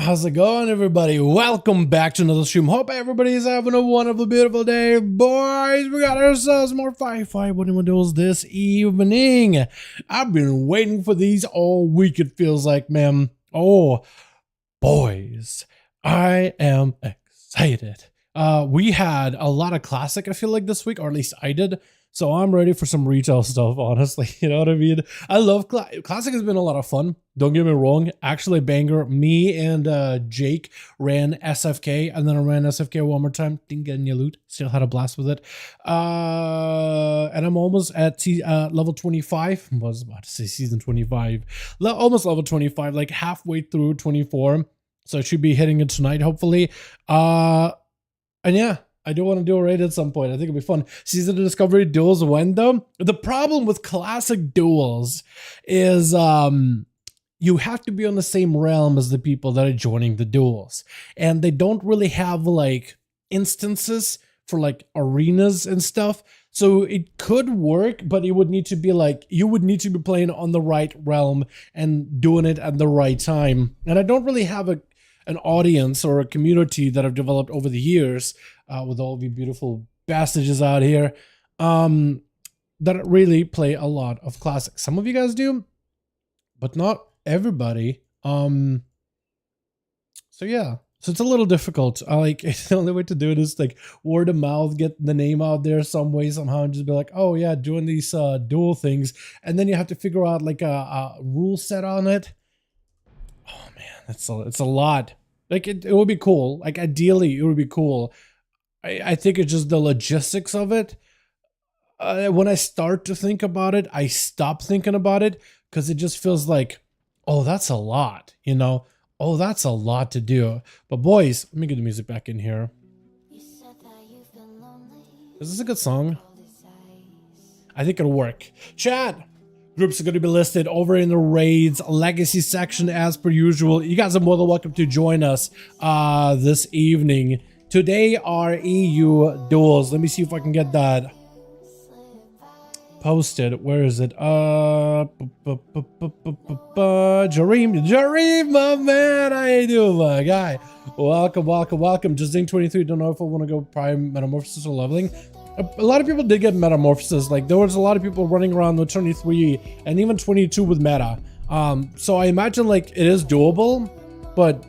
How's it going, everybody? Welcome back to another stream. Hope everybody's having a wonderful, beautiful day. Boys, we got ourselves more 5v5 1v1 duels this evening. I've been waiting for these all week, it feels like, man. Oh, boys, I am excited. We had a lot of classic, I feel like, this week, or at least I did. So I'm ready for some retail stuff, honestly. You know what I mean? I love classic. Has been a lot of fun. Don't get me wrong. Actually, banger. Me and Jake ran SFK, and then I ran SFK one more time. Didn't get any loot. Still had a blast with it. And I'm almost at level 25. I was about to say season 25. Almost level 25, like halfway through 24. So I should be hitting it tonight, hopefully. And yeah. I do want to do a raid at some point. I think it'll be fun. Season of Discovery duels when though? The problem with classic duels is you have to be on the same realm as the people that are joining the duels. And they don't really have like instances for like arenas and stuff. So it could work, but it would need to be like, you would need to be playing on the right realm and doing it at the right time. And I don't really have an audience or a community that I've developed over the years with all the beautiful bastards out here that really play a lot of classics. Some of you guys do, but not everybody. So yeah, so it's a little difficult. The only way to do it is like word of mouth, get the name out there some way, somehow, and just be like, oh yeah, doing these dual things. And then you have to figure out like a rule set on it. Oh man, it's a lot. Like it would be cool. Like ideally it would be cool. I think it's just the logistics of it. When I start to think about it, I stop thinking about it because it just feels like, oh, that's a lot, you know? Oh, that's a lot to do. But boys, let me get the music back in here. Is this a good song? I think it'll work. Chat! Groups are going to be listed over in the raids legacy section as per usual. You guys are more than welcome to join us this evening. Today are EU duels. Let me see if I can get that posted. Where is it? Jareem, my man. How you doing, my guy? Welcome. Just Zing 23. Don't know if I want to go prime metamorphosis or leveling. A lot of people did get metamorphosis. Like there was a lot of people running around with 23 and even 22 with meta. So I imagine like it is doable, but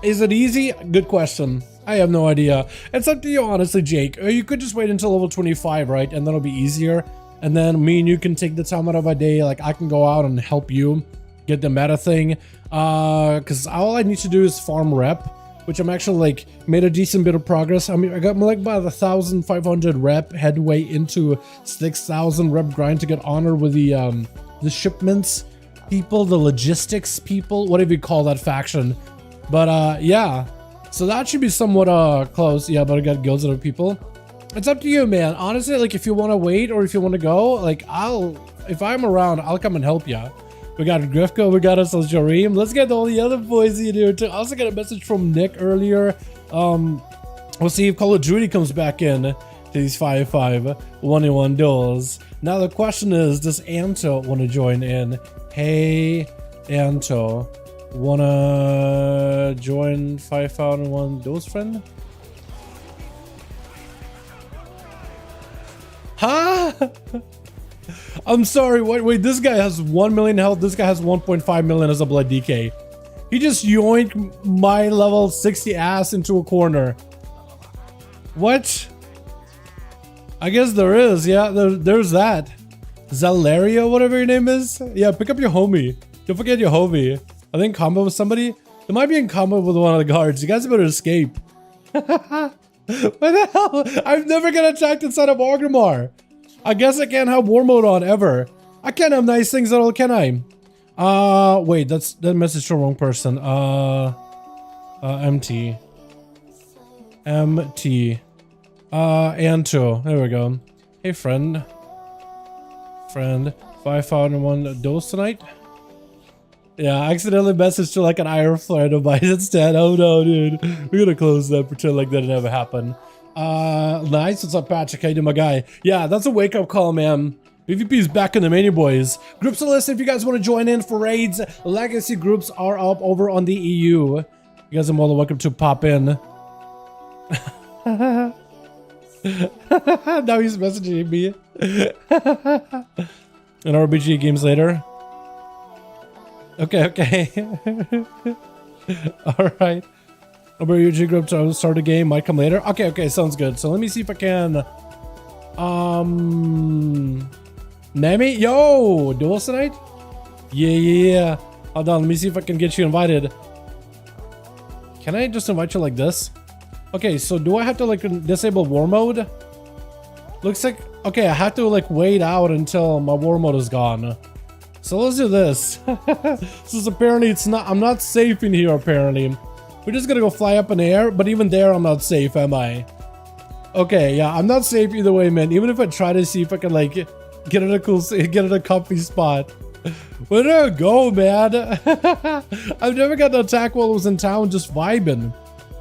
is it easy? Good question. I have no idea. It's up to you, honestly, Jake. Or you could just wait until level 25, right? And then it'll be easier. And then me and you can take the time out of a day. Like I can go out and help you get the meta thing. Because all I need to do is farm rep, which I'm actually like made a decent bit of progress. I mean, I got like about 1,500 rep headway into 6,000 rep grind to get honor with the shipments people, the logistics people, whatever you call that faction. But yeah, so that should be somewhat close. Yeah, but I got guilds of other people. It's up to you, man. Honestly, like if you want to wait or if you want to go, like if I'm around, I'll come and help you. We got Grifko, we got us as Jareem. Let's get all the other boys in here too. I also got a message from Nick earlier. We'll see if Call of Duty comes back in to these 5v5 1v1 duels. Now the question is, does Anto want to join in? Hey, Anto, wanna join 5v5 1v1 duels, friend? Huh? I'm sorry, wait, this guy has 1 million health, this guy has 1.5 million as a blood DK. He just yoinked my level 60 ass into a corner. What? I guess there is, yeah, there's that. Zalaria, whatever your name is? Yeah, pick up your homie. Don't forget your homie. I think combo with somebody? They might be in combo with one of the guards. You guys better escape. What the hell? I've never got attacked inside of Orgrimmar. I guess I can't have war mode on ever. I can't have nice things at all, can I? Wait, that message to the wrong person. MT. Anto. There we go. Hey, friend. 5v1 duels tonight? Yeah, I accidentally messaged to like an Iron Flare device instead. Oh no, dude. We're gonna close that, pretend like that never happened. Nice. What's up, Patrick? How you doing, my guy? Yeah, that's a wake-up call, man. PvP's back in the menu, boys. Groups are listed if you guys want to join in for raids. Legacy groups are up over on the EU. You guys are more than welcome to pop in. Now he's messaging me. And RPG games later. Okay. Alright. Over your G group to start a game, might come later. Okay, sounds good. So let me see if I can Nami? Yo! Duels tonight? Yeah. Hold on, let me see if I can get you invited. Can I just invite you like this? Okay, so do I have to like disable war mode? Looks like, okay, I have to like wait out until my war mode is gone. So let's do this. Since apparently I'm not safe in here apparently. We're just gonna go fly up in the air, but even there I'm not safe, am I? Okay, yeah, I'm not safe either way, man. Even if I try to see if I can like get in a comfy spot. Where do I go, man? I've never got to attack while I was in town just vibing.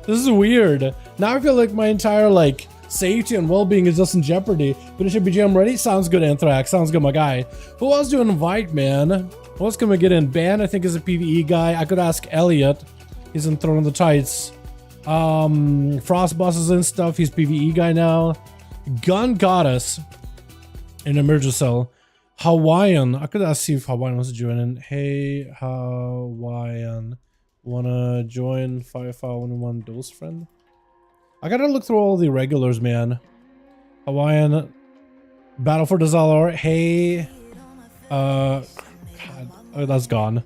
This is weird. Now I feel like my entire like safety and well-being is just in jeopardy. Finish your BGM ready? Sounds good, Anthrax. Sounds good, my guy. Who else do you invite, man? Who else can we get in? Ban, I think, is a PvE guy. I could ask Elliot. He's in Throne of the Tides. Frost bosses and stuff. He's PvE guy now. Gun Goddess in Emergicel. Hawaiian. I could ask see if Hawaiian wants to join in. Hey, Hawaiian. Wanna join 5V5 1v1 Duels, friend? I gotta look through all the regulars, man. Hawaiian. Battle for Dalaran. Hey. God, oh, that's gone.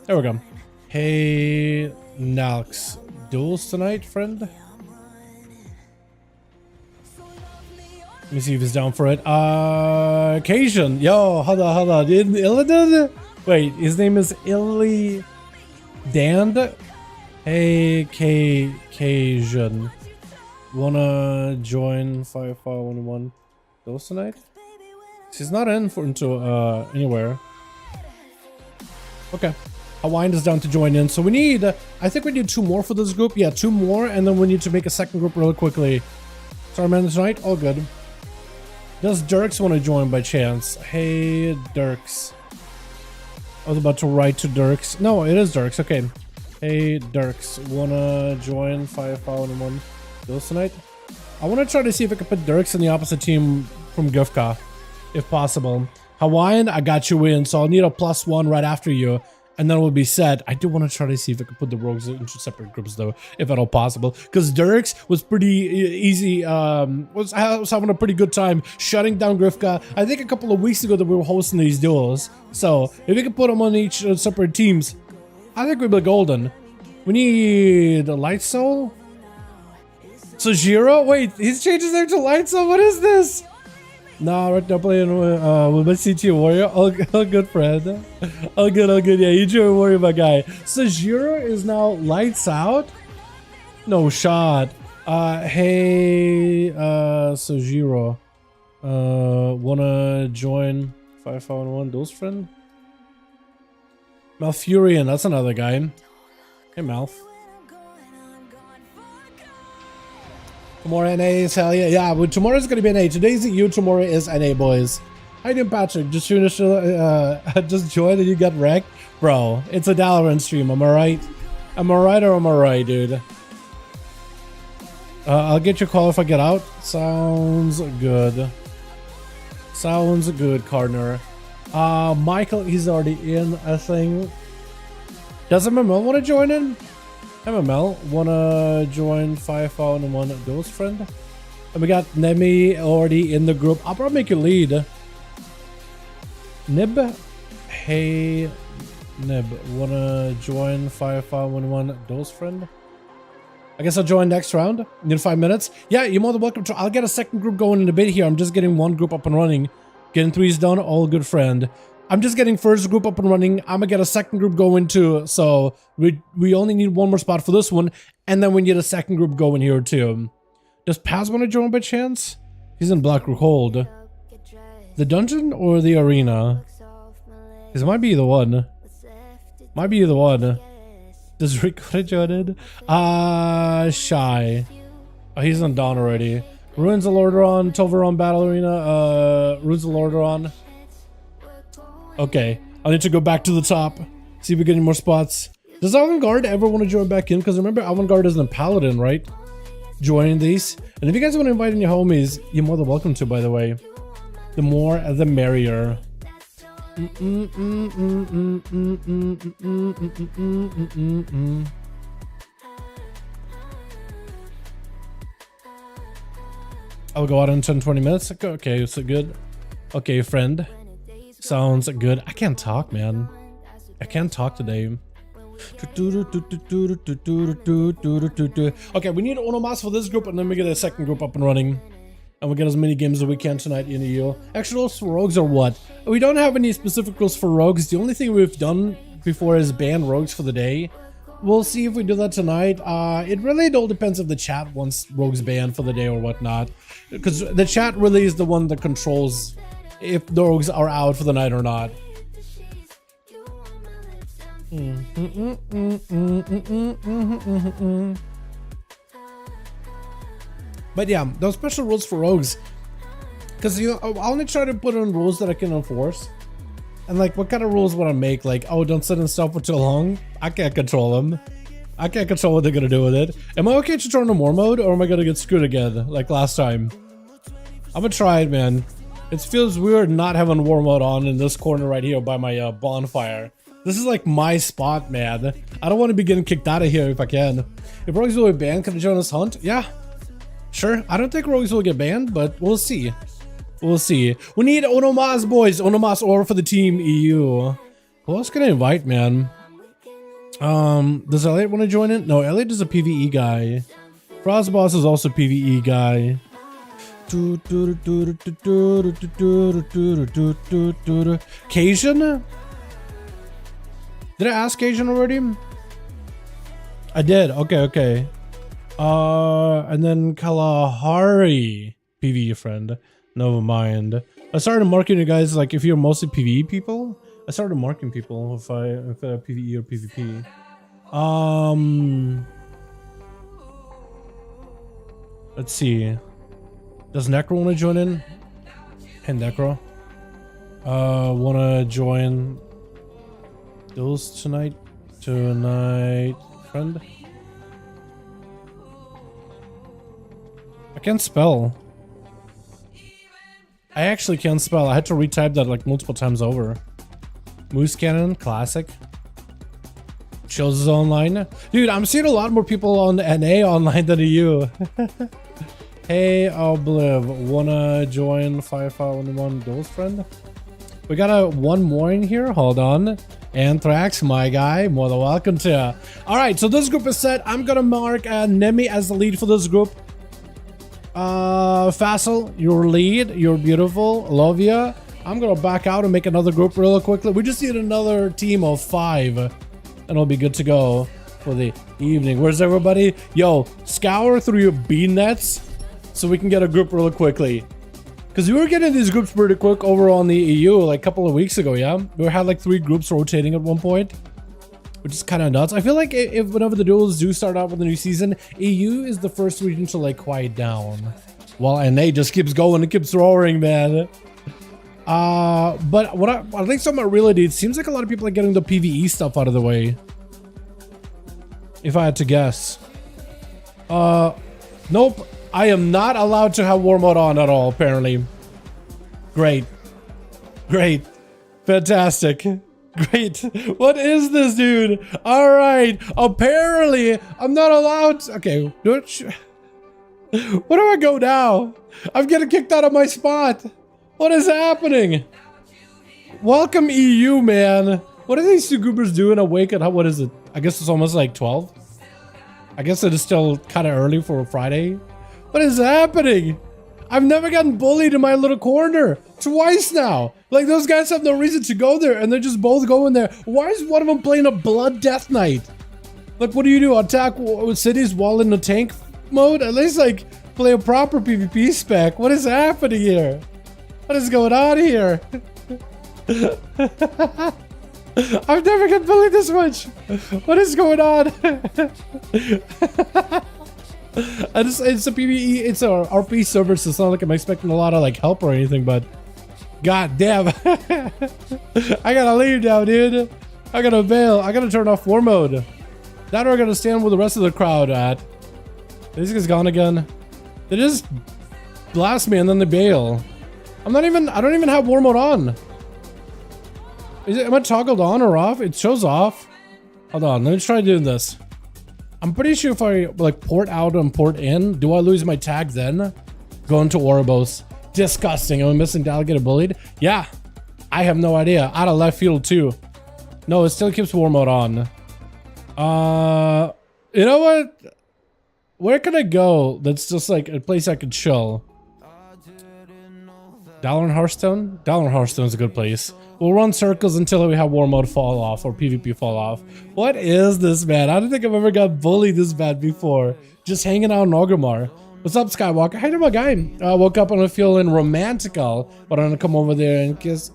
There we go. Hey, Nalx. Duels tonight, friend? Let me see if he's down for it. Cajun. Yo, hold on. Wait, his name is Illy Dand? Hey, Cajun. Wanna join 5V5 1v1 Duels tonight? She's not into anywhere. Okay. Hawaiian is down to join in. So we need, I think we need 2 more for this group. Yeah, 2 more, and then we need to make a second group really quickly. Sorry, man, tonight? All good. Does Dirks want to join by chance? Hey, Dirks. I was about to write to Dirks. No, it is Dirks. Okay. Hey, Dirks. Wanna join 5V5 1v1 Duels tonight? I want to try to see if I can put Dirks in the opposite team from Gufka, if possible. Hawaiian, I got you in, so I'll need a +1 right after you. And then we'll be set. I do want to try to see if I can put the rogues into separate groups though, if at all possible. Because Dirks was pretty easy. I was having a pretty good time shutting down Grifka. I think a couple of weeks ago that we were hosting these duels. So if we can put them on each separate teams, I think we'll be golden. We need a Light Soul. Sojiro? Wait, he's changed his name to Light Soul. What is this? Nah, right now playing with my CT Warrior. All good, friend. All good. Yeah, you join Warrior, my guy. Sojiro is now Lights Out? No shot. Hey, Sojiro. Wanna join 5V5 1v1 Duels, friend? Malfurion, that's another guy. Hey, Malf. Tomorrow NA, hell yeah. Yeah, but tomorrow's gonna be NA. Today's EU, tomorrow is NA, boys. How you doing, Patrick? Just finished, just joined and you got wrecked? Bro, it's a Dalaran stream, am I right? Am I right or am I right, dude? I'll get your call if I get out. Sounds good. Sounds good, Cardner. Michael, he's already in, I think. Does MML want to join in? MML, wanna join 5V5 1v1 Duels, friend? And we got Nemi already in the group. I'll probably make you lead. Nib? Hey, Nib, wanna join 5V5 1v1 Duels, friend? I guess I'll join next round. Need 5 minutes. Yeah, you're more than welcome to. I'll get a second group going in a bit here. I'm just getting one group up and running. Getting 3s done, all good, friend. I'm just getting first group up and running. I'm gonna get a second group going too. So we only need 1 more spot for this one, and then we need a second group going here too. Does Paz want to join by chance? He's in Blackrook Hold. The dungeon or the arena? Because it might be either one. Might be either one. Does Rick want to join in? Shy. Oh, he's on Dawn already. Ruins of Lordaeron, Tovaron Battle Arena, Ruins of Lordaeron. Okay, I need to go back to the top. See if we get any more spots. Does Avant-Garde ever want to join back in? Because remember, Avant-Garde isn't a paladin, right? Joining these. And if you guys want to invite in your homies, you're more than welcome to, by the way. The more, the merrier. I'll go out in 10-20 minutes. Okay, so good. Okay, friend. Sounds good. I can't talk, man. I can't talk today. Okay, we need Onomas for this group, and then we get a second group up and running. And we get as many games as we can tonight in the EU. Actual rules for rogues are what? We don't have any specific rules for rogues. The only thing we've done before is ban rogues for the day. We'll see if we do that tonight. It really all depends if the chat wants rogues banned for the day or whatnot. Because the chat really is the one that controls if the rogues are out for the night or not. But yeah, those special rules for rogues. Because you know, I'll only try to put in rules that I can enforce. And like, what kind of rules would I make? Like, oh, don't sit in stuff for too long. I can't control them. I can't control what they're gonna do with it. Am I okay to turn on war mode, or am I gonna get screwed again, like last time? I'm gonna try it, man. It feels weird not having war mode on in this corner right here by my bonfire. This is like my spot, man. I don't want to be getting kicked out of here if I can. If rogues will be banned, can I join this hunt? Yeah, sure. I don't think rogues will get banned, but we'll see. We'll see. We need Onomas, boys. Onomas or for the team EU. Who else can I invite, man? Does Elliot want to join in? No, Elliot is a PvE guy. Frostboss is also a PvE guy. Cajun? Did I ask Cajun already? I did. Okay, okay. And then Kalahari, PvE friend. Never mind. I started marking you guys, like, if you're mostly PvE people. I started marking people if PvE or PvP. Let's see. Does Necro want to join in? Hey, Necro. Want to join Duels tonight? Friend? I can't spell. I actually can't spell. I had to retype that like multiple times over. Moose Cannon, classic. Shows is online. Dude, I'm seeing a lot more people on NA online than you. Hey, Obliv, wanna join 5V5 1V1 Duels, friend? We got one more in here. Hold on. Anthrax, my guy, more than welcome to. All right, so this group is set. I'm gonna mark Nemi as the lead for this group. Fassel, your lead. You're beautiful. Love ya. I'm gonna back out and make another group real quickly. We just need another team of 5, and it'll be good to go for the evening. Where's everybody? Yo, scour through your bean nets so we can get a group real quickly. Because we were getting these groups pretty quick over on the EU like a couple of weeks ago, yeah? We had like 3 groups rotating at one point, which is kind of nuts. I feel like if whenever the duels do start out with a new season, EU is the first region to like quiet down, while NA just keeps going and keeps roaring, man. But what I think some of reality, it seems like a lot of people are getting the PvE stuff out of the way. If I had to guess. Nope. I am not allowed to have war mode on at all, apparently. Great. Great. Fantastic. Great. What is this, dude? All right. Apparently, I'm not allowed to... Okay. Where do I go now? I'm getting kicked out of my spot. What is happening? Welcome, EU, man. What are these 2 groupers doing awake at... What is it? I guess it's almost like 12. I guess it is still kind of early for a Friday. What is happening? I've never gotten bullied in my little corner. Twice now. Like, those guys have no reason to go there, and they're just both going there. Why is one of them playing a Blood Death Knight? Like, what do? Attack cities while in the tank mode? At least, like, play a proper PvP spec. What is happening here? What is going on here? I've never gotten bullied this much. What is going on? It's a PvE, it's a RP server, so it's not like I'm expecting a lot of like help or anything, but god damn. I gotta leave now, dude. I gotta bail. I gotta turn off war mode. That or I gotta stand with the rest of the crowd at. This guy's gone again. They just blast me and then they bail. I don't even have war mode on. Am I toggled on or off? It shows off. Hold on, let me try doing this. I'm pretty sure if I like port out and port in, do I lose my tag then? Going to Ouroboros. Disgusting. Am I missing Delegated Bullied? Yeah. I have no idea. Out of left field too. No, it still keeps war mode on. You know what? Where can I go that's just like a place I could chill? Dalaran Hearthstone? Dalaran Hearthstone's a good place. We'll run circles until we have war mode fall off or PvP fall off. What is this, man? I don't think I've ever got bullied this bad before. Just hanging out in Orgrimmar. What's up, Skywalker? Hey there, my guy. I woke up and I'm feeling romantical, but I'm gonna come over there and kiss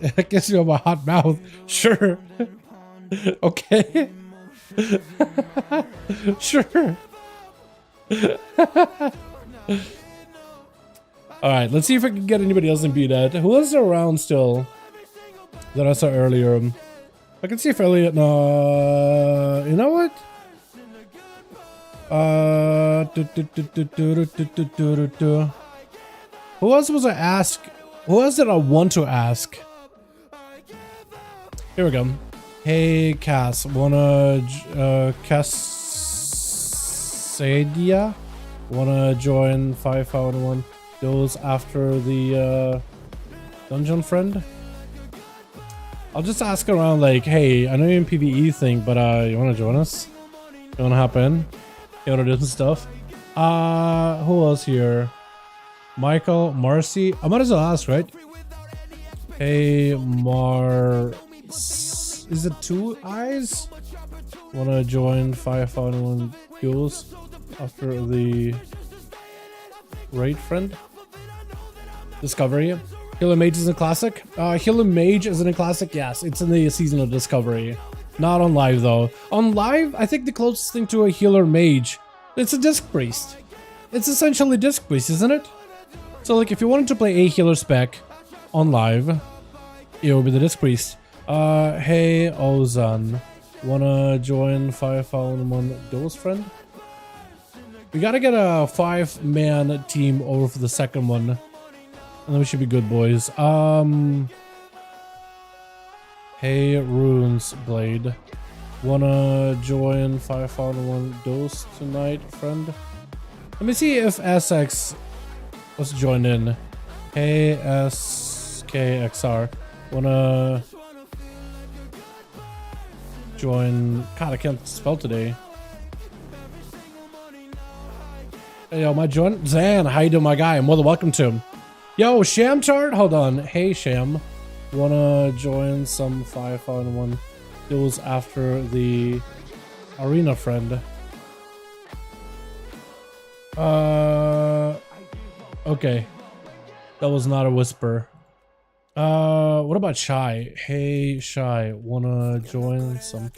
you on my hot mouth. Sure. Okay. Sure. Alright, let's see if I can get anybody else in BDAD. Who is around still that I saw earlier? I can see if Elliot. No, you know what? Who else was I ask? Who else did I want to ask? Here we go. Hey, Cass, Cassadia? Wanna join 5v5 1v1 DUELS after the dungeon friend? I'll just ask around like, hey, I know you're in PvE thing, but you wanna join us? You wanna hop in? You wanna do some stuff? Who else here? Michael, Marcy. I might as well ask, right? Hey, is it 2 eyes? Wanna join 5v5 DUELS after the raid friend? Discovery. Healer Mage is a classic. Healer Mage isn't a classic. Yes, it's in the season of Discovery. Not on live though. On live, I think the closest thing to a Healer Mage, it's a Disc Priest. It's essentially Disc Priest, isn't it? So like if you wanted to play a healer spec on live, it would be the Disc Priest. Hey Ozan, wanna join 5v1 DUELS friend? We gotta get a 5-man team over for the second one, and then we should be good, boys. Hey Runes Blade, wanna join 5v1 DUELS tonight, friend? Let me see if SX was joined in. Hey SKXR, wanna join? God, I can't spell today. Hey, yo, my join Zan, how you doing, my guy? More than welcome to him. Yo, Sham chart, hold on. Hey Sham, wanna join some 5v1 DUELS after the arena friend? Okay, that was not a whisper. What about Shy? Hey Shy, wanna join some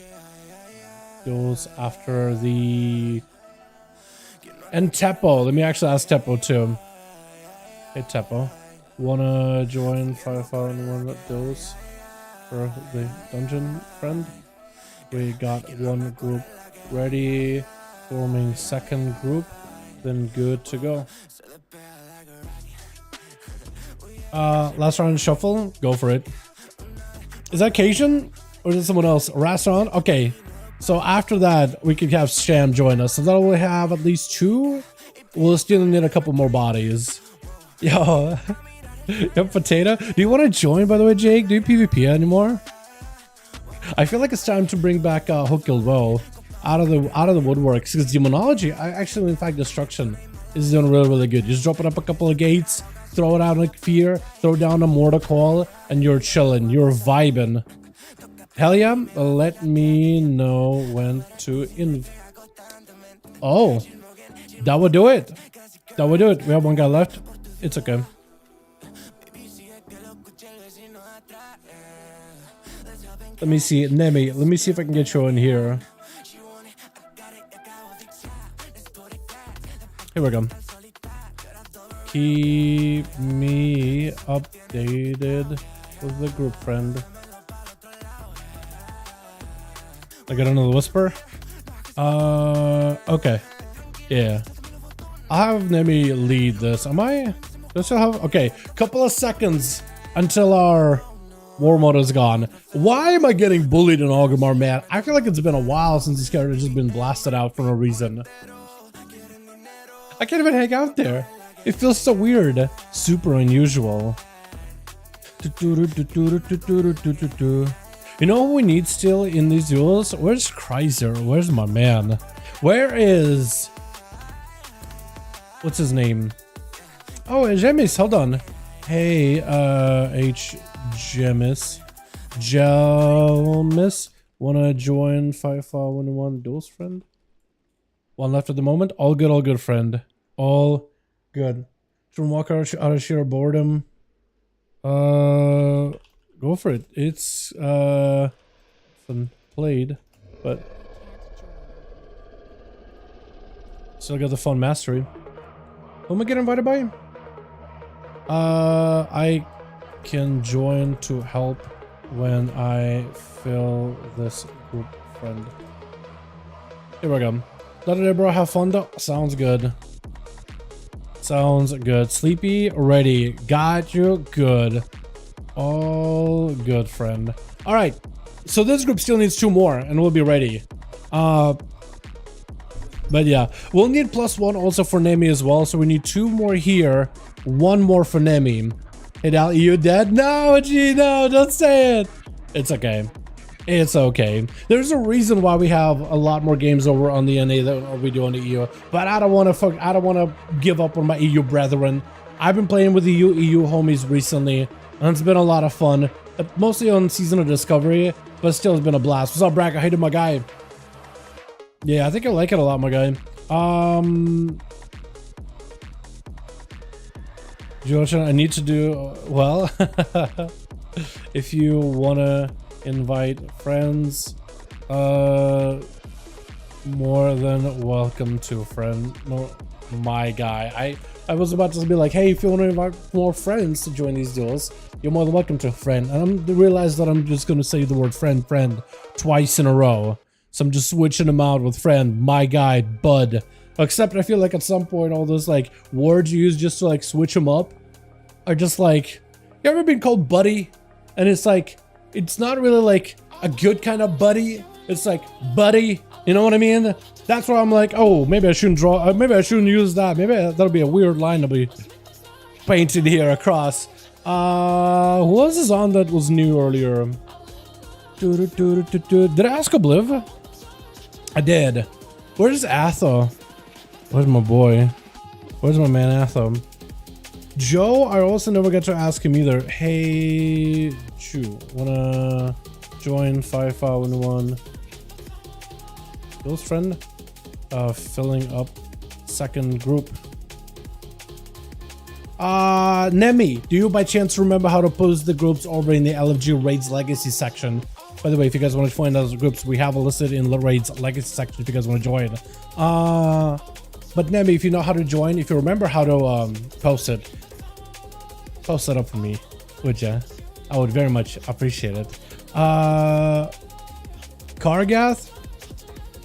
DUELS after the... And Teppo, let me actually ask Teppo too. Hey Teppo, wanna join 5v1 DUELS for the dungeon friend? We got one group ready, forming second group, then good to go. Last round shuffle, go for it. Is that Cajun or is it someone else? Restaurant? Okay. So after that, we could have Sham join us. So that we'll have at least 2. We'll still need a couple more bodies. Yo, yo, Potato. Do you want to join, by the way, Jake? Do you PvP anymore? I feel like it's time to bring back Hook Guild WoW out of the woodworks, because Demonology, actually, in fact, Destruction is doing really good. You just drop it up a couple of gates, throw it out like Fear, throw down a Mortar Call, and you're chilling. You're vibing. Hell yeah, let me know when to Oh, that would do it. That would do it. We have one guy left. It's okay. Let me see, Nemi, let me see if I can get you in here. Here we go. Keep me updated with the group friend. I got another whisper. Okay. Yeah. I'll have Nemi lead this. Am I? Do I still have? Okay. Couple of seconds until our war mode is gone. Why am I getting bullied in Orgrimmar, man? I feel like it's been a while since this character has just been blasted out for no reason. I can't even hang out there. It feels so weird. Super unusual. You know what we need still in these duels? Where's Kreiser? Where's my man? Where is... What's his name? Oh, Jemis, hold on. Hey, Jemis. Wanna join 5V5 1v1 Duels, friend? One left at the moment. All good, friend. All good. Should we walk out of sheer boredom? Go for it. It's fun played, but still got the fun mastery. Who am I getting invited by? I can join to help when I fill this group, friend. Here we go. Let it, bro. Have fun though. Sounds good. Sounds good. Sleepy, ready. Got you. Good. All good, friend. All right. So this group still needs 2 more and we'll be ready. But yeah, we'll need +1 also for Nemi as well. So we need 2 more here. 1 more for Nemi. Hey, Dal, you dead? No, G, no, don't say it. It's okay. It's okay. There's a reason why we have a lot more games over on the NA than we do on the EU. But I don't want to give up on my EU brethren. I've been playing with the EU homies recently, and it's been a lot of fun. Mostly on Season of Discovery, but still it's been a blast. What's up, Brack? I hated my guy. Yeah, I think I like it a lot, my guy. Joshua, I need to do well. If you wanna invite friends, more than welcome to, friend. No, my guy. I was about to be like, hey, if you want to invite more friends to join these duels, you're more than welcome to, friend. And I realized that I'm just gonna say the word friend twice in a row. So I'm just switching them out with friend, my guy, bud. Except I feel like at some point all those like words you use just to like switch them up are just like, you ever been called buddy? And it's like, it's not really like a good kind of buddy. It's like buddy, you know what I mean? That's why I'm like, oh, maybe I shouldn't draw, maybe I shouldn't use that. Maybe that'll be a weird line to be painted here across. Who was this on that was new earlier? Did I ask Obliv? I did. Where's Atho? Where's my boy? Where's my man Atho? Joe, I also never get to ask him either. Hey, Chu, wanna join 5V5 1v1 Duels, friend? Filling up second group. Nemi, do you by chance remember how to post the groups over in the LFG Raids Legacy section? By the way, if you guys want to join those groups, we have a listed in the Raids Legacy section if you guys want to join. But Nemi, if you know how to join, if you remember how to post it up for me, would ya? I would very much appreciate it. Kargath?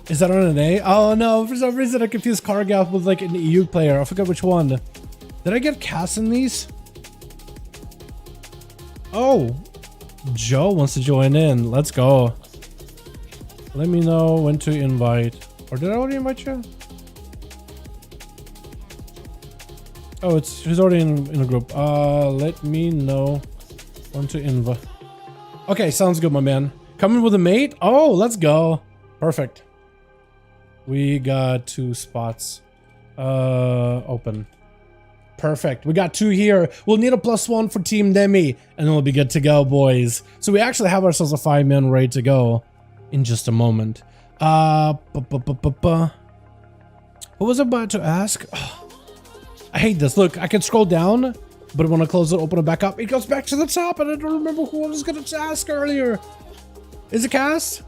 Is that on an A? Oh no, for some reason I confused Kargath with like an EU player. I forgot which one. Did I get Cass in these? Oh, Joe wants to join in. Let's go. Let me know when to invite. Or did I already invite you? Oh, he's already in a group. Let me know when to invite. Okay, sounds good, my man. Coming with a mate? Oh, let's go. Perfect. We got 2 spots open. Perfect. We got 2 here. We'll need a +1 for Team Nemi, and then we'll be good to go, boys. So we actually have ourselves a 5-man ready to go in just a moment. What was I about to ask? Oh, I hate this. Look, I can scroll down, but when I close it, open it back up, it goes back to the top, and I don't remember who I was going to ask earlier. Is it Cass?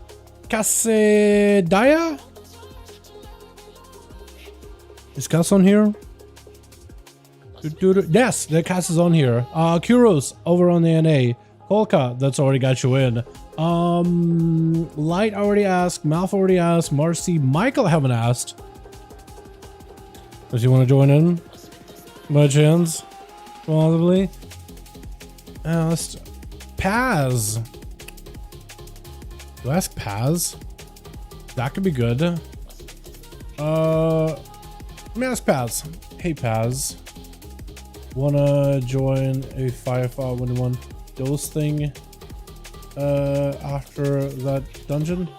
Cassidaya? Is Cass on here? Yes, the Cass is on here. Kuros over on the NA. Kolka, that's already got you in. Light already asked, Malf already asked, Marcy, Michael haven't asked. Does he want to join in? By chance? Possibly. Asked Paz. Do I ask Paz? That could be good. Let me ask Paz. Hey Paz. Wanna join a 5V5 1v1 DUELS thing after that dungeon?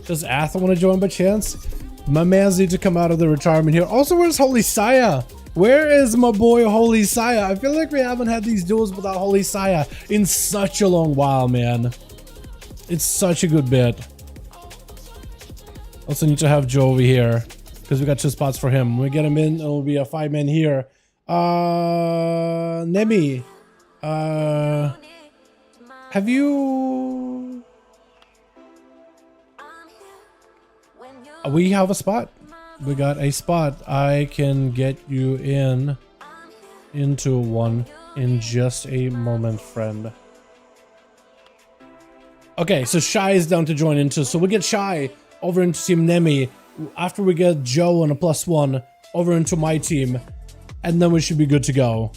Does Ath want to join by chance? My mans need to come out of the retirement here. Also, where's Holy Saya? Where is my boy Holy Saya? I feel like we haven't had these duels without Holy Saya in such a long while, man. It's such a good bit. Also need to have Joe over here because we got 2 spots for him. When we get him in, it'll be a 5-man here. Nemi, have you? We have a spot. We got a spot. I can get you into one in just a moment, friend. Okay, so Shy is down to join into. So we get Shy over into Team Nemi after we get Joe on a +1 over into my team, and then we should be good to go.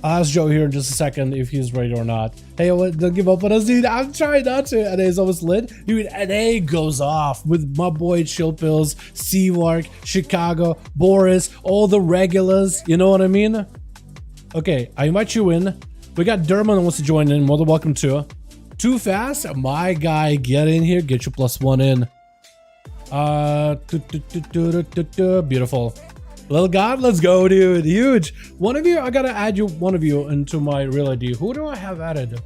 I'll ask Joe here in just a second if he's ready or not. Hey, don't give up on us, dude. I'm trying not to. NA is almost lit. Dude, NA goes off with my boy Chill Pills, Seawark, Chicago, Boris, all the regulars. You know what I mean? Okay, I invite you in. We got Derman who wants to join in. More than welcome to. Too fast? My guy, get in here. Get your +1 in. Beautiful. Little God, let's go, dude. Huge. One of you, I gotta add one of you into my real ID. Who do I have added?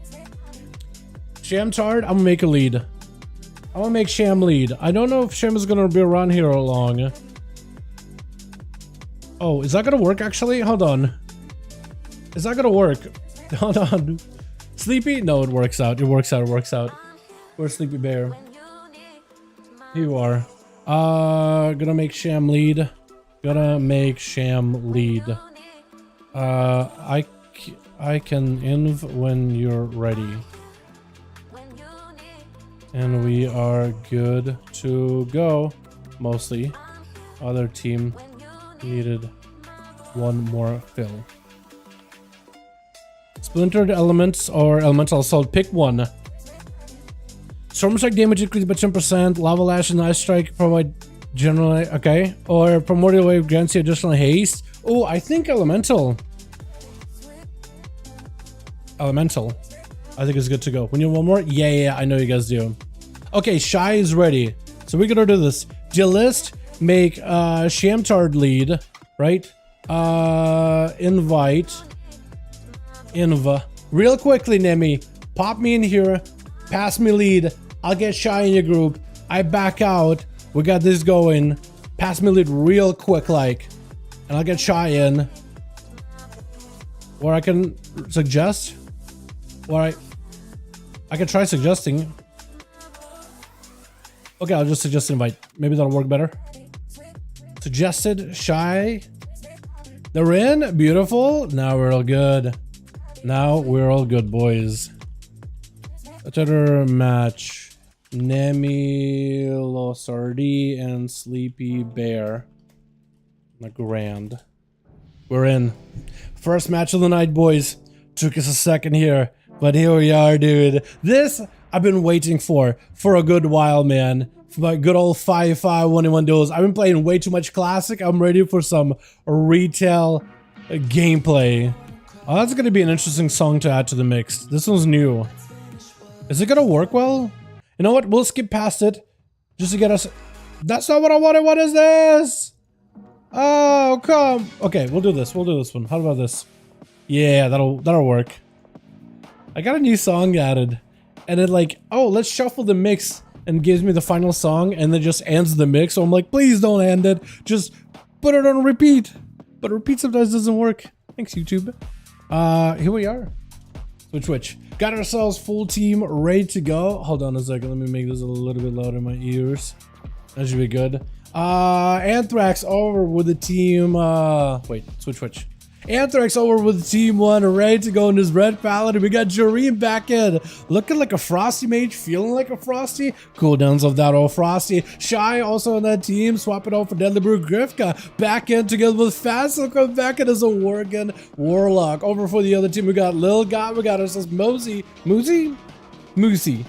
Shamtard, I'm gonna make a lead. I'm gonna make Sham lead. I don't know if Sham is gonna be around here long. Oh, is that gonna work actually? Hold on. Is that gonna work? Hold on. Sleepy? No, it works out. It works out. It works out. Where's Sleepy Bear? Here you are. Gonna make Sham lead. Gonna make Sham lead. I can inv when you're ready. And we are good to go. Mostly. Other team needed one more fill. Splintered elements or elemental assault. Pick one. Storm strike damage increased by 10%. Lava lash and ice strike provide generally, okay, or primordial wave grants you additional haste. Oh, I think elemental. I think it's good to go. When you want more, yeah, I know you guys do. Okay, Shy is ready, so we're gonna do this. List, make Shamtard lead, right? Invite, real quickly, Nemi, pop me in here, pass me lead. I'll get Shy in your group. I back out. We got this going. Pass me lead real quick, like, and I'll get Shy in. Or I can suggest. Or I can try suggesting. Okay, I'll just suggest invite. Maybe that'll work better. Suggested Shy. They're in. Beautiful. Now we're all good. Now we're all good, boys. Another match. Nemi, Losardi, and Sleepy Bear. The Grand. We're in. First match of the night, boys. Took us a second here, but here we are, dude. This I've been waiting for a good while, man. For my good old 5v5 1v1 duels. I've been playing way too much classic. I'm ready for some retail gameplay. Oh, that's gonna be an interesting song to add to the mix. This one's new. Is it gonna work well? You know what? We'll skip past it just to get us. That's not what I wanted. What is this? Oh, come. Okay, we'll do this. We'll do this one. How about this? Yeah, that'll work. I got a new song added, and it like, oh, let's shuffle the mix, and gives me the final song, and then just ends the mix. So I'm like, please don't end it. Just put it on repeat. But repeat sometimes doesn't work. Thanks, YouTube. Here we are. Switch. Got ourselves full team ready to go. Hold on a second. Let me make this a little bit louder in my ears. That should be good. Anthrax over with the team. Wait, switch. Anthrax over with Team 1, ready to go in his Ret Paladin. We got Jareem back in, looking like a Frosty Mage, feeling like a Frosty. Cooldowns of that old Frosty. Shy also on that team, swapping out for Deadly Brew. Grifka back in together with Fast. Come back in as a Worgen Warlock. Over for the other team, we got Lil God, we got ourselves Mosey. Rajani.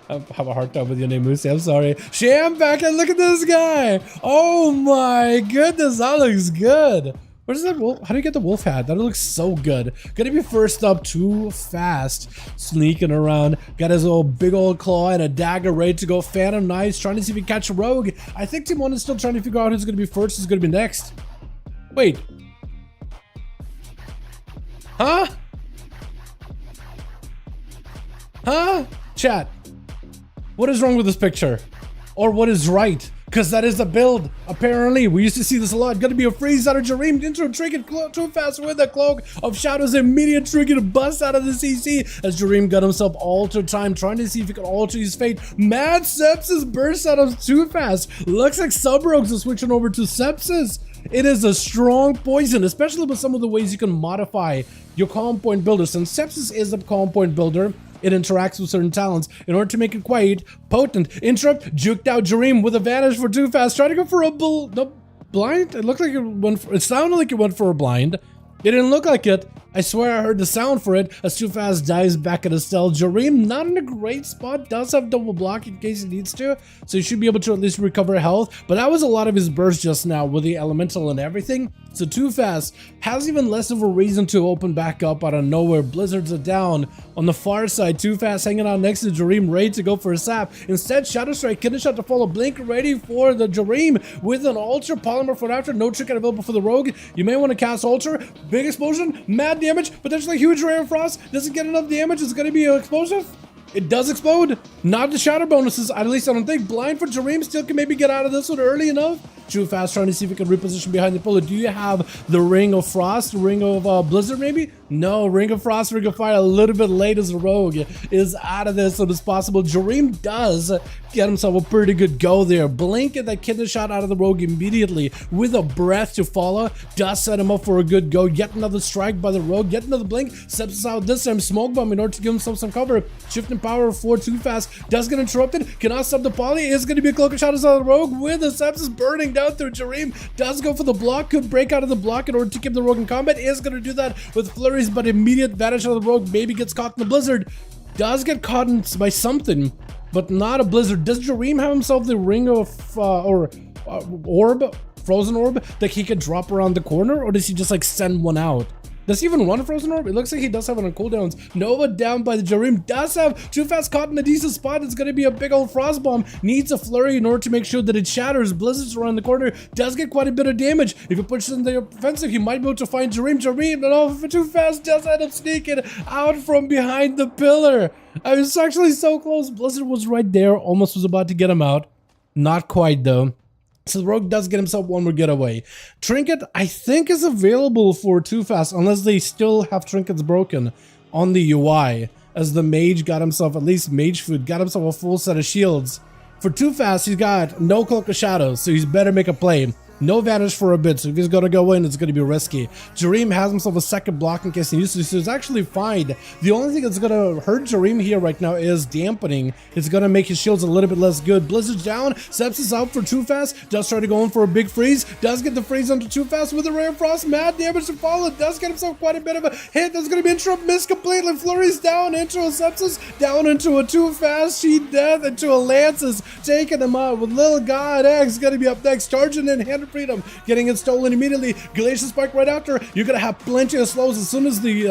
I have a hard time with your name, Moosey. I'm sorry. Sham back and look at this guy. Oh my goodness, that looks good. What is that wolf? How do you get the wolf hat? That looks so good. Gonna be first up, Too Fast. Sneaking around. Got his big old claw and a dagger ready to go. Phantom Knights trying to see if he can catch a rogue. I think Team 1 is still trying to figure out who's gonna be first, who's gonna be next. Wait. Huh? Huh? Chat. What is wrong with this picture? Or what is right? Because that is the build. Apparently, we used to see this a lot. Gonna be a freeze out of Jareem. Intro trinket Too Fast with a Cloak of Shadows. Immediate trinket bust out of the CC as Jareem got himself altered time, trying to see if he could alter his fate. Mad Sepsis bursts out of Too Fast. Looks like Sub-Rogues are switching over to Sepsis. It is a strong poison, especially with some of the ways you can modify your calm point builder. Since Sepsis is a calm point builder, it interacts with certain talents in order to make it quite potent. Interrupt, juked out Jareem with a vanish for Too Fast. Trying to go for a blind? It looked like it sounded like it went for a blind. It didn't look like it. I swear I heard the sound for it as Too Fast dives back at his stealth. Jareem not in a great spot, does have double block in case he needs to, so he should be able to at least recover health, but that was a lot of his burst just now with the elemental and everything. So Too Fast has even less of a reason to open back up out of nowhere. Blizzards are down on the far side. Too Fast hanging out next to Jareem, ready to go for a sap. Instead, Shadow Strike, Kidney Shot to follow, Blink ready for the Jareem with an Ultra Polymer for after. No trinket available for the Rogue. You may want to cast Ultra. Big explosion, mad damage, potentially huge Ray of Frost. Doesn't get enough damage. It's going to be explosive. It does explode. Not the shatter bonuses, at least I don't think. Blind for Jareem still can maybe get out of this one early enough. Too Fast trying to see if he can reposition behind the pillar. Do you have the Ring of Frost, Ring of Blizzard maybe? No, Ring of Frost, Ring of Fire a little bit late as a rogue is out of this, so it's possible. Jareem does get himself a pretty good go there. Blink at that Kidney Shot out of the rogue immediately with a breath to follow. Does set him up for a good go. Yet another strike by the rogue. Yet another blink. Steps out this time. Smoke bomb in order to give himself some cover. Shifting power for Too Fast. Does get interrupted. Cannot stop the poly. Is going to be a Cloak of Shadows out of the rogue with the sepsis burning down through Jareem. Does go for the block. Could break out of the block in order to keep the rogue in combat. Is going to do that with flurries, but immediate vanish out of the rogue. Maybe gets caught in the blizzard. Does get caught by something, but not a blizzard. Does Jareem have himself the ring of orb, frozen orb that he could drop around the corner, or does he just like send one out? Does he even run a frozen orb? It looks like he does have it on cooldowns. Nova down by the Jareem. Does have Too Fast caught in a decent spot. It's going to be a big old frost bomb. Needs a flurry in order to make sure that it shatters. Blizzards around the corner. Does get quite a bit of damage. If he pushes in the offensive, he might be able to find Jareem. Jareem, no, Too Fast does end up sneaking out from behind the pillar. I was actually so close. Blizzard was right there. Almost was about to get him out. Not quite though. So the rogue does get himself one more getaway. Trinket, I think, is available for Too Fast, unless they still have trinkets broken on the UI, as the mage got himself, at least mage food, got himself a full set of shields. For Too Fast, he's got no Cloak of Shadows, so he's better make a play. No vanish for a bit, so if he's gonna go in, it's gonna be risky. Jareem has himself a second block in case he needs to, so it's actually fine. The only thing that's gonna hurt Jareem here right now is dampening. It's gonna make his shields a little bit less good. Blizzard's down, Sepsis out for Too Fast, does try to go in for a big freeze, does get the freeze onto Too Fast with a Ray of Frost, mad damage to follow, does get himself quite a bit of a hit. That's gonna be interrupt, missed completely, flurries down into a Sepsis, down into a Too Fast, Sheet Death, into a Lances, taking him out with Lil God X gonna be up next, charging in Hand of Freedom, getting it stolen immediately. Glacial Spike right after. You're gonna have plenty of slows as soon as the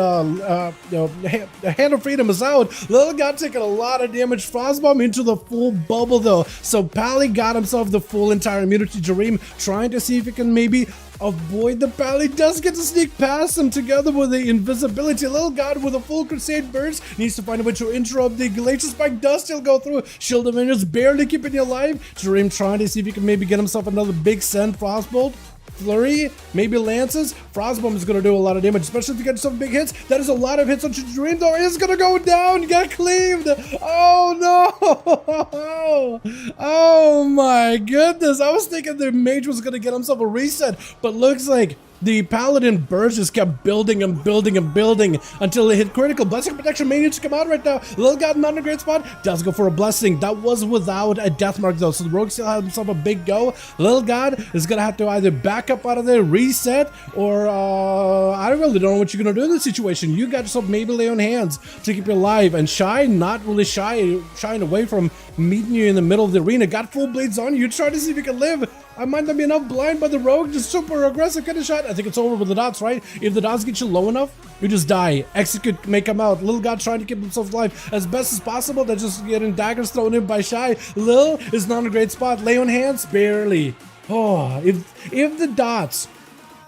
Hand of Freedom is out. Lil God taking a lot of damage. Frostbomb into the full bubble though. So Pally got himself the full entire immunity. Jareem trying to see if he can maybe avoid the Pally. Does get to sneak past him together with the invisibility. Lil God with a full Crusade burst needs to find a way to interrupt. The Glacial Spike does still go through. Shield of Vengeance barely keeping you alive. Jareem trying to see if he can maybe get himself another big send Frostbolt. Flurry, maybe Lances. Frostbomb is going to do a lot of damage, especially if you get some big hits. That is a lot of hits on your Dream Door. It's going to go down, get cleaved. Oh no. Oh my goodness. I was thinking the Mage was going to get himself a reset, but looks like the Paladin burst just kept building and building and building until it hit critical. Blessing Protection may need to come out right now. Lil God not in a great spot. Does go for a Blessing. That was without a death mark though, so the Rogue still has himself a big go. Lil God is gonna have to either back up out of there, reset, or I really don't know what you're gonna do in this situation. You got yourself maybe lay on hands to keep you alive, and Shy not really shying away from meeting you in the middle of the arena. Got full blades on you. Try to see if you can live. I might not be enough blind by the Rogue, just super aggressive kind of shot. I think it's over with the dots, right? If the dots get you low enough, you just die. Execute, make him out. Lil God trying to keep himself alive as best as possible. They're just getting daggers thrown in by Shy. Lil is not in a great spot. Lay on hands, barely. Oh, if the dots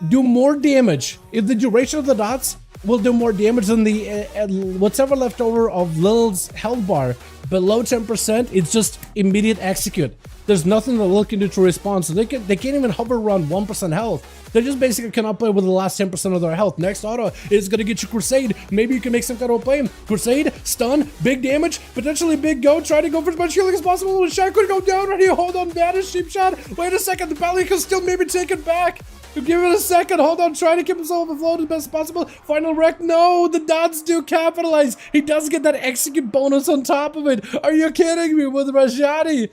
do more damage, if the duration of the dots will do more damage than the what's ever left over of Lil's health bar, below 10%, it's just immediate execute. There's nothing that Lil can do to respond, so they can't even hover around 1% health. They just basically cannot play with the last 10% of their health. Next auto is gonna get you Crusade. Maybe you can make some kind of a play. Crusade, stun, big damage, potentially big go. Try to go for as much healing as possible. Shot could go down right here. Hold on, banish, cheap shot. Wait a second, the Paladin can still maybe take it back. Give it a second. Hold on, try to keep himself afloat as best as possible. Final wreck. No, the dots do capitalize. He does get that execute bonus on top of it. Are you kidding me with Rajani?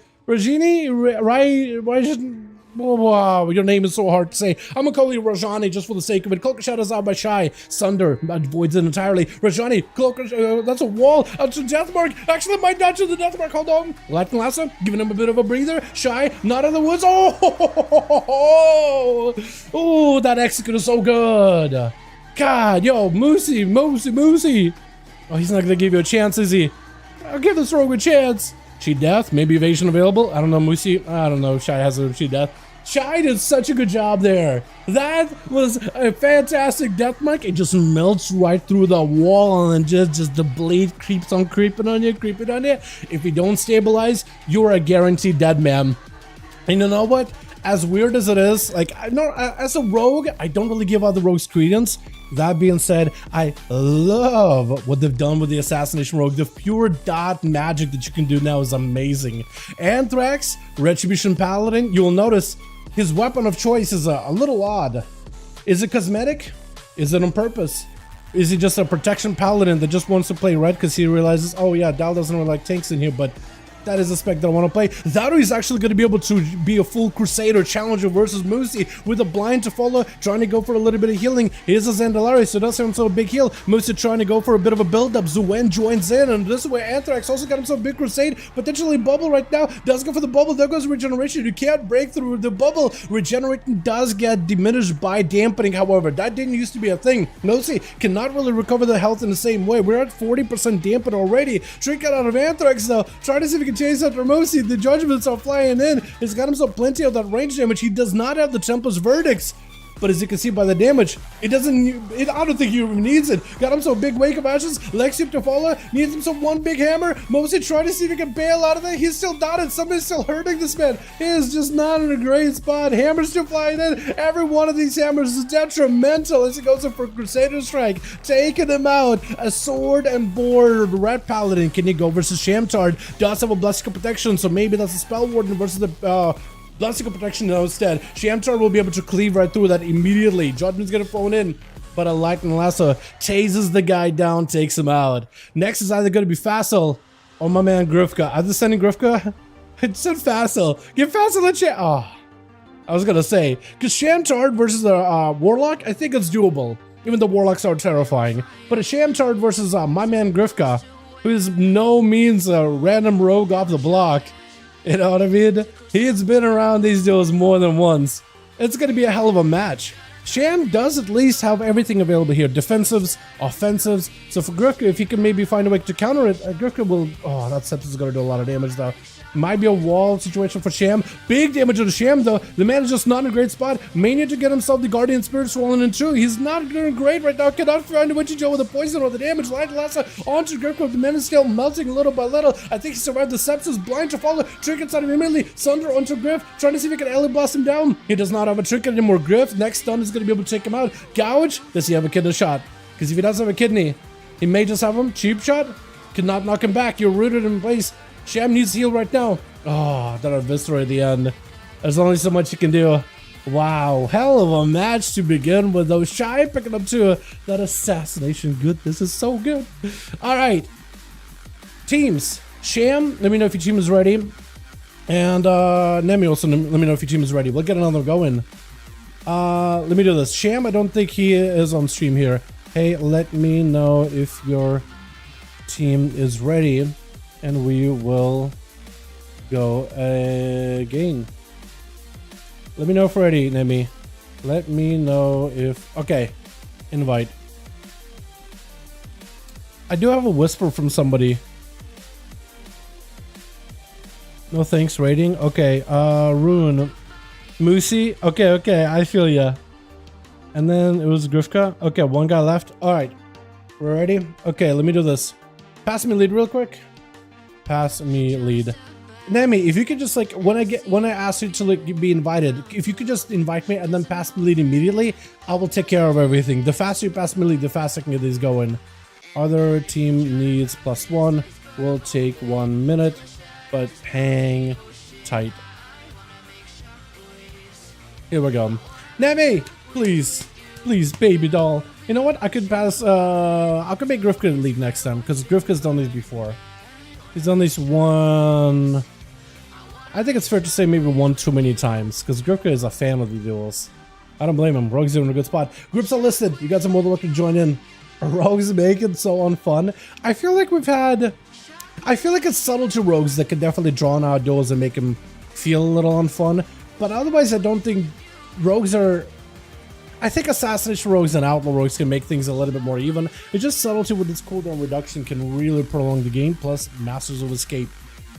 Wow, your name is so hard to say. I'm gonna call you Rajani just for the sake of it. Cloaker Shadows out by Shy. Sunder avoids it entirely. Rajani, Cloaker, that's a wall. To Death Mark. Actually, might not to the Death Mark. Hold on. Latin Lasso, giving him a bit of a breather. Shy, not in the woods. Oh, that execute is so good. God, yo, Moosey. Oh, he's not gonna give you a chance, is he? I'll give this Rogue a chance. She death, maybe evasion available. I don't know, Moosey. I don't know. Shy has a she death. Shy did such a good job there. That was a fantastic death mark. It just melts right through the wall, and just the blade keeps on creeping on you. If you don't stabilize, you're a guaranteed dead man. And you know what? As weird as it is, like, as a rogue, I don't really give other rogues credence. That being said, I love what they've done with the Assassination Rogue. The pure dot magic that you can do now is amazing. Anthrax, Retribution Paladin, you will notice his weapon of choice is a little odd. Is it cosmetic? Is it on purpose? Is he just a protection paladin that just wants to play red because he realizes, oh yeah, Dal doesn't really like tanks in here, but that is a spec that I want to play. That he's actually going to be able to be a full Crusader challenger versus Moosey with a blind to follow, trying to go for a little bit of healing. He is a Zandalari, so that's himself a big heal. Moosey trying to go for a bit of a build-up. Zuen joins in, and this is where Anthrax also got himself a big Crusade. Potentially bubble right now. Does go for the bubble. There goes regeneration. You can't break through the bubble. Regenerating does get diminished by dampening, however. That didn't used to be a thing. Moosey cannot really recover the health in the same way. We're at 40% dampened already. Trinket out of Anthrax, though. Try to see if he can chase after Moosey. The judgments are flying in. He's got himself plenty of that range damage. He does not have the Tempest Verdicts, but as you can see by the damage, I don't think he even needs it. Got himself a big Wake of Ashes. Lexip to follow. Needs himself one big hammer. Moosey trying to see if he can bail out of there. He's still dotted. Somebody's still hurting this man. He is just not in a great spot. Hammers still flying in. Every one of these hammers is detrimental as he goes in for Crusader Strike. Taking him out. A sword and board Ret Paladin. Can he go versus Shamtard? Does have a Blessing of Protection, so maybe that's a Spell Warden versus the Blessing of Protection now instead. Shamtard will be able to cleave right through that immediately. Judgment's gonna phone in, but a Lightning Lasso chases the guy down, takes him out. Next is either gonna be Facile or my man Grifka. Are they sending Grifka? It said Facile. Give Facile a chance. Oh, I was gonna say, because Shamtard versus a Warlock, I think it's doable. Even though Warlocks are terrifying. But a Shamtard versus my man Grifka, who is no means a random rogue off the block. You know what I mean? He's been around these duels more than once. It's going to be a hell of a match. Sham does at least have everything available here. Defensives, offensives. So for Grifka, if he can maybe find a way to counter it, Grifka will... Oh, that Septus is going to do a lot of damage though. Might be a wall situation for Sham. Big damage to the Sham though. The man is just not in a great spot. May need to get himself the Guardian Spirit swollen in two. He's not doing great right now. Cannot find a way to deal with the poison or the damage. Light Lassa onto Griffith. The man is still melting little by little. I think he survived the sepsis. Blind to follow. Trick inside of him immediately. Sunder onto Griff. Trying to see if he can alley blast him down. He does not have a trick anymore. Griff. Next stun is going to be able to take him out. Gouge. Does he have a kidney shot? Because if he doesn't have a kidney, he may just have him. Cheap shot. Cannot knock him back. You're rooted in place. Sham needs heal right now. Oh, that eviscerate at the end. There's only so much you can do. Wow, hell of a match to begin with, though. Shy picking up to that assassination. Good, this is so good. All right, teams. Sham, let me know if your team is ready. And Nemi also let me know if your team is ready. We'll get another going. Let me do this. Sham, I don't think he is on stream here. Hey, let me know if your team is ready. And we will go again. Let me know if we're ready, Nemi. Let me know if... Okay. Invite. I do have a whisper from somebody. No thanks, rating. Okay, Rune. Moosey. Okay, I feel ya. And then it was Grifka. Okay, one guy left. Alright. We're ready? Okay, let me do this. Pass me lead real quick. Pass me lead. Nemi, if you could just like when I ask you to like be invited, if you could just invite me and then pass me lead immediately, I will take care of everything. The faster you pass me lead, the faster I can get these going. Other team needs +1. Will take 1 minute, but hang tight. Here we go. Nemi, please, baby doll. You know what? I could pass. I could make Grifka lead next time because Grifka's done these before. He's done this one. I think it's fair to say maybe one too many times because Grifka is a fan of the duels. I don't blame him. Rogue's in a good spot. Groups are listed. You guys are more than welcome to join in. Rogues make it so unfun. I feel like it's subtle to rogues that can definitely draw on our duels and make him feel a little unfun. But otherwise, I don't think rogues are. I think assassination rogues and outlaw rogues can make things a little bit more even. It's just subtlety with its cooldown reduction can really prolong the game. Plus, Masters of Escape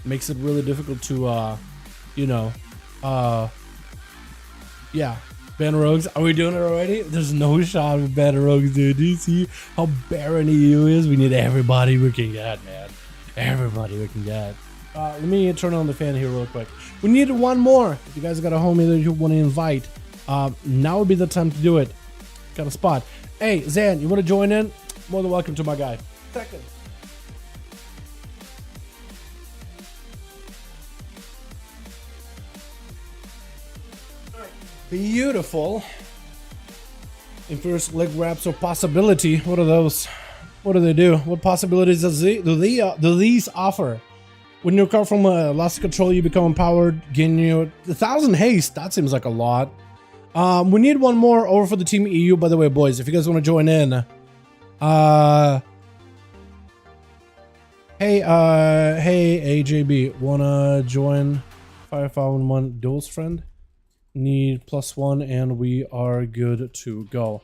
makes it really difficult to, yeah. Ban rogues. Are we doing it already? There's no shot with ban rogues, dude. Do you see how barren EU is? We need everybody we can get, man. Everybody we can get. Let me turn on the fan here real quick. We need one more. If you guys got a homie that you want to invite, now would be the time to do it. Got a spot. Hey, Zan, you want to join in? More than welcome to my guy. Second. Beautiful. And first leg wraps of possibility. What are those? What do they do? What possibilities do these offer? When you recover from loss of control, you become empowered. Gain you 1,000 haste. That seems like a lot. We need one more over for the team EU, by the way, boys. If you guys want to join in. Hey, AJB, wanna join 5V5 1v1 Duels, friend? Need +1 and we are good to go.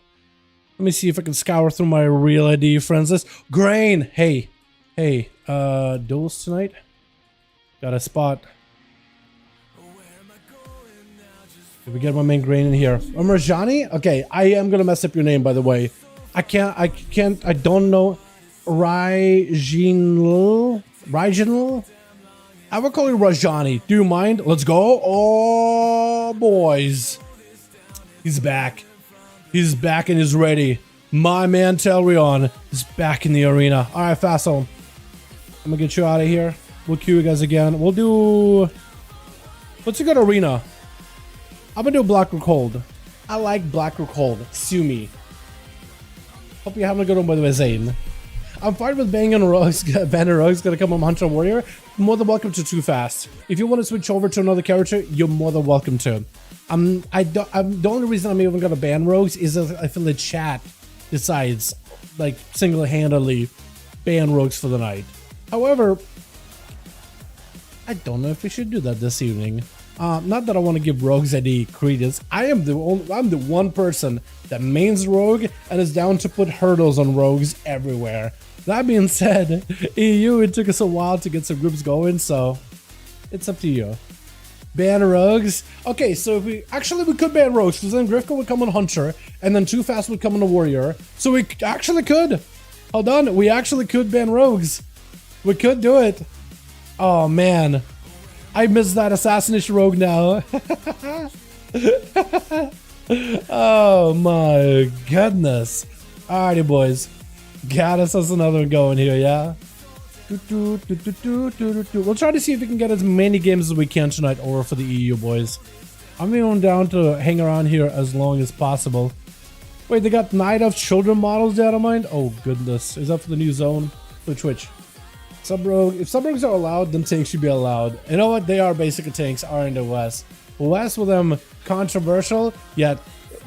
Let me see if I can scour through my real ID friends list. Grain, hey, Duels tonight? Got a spot. Did we get my main Grain in here? Rajani? Okay, I am gonna mess up your name, by the way. I don't know. Ryginal? I will call you Rajani. Do you mind? Let's go. Oh, boys. He's back. He's back and he's ready. My man Telrion is back in the arena. All right, Fassel. I'm gonna get you out of here. We'll queue you guys again. We'll do... What's a good arena? I'm gonna do Black or Cold. I like Black or Cold. Sue me. Hope you're having a good one, by the way, Zane. I'm fine with banging rogues. Banner rogues gonna come on Hunter Warrior. More than welcome to Too Fast. If you want to switch over to another character, you're more than welcome to. The only reason I'm even gonna ban rogues is if I feel the chat decides, like, single-handedly ban rogues for the night. However, I don't know if we should do that this evening. Not that I want to give rogues any credence. I'm the one person that mains rogue and is down to put hurdles on rogues everywhere. That being said, EU, it took us a while to get some groups going, so It's up to you. Ban rogues. Okay, so if we could ban rogues, because then Grifka would come on Hunter, and then Too Fast would come on the Warrior. So we actually could. Hold on, we actually could ban rogues. We could do it. Oh man, I miss that assassination rogue now. Oh my goodness. Alrighty, boys. Got us another one going here, yeah? We'll try to see if we can get as many games as we can tonight over for the EU, boys. I'm even down to hang around here as long as possible. Wait, they got Night of Children models down on mine? Oh goodness. Is that for the new zone? For Twitch. Sub-rogue. If sub-rogues are allowed, then tanks should be allowed. You know what? They are basically tanks, are in the West. West with them controversial, yet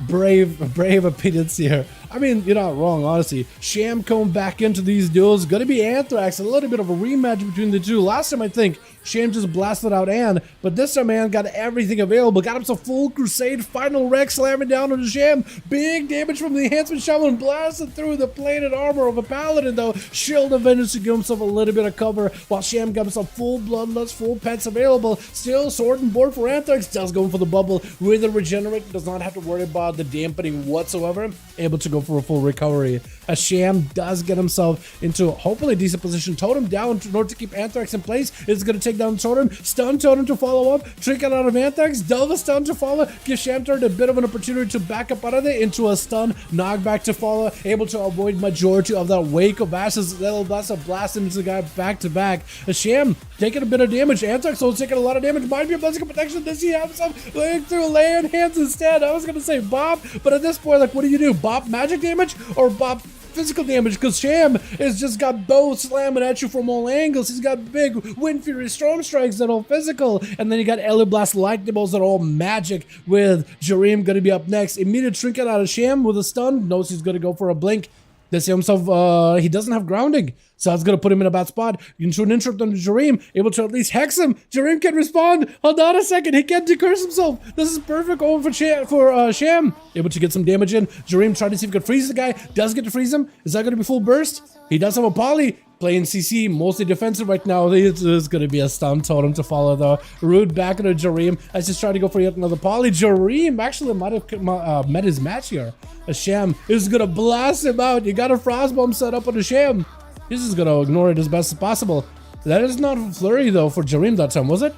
brave opinions here. I mean, you're not wrong, honestly. Sham coming back into these duels. Gonna be Anthrax. A little bit of a rematch between the two. Last time, I think, Sham just blasted out Ann, but this time, man, got everything available. Got him some full crusade. Final wreck slamming down on the Sham. Big damage from the Enhancement Shaman. Blasted through the plated armor of a Paladin, though. Shield of Vengeance to give himself a little bit of cover, while Sham got himself full Bloodlust, full pets available. Still sword and board for Anthrax. Does going for the bubble. With the regenerate, does not have to worry about the dampening whatsoever. Able to go for a full recovery. As Sham does get himself into hopefully a decent position. Totem down in order to keep Anthrax in place. It's going to take down Totem. Stun Totem to follow up. Trinket out of Anthrax. Delva stun to follow. Give Shamtard a bit of an opportunity to back up out of there into a stun. Knockback to follow. Able to avoid majority of that wake of ashes. That'll blast a blast into the guy back to back. As Sham taking a bit of damage. Anthrax also taking a lot of damage. Might be a blessing of protection. Does he have himself laying through laying hands instead? I was going to say Bop, but at this point, like, what do? Bop magic damage or Bop physical damage? Because Sham has just got both slamming at you from all angles. He's got big Wind Fury Storm Strikes that are all physical, and then you got Ellie Blast Lightning Bolts that are all magic, with Jareem going to be up next. Immediate Trinket out of Sham with a stun. Knows he's going to go for a blink. Does he himself, he doesn't have grounding, so that's going to put him in a bad spot. Into an interrupt on Jareem, able to at least hex him. Jareem can respond. Hold on a second, he can't decurse himself. This is perfect over for Sham. Able to get some damage in. Jareem trying to see if he can freeze the guy. Does get to freeze him. Is that going to be full burst? He does have a poly. Playing CC, mostly defensive right now. There's going to be a stun totem to follow, though. Rude back into Jareem. As he's trying to go for yet another poly. Jareem actually might have met his match here. A Sham is going to blast him out. You got a Frostbomb set up on the Sham. He's just going to ignore it as best as possible. That is not Flurry, though, for Jareem that time, was it?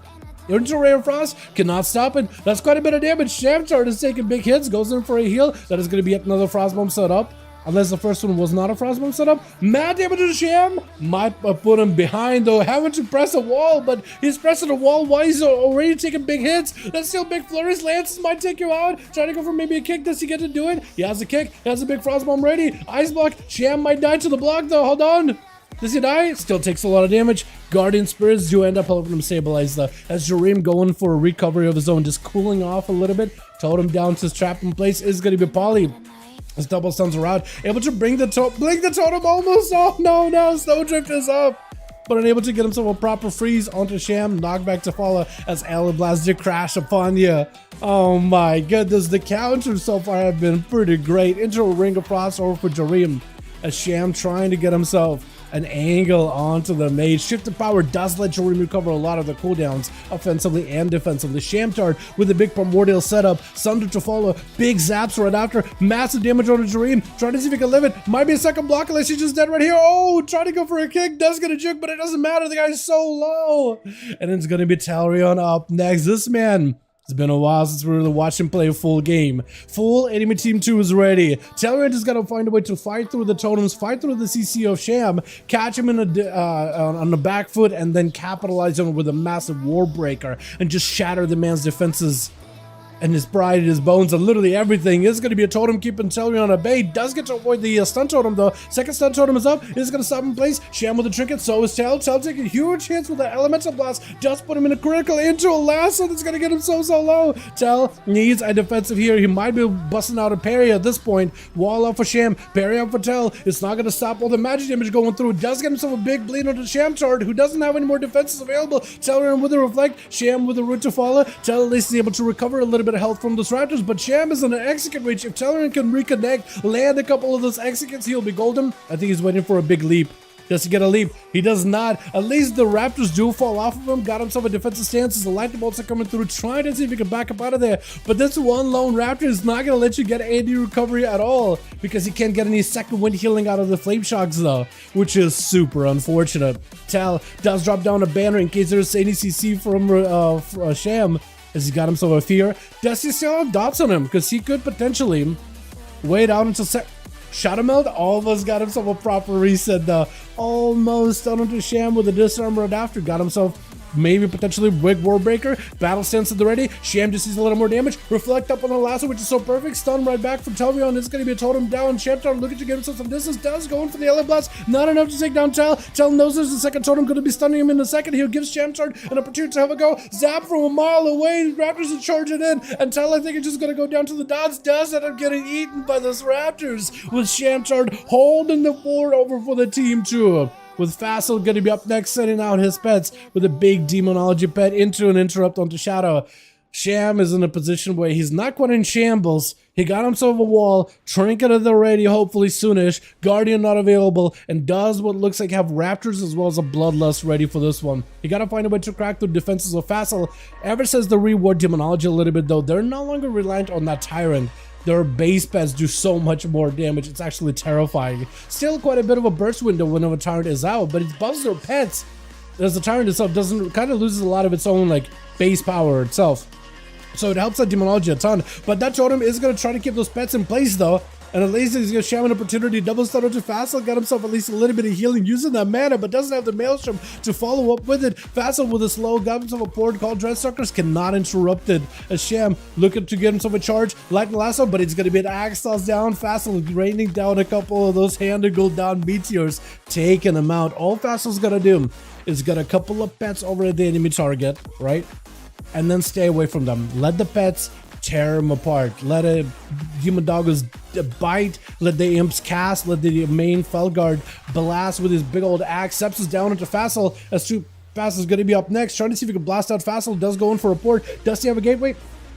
Into Ray of Frost, cannot stop it. That's quite a bit of damage. Shamtard is taking big hits, goes in for a heal. That is going to be yet another Frostbomb set up. Unless the first one was not a Frostbomb setup. Mad damage to Sham. Might put him behind, though, having to press a wall, but he's pressing a wall while he's already taking big hits. That's still big flurries. Lances might take you out. Trying to go for maybe a kick. Does he get to do it? He has a kick. He has a big Frostbomb ready. Ice block. Sham might die to the block, though. Hold on. Does he die? Still takes a lot of damage. Guardian Spirits do end up helping him stabilize, though. As Jareem going for a recovery of his own, just cooling off a little bit. Totem down to his trap in place. Is going to be Poly. His double stuns are out. Able to bring the totem almost. Oh no, Snowdrift is up. But unable to get himself a proper freeze onto Sham. Knockback to follow as Alley Blast did crash upon you. Oh my goodness, the counters so far have been pretty great. Into a Ring of Frost over for Jareem. As Sham trying to get himself an angle onto the Mage. Shift of Power does let Jareem recover a lot of the cooldowns, offensively and defensively. Shamtard with a big Primordial setup. Sunder to follow. Big zaps right after. Massive damage on Jareem. Trying to see if he can live it. Might be a second block unless he's just dead right here. Oh, trying to go for a kick. Does get a juke, but it doesn't matter. The guy's so low. And it's going to be Talrion up next. This man... It's been a while since we really watched him play a full game. Full enemy team 2 is ready. Talrion just got to find a way to fight through the totems, fight through the CC of Sham, catch him in on the back foot, and then capitalize on him with a massive War Breaker and just shatter the man's defenses. And his pride and his bones and literally everything. Is going to be a totem keeping Talrion at bay. Does get to avoid the stun totem, though. Second stun totem is up. Is going to stop in place. Sham with a trinket. So is Tal. Tal taking huge hits with the elemental blast. Just put him in a critical into a lasso that's going to get him so low. Tal needs a defensive here. He might be busting out a parry at this point. Wall up for Sham. Parry up for Tal. It's not going to stop all the magic damage going through. Does get himself a big bleed onto Shamtard, who doesn't have any more defenses available. Talrion with a reflect. Sham with a root to follow. Tal at least is able to recover a little bit of health from those raptors, but Sham is in an execute reach. If Talrion can reconnect, land a couple of those executes, he'll be golden. I think he's waiting for a big leap. Does he get a leap? He does not. At least the Raptors do fall off of him. Got himself a defensive stance as the lightning bolts are coming through, trying to see if he can back up out of there. But this one lone Raptor is not going to let you get any recovery at all because he can't get any second wind healing out of the flame shocks though, which is super unfortunate. Tal does drop down a banner in case there's any CC from Sham as he got himself a fear. Does he still have dots on him? Because he could potentially wait out until Shadow Meld almost got himself a proper reset though. Almost done onto Sham with a disarm right after. Got himself maybe potentially Wig Warbreaker. Battle stance at the ready. Sham just sees a little more damage. Reflect up on the lasso, which is so perfect. Stun right back from Telvion. It's going to be a totem down. Shantar looking to get himself some distance. Does going for the Alien Blast. Not enough to take down Tal. Tal knows there's a second totem going to be stunning him in a second. He'll give Shantar an opportunity to have a go. Zap from a mile away. Raptors are charging in. And Tal, I think, is just going to go down to the dots. Does end up getting eaten by those Raptors with Shantar holding the board over for the team too. With Fassel going to be up next, sending out his pets with a big demonology pet into an interrupt onto Shadow. Sham is in a position where he's not quite in shambles. He got himself a wall, Trinket at the ready, hopefully soonish, Guardian not available, and does what looks like have Raptors as well as a Bloodlust ready for this one. You gotta find a way to crack the defenses of Fassel. Ever since the reward demonology a little bit though, they're no longer reliant on that Tyrant. Their base pets do so much more damage, it's actually terrifying. Still quite a bit of a burst window when a Tyrant is out, but it buffs their pets. As the Tyrant itself kind of loses a lot of its own like base power itself. So it helps that demonology a ton, but that totem is going to try to keep those pets in place though. And at least he's going to Shaman an opportunity, double stun onto Fassel, got himself at least a little bit of healing using that mana, but doesn't have the Maelstrom to follow up with it. Fassel with a slow, got himself a port called Dreadsuckers, cannot interrupt it. As Sham looking to get himself a charge, Lightning Lasso, but it's going to be an Axe Toss down. Fassel raining down a couple of those handed gold down meteors, taking them out. All Fassel's going to do is get a couple of pets over at the enemy target, right? And then stay away from them. Let the pets tear them apart. Let a Human Doggos bite. Let the imps cast. Let the main Felguard blast with his big old axe. Sepsis down into Fassel as Fassel's going to be up next. Trying to see if he can blast out Fassel. Does go in for a port. Does he have a gateway?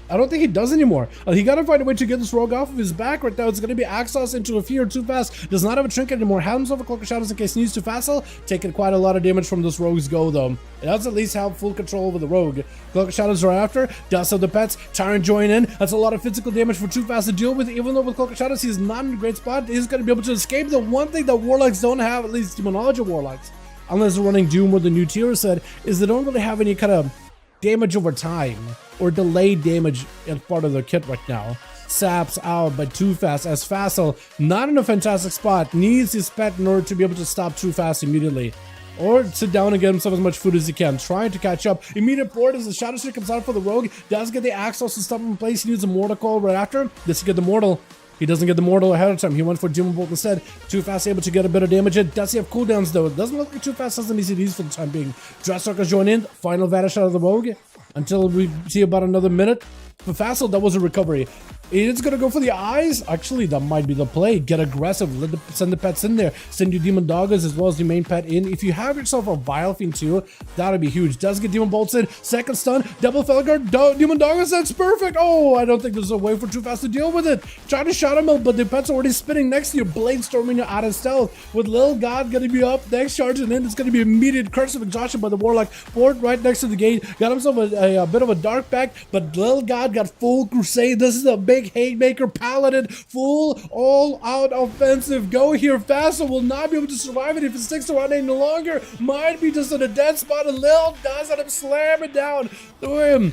I don't think he does anymore. He got to find a way to get this rogue off of his back right now. It's going to be Axos into a fear too fast. Does not have a trinket anymore. Has himself a Cloak of Shadows in case he needs to Fassel. Taking quite a lot of damage from this rogue's go though. It does at least have full control over the rogue. Cloak of Shadows right after. Does have the pets. Tyrant join in. That's a lot of physical damage for too fast to deal with. Even though with Cloak of Shadows he's not in a great spot, he's going to be able to escape. The one thing that Warlocks don't have, at least Demonology Warlocks, unless they're running Doom with the new tier set, is they don't really have any kind of damage over time or delayed damage as part of their kit right now. Saps out by Too Fast as Fassel, not in a fantastic spot, needs his pet in order to be able to stop Too Fast immediately. Or sit down and get himself as much food as he can, trying to catch up. Immediate port as the Shadow Streak comes out for the rogue, does get the axe to stop him in place. He needs a Mortal Call right after. Does he get the Mortal? He doesn't get the Mortal ahead of time. He went for Demon Bolt instead. Too Fast able to get a bit of damage in. Does he have cooldowns though? It doesn't look like Too Fast has any CDs for the time being. Dreadsuckers join in. Final vanish out of the rogue until we see about another minute. For Fassel, that was a recovery. It's going to go for the eyes. Actually, that might be the play. Get aggressive. Send the pets in there. Send your Demon Doggers as well as the main pet in. If you have yourself a Vile Fiend too, that would be huge. Does get Demon Bolts in. Second stun. Double Felguard. Demon Doggers. That's perfect. Oh, I don't think there's a way for Too Fast to deal with it. Try to shot him out, but the pet's already spinning next to you. Blade storming you out of stealth. With Lil God going to be up next, charging in. It's going to be immediate Curse of Exhaustion by the Warlock. Port right next to the gate. Got himself a bit of a dark pack, but Lil God got full crusade. This is a big Haymaker Paladin, full all-out offensive. Go here. Fassel will not be able to survive it if it sticks around any longer. Might be just in a dead spot, and Lil does let him slam it down.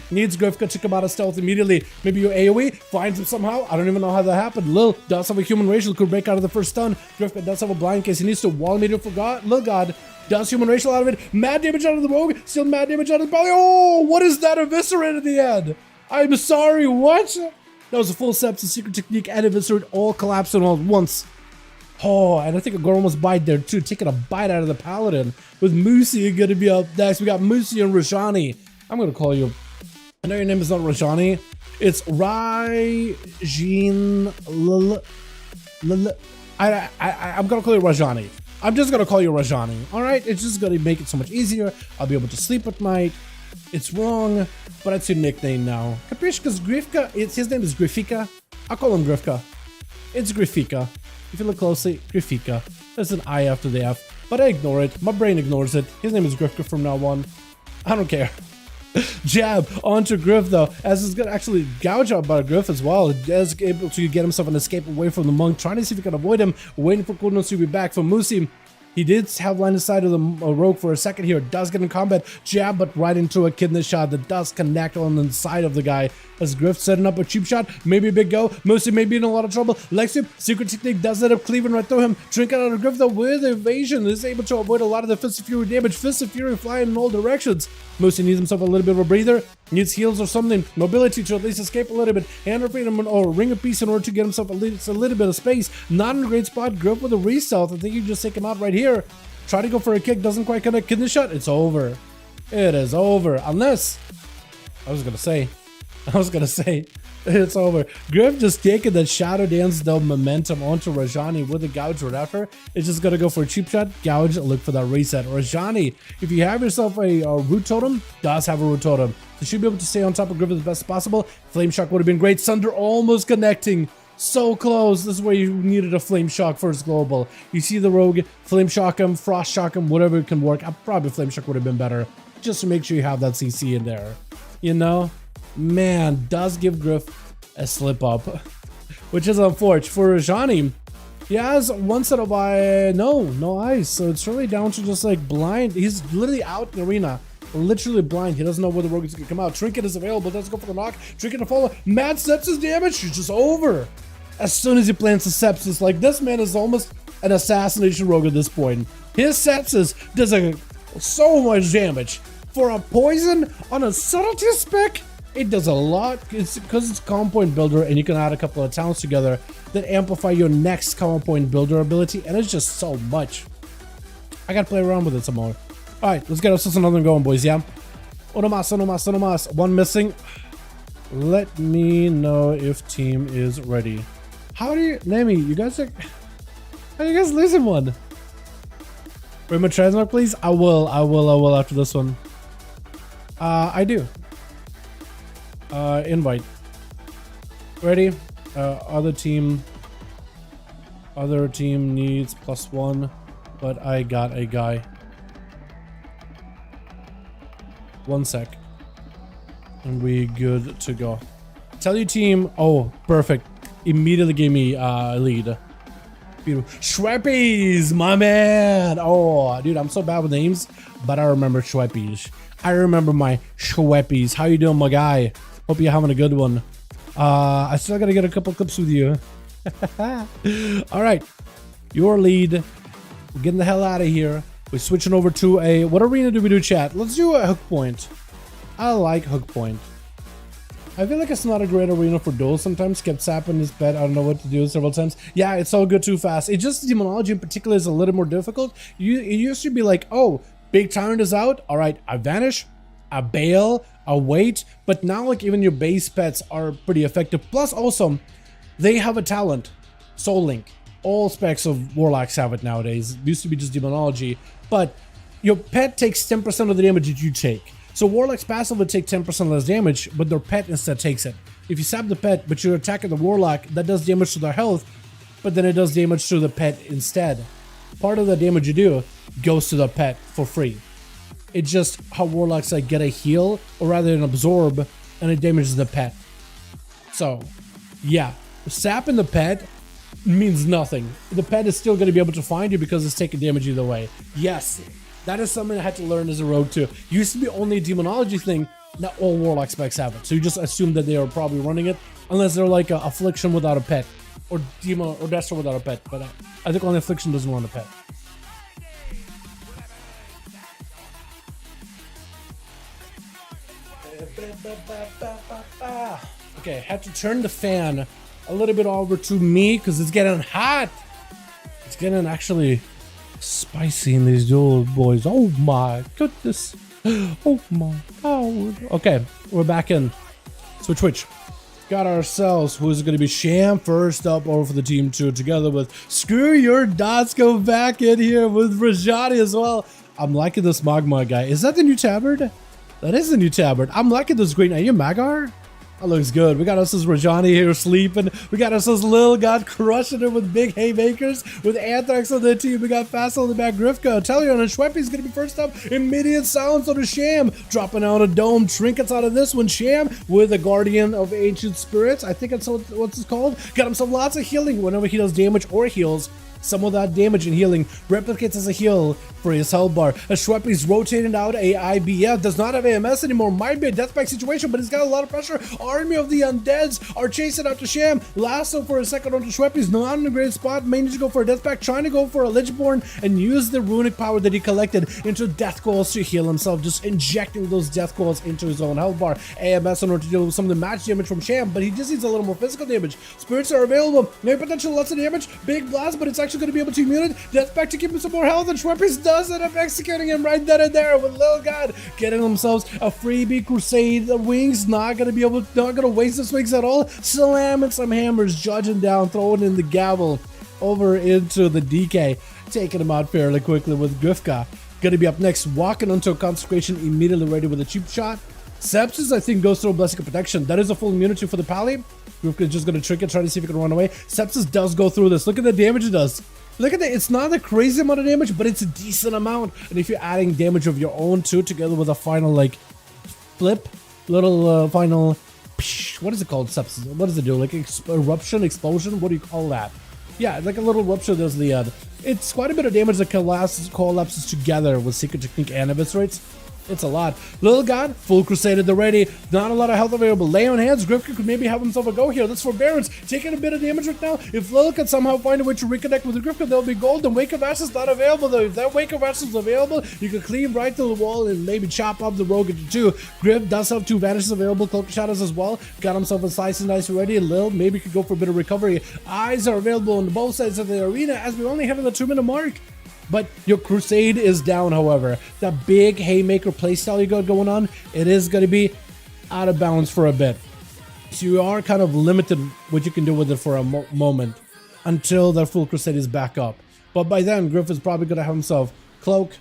Needs Grifka to come out of stealth immediately. Maybe your AoE finds him somehow. I don't even know how that happened. Lil does have a human racial, could break out of the first stun. Grifka does have a blind case. He needs to wall meter for God. Lil God does human racial out of it. Mad damage out of the rogue. Still mad damage out of the belly. Oh, what is that eviscerate at the end? I'm sorry, what? That was a full sepsis, secret technique, and eviscerate all collapsing all at once. Oh, and I think a girl almost bite there too, taking a bite out of the Paladin. With Musi gonna be up next. We got Musi and Rajani. I'm gonna call you. I know your name is not Rajani. It's Rajin. I'm gonna call you Rajani. I'm just gonna call you Rajani. Alright? It's just gonna make it so much easier. I'll be able to sleep at night. It's wrong, but it's your nickname now. Capish? Because Grifka, his name is Grifika. I'll call him Grifka. It's Grifika. If you look closely, Grifika. There's an I after the F. but I ignore it. My brain ignores it. His name is Griff from now on. I don't care. Jab onto Griff though, as he's gonna actually gouge out by Griff as well. As able to get himself an escape away from the monk, trying to see if he can avoid him, waiting for cooldown to be back from Musi. He did have line of sight of the rogue for a second here. Does get in combat. Jab, but right into a kidney shot that does connect on the side of the guy. As Griff setting up a cheap shot. Maybe a big go. Musi may be in a lot of trouble. Leg sweep. Secret technique does end up cleaving right through him. Trinket out of Griff though with evasion. Is able to avoid a lot of the Fist of Fury damage. Fist of Fury flying in all directions. Musi needs himself a little bit of a breather. Needs heals or something. Mobility to at least escape a little bit. Hand of freedom or ring of peace in order to get himself at least a little bit of space. Not in a great spot. Griff with a re-stealth. I think you just take him out right here. Try to go for a kick, doesn't quite connect. Kidney shot, it's over. It is over. Unless, I was gonna say, it's over. Griff just taking that Shadow Dance though momentum onto Rajani with a gouge right after. It's just gonna go for a cheap shot, gouge, look for that reset. Rajani, if you have yourself a root totem, does have a root totem. You should be able to stay on top of Griff as best possible. Flame shock would have been great. Sunder almost connecting. So close. This is where you needed a flame shock first global. You see the rogue, flame shock him, frost shock him, whatever can work. Probably flame shock would have been better, just to make sure you have that CC in there. You know, man, does give Griff a slip up, which is unfortunate for Rajani. He has one set of no eyes, so it's really down to just like blind. He's literally out in the arena. Literally blind. He doesn't know where the rogue is going to come out. Trinket is available. Doesn't go for the knock. Trinket to follow. Mad sepsis damage. It's just over. As soon as he plants the sepsis, like this man is almost an assassination rogue at this point. His sepsis does so much damage. For a poison on a subtlety spec, it does a lot. It's because it's common point builder and you can add a couple of talents together that amplify your next common point builder ability, and it's just so much. I gotta play around with it some more. Alright, let's get ourselves another one going, boys, yeah? Uno más. One missing. Let me know if team is ready. How do you... Nami, you guys are... How are you guys losing one? Bring my transmark, please? I will after this one. I do. Invite. Ready? Other team needs +1, but I got a guy. 1 sec. And we good to go. Tell your team. Oh, perfect. Immediately gave me a lead. Beautiful. Schweppies, my man. Oh, dude, I'm so bad with names, but I remember Schweppies. I remember my Schweppies. How you doing, my guy? Hope you're having a good one. I still gotta get a couple clips with you. All right, your lead. We're getting the hell out of here. We're switching over to a... What arena do we do, chat? Let's do a hook point. I like hook point. I feel like it's not a great arena for duels sometimes. Kept sapping his bed. I don't know what to do several times. Yeah, it's all good too fast. It just, demonology in particular is a little more difficult. It used to be like, oh, big tyrant is out. All right, I vanish, I bail, I wait. But now like even your base pets are pretty effective. Plus also, they have a talent, Soul Link. All specs of Warlocks have it nowadays. It used to be just demonology. But your pet takes 10% of the damage that you take. So Warlock's passive would take 10% less damage, but their pet instead takes it. If you sap the pet, but you're attacking the Warlock, that does damage to their health, but then it does damage to the pet instead. Part of the damage you do goes to the pet for free. It's just how Warlocks like get a heal, or rather an absorb, and it damages the pet. So, yeah, sapping the pet means nothing. The pet is still going to be able to find you because it's taking damage either way. Yes. That is something I had to learn as a rogue too. Used to be only a demonology thing. Not all Warlock specs have it. So you just assume that they are probably running it. Unless they're like a Affliction without a pet. Or Demo or Destro without a pet. But I think only Affliction doesn't want a pet. Okay, had to turn the fan a little bit over to me because it's getting hot. It's getting actually... spicy in these duels, boys. Oh my goodness. Oh my god. Okay, we're back in. Switch. Got ourselves who's going to be Sham first up over for the team 2 together with Screw Your Dots. Go back in here with Rajani as well. I'm liking this Magma guy. Is that the new tabard? That is the new tabard. I'm liking this green. Are you Magar? That looks good. We got us this Rajani here sleeping. We got us this Lil God crushing it with big haymakers. With Anthrax on the team. We got Fast on the back. Grifka, Telion, and Schweppy's going to be first up. Immediate silence on the Sham. Dropping out a dome. Trinkets out of this one. Sham with a Guardian of Ancient Spirits. I think that's what's it called. Got himself lots of healing whenever he does damage or heals. Some of that damage and healing replicates as a heal for his health bar. Schweppy's rotating out a IBF. Does not have AMS anymore. Might be a deathpack situation, but he's got a lot of pressure. Army of the Undeads are chasing after Sham. Lasso for a second onto Schweppy's. Not in a great spot. May need to go for a deathpack. Trying to go for a Lichborn and use the runic power that he collected into death coils to heal himself. Just injecting those death coils into his own health bar. AMS in order to deal with some of the match damage from Sham, but he just needs a little more physical damage. Spirits are available. Maybe potential lots of damage. Big blast, but it's actually going to be able to immune it. Deathpack to give him some more health, and Schweppers does end up executing him right then and there with Lil God getting themselves a freebie Crusade wings. Not gonna waste the swings at all. Slamming some hammers, judging down, throwing in the gavel over into the DK, taking him out fairly quickly with Grifka. Gonna be up next, walking onto a consecration, immediately ready with a cheap shot. Sepsis, I think, goes through a Blessing of Protection. That is a full immunity for the Pally. Grifka just gonna trick it, try to see if it can run away. Sepsis does go through this. Look at the damage it does. Look at that, it's not a crazy amount of damage, but it's a decent amount. And if you're adding damage of your own too, together with a final like flip, little final, what is it called? Sepsis? What does it do? Like eruption, explosion? What do you call that? Yeah, like a little rupture. There's the, it's quite a bit of damage that collapses together with Secret Technique and Eviscerates. It's a lot. Lil God, full Crusade at the ready. Not a lot of health available. Lay on hands. Grifka could maybe have himself a go here. That's Forbearance. Taking a bit of damage right now. If Lil can somehow find a way to reconnect with the Grifka, there'll be gold. The Wake of Ashes not available though. If that Wake of Ashes is available, you can cleave right to the wall and maybe chop up the rogue into two. Grif does have two vanishes available. Cloak of Shadows as well. Got himself a slice and dice already. Lil maybe could go for a bit of recovery. Eyes are available on both sides of the arena as we only hit the 2-minute mark. But your Crusade is down, however. That big Haymaker playstyle you got going on, it is going to be out of bounds for a bit. So you are kind of limited what you can do with it for a moment until that full Crusade is back up. But by then, Griff is probably going to have himself Cloak,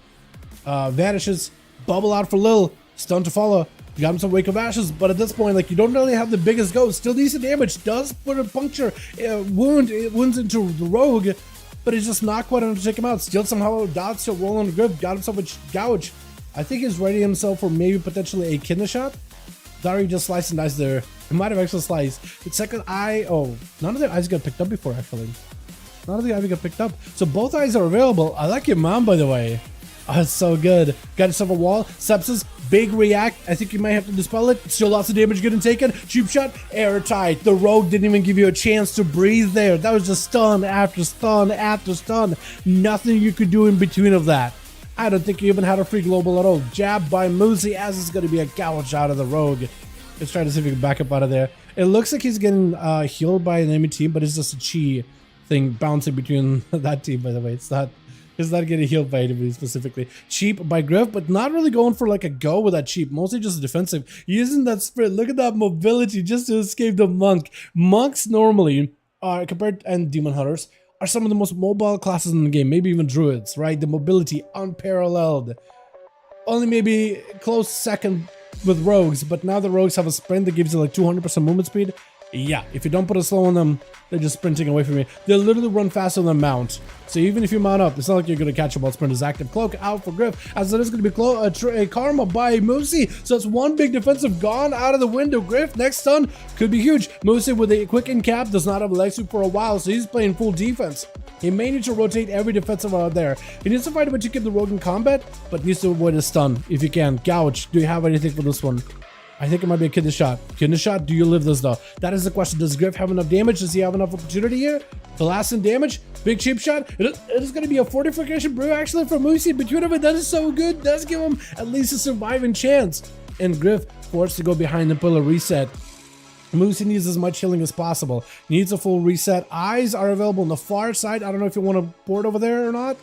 Vanishes, Bubble out for Lil, Stun to follow. You got him some Wake of Ashes, but at this point, like, you don't really have the biggest go. Still decent damage. Does put a puncture, wounds into the Rogue, but it's just not quite enough to take him out. Still somehow dodge, still roll on the grip, got himself a gouge. I think he's ready himself for maybe potentially a kidney shot. Dari just sliced and diced there. He might have actually sliced. Its second eye, oh, none of the eyes got picked up before actually. None of the eyes got picked up. So both eyes are available. I like your mom, by the way. Oh, it's so good. Got yourself a wall. Sepsis, big react. I think you might have to dispel it. Still lots of damage getting taken. Cheap shot, airtight. The rogue didn't even give you a chance to breathe there. That was just stun after stun after stun. Nothing you could do in between of that. I don't think you even had a free global at all. Jab by Moosey as it's going to be a gouge out of the rogue. Let's try to see if we can back up out of there. It looks like he's getting healed by an enemy team, but it's just a chi thing bouncing between that team, by the way. It's not getting healed by anybody specifically. Cheap by Griff, but not really going for like a go with that cheap. Mostly just defensive. Using that sprint. Look at that mobility just to escape the monk. Monks normally are compared, and demon hunters are some of the most mobile classes in the game. Maybe even druids, right? The mobility unparalleled. Only maybe close second with rogues, but now the rogues have a sprint that gives you like 200% movement speed. Yeah, if you don't put a slow on them, they're just sprinting away from you. They literally run faster than mount. So even if you mount up, it's not like you're going to catch them while sprint is active. Cloak out for Griff, as it is going to be a Karma by Moosey. So it's one big defensive gone out of the window. Griff, next stun, could be huge. Moosey with a quick in cap, does not have a leg sweep for a while, so he's playing full defense. He may need to rotate every defensive out there. He needs to find a way to keep the rogue in combat, but needs to avoid a stun if you can. Gouge, do you have anything for this one? I think it might be a kidney shot. Kidney shot, do you live this though? That is the question. Does Griff have enough damage? Does he have enough opportunity here? The last in damage, big cheap shot. It is going to be a fortification brew actually for Moosey. Between of it, that is so good. Does give him at least a surviving chance. And Griff forced to go behind the pillar reset. Moosey needs as much healing as possible. Needs a full reset. Eyes are available on the far side. I don't know if you want to board over there or not.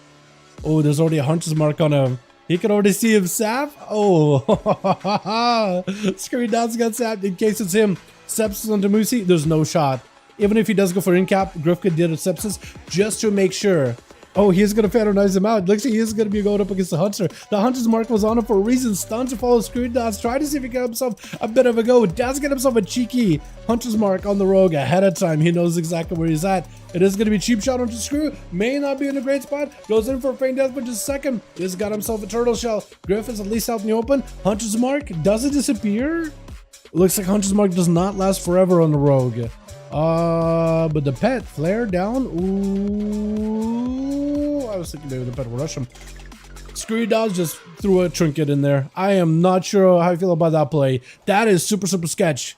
Oh, there's already a hunter's mark on him. He can already see him sap. Oh, Screen Downs got sapped in case it's him. Sepsis onto Moosey, there's no shot. Even if he does go for in cap, Grifka did a sepsis just to make sure Oh, he's going to patronize him out. Looks like he's going to be going up against the Hunter. The Hunter's mark was on him for a reason. Stuns to follow Screw Dots. Try to see if he can get himself a bit of a go. Does get himself a cheeky Hunter's mark on the Rogue ahead of time. He knows exactly where he's at. It is going to be cheap shot onto Screw. May not be in a great spot. Goes in for a feint death, but just a second. He's got himself a turtle shell. Griff is at least out in the open. Hunter's mark doesn't disappear. Looks like Hunter's mark does not last forever on the Rogue. But the pet flare down. Ooh, I was thinking maybe the pet will rush him. Screwy Dodge just threw a trinket in there. I am not sure how I feel about that play. That is super sketch.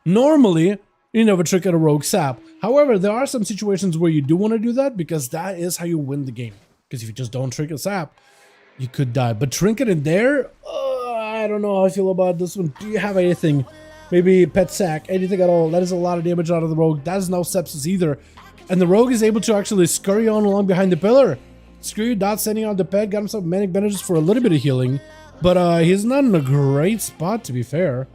Normally, you never trinket a rogue sap. However, there are some situations where you do want to do that because that is how you win the game. Because if you just don't trinket sap, you could die. But trinket in there, I don't know how I feel about this one. Do you have anything? Maybe pet sack, anything at all. That is a lot of damage out of the rogue. That is no sepsis either. And the rogue is able to actually scurry on along behind the pillar. Screw Dot sending out the pet, got himself manic bandages for a little bit of healing. But he's not in a great spot, to be fair.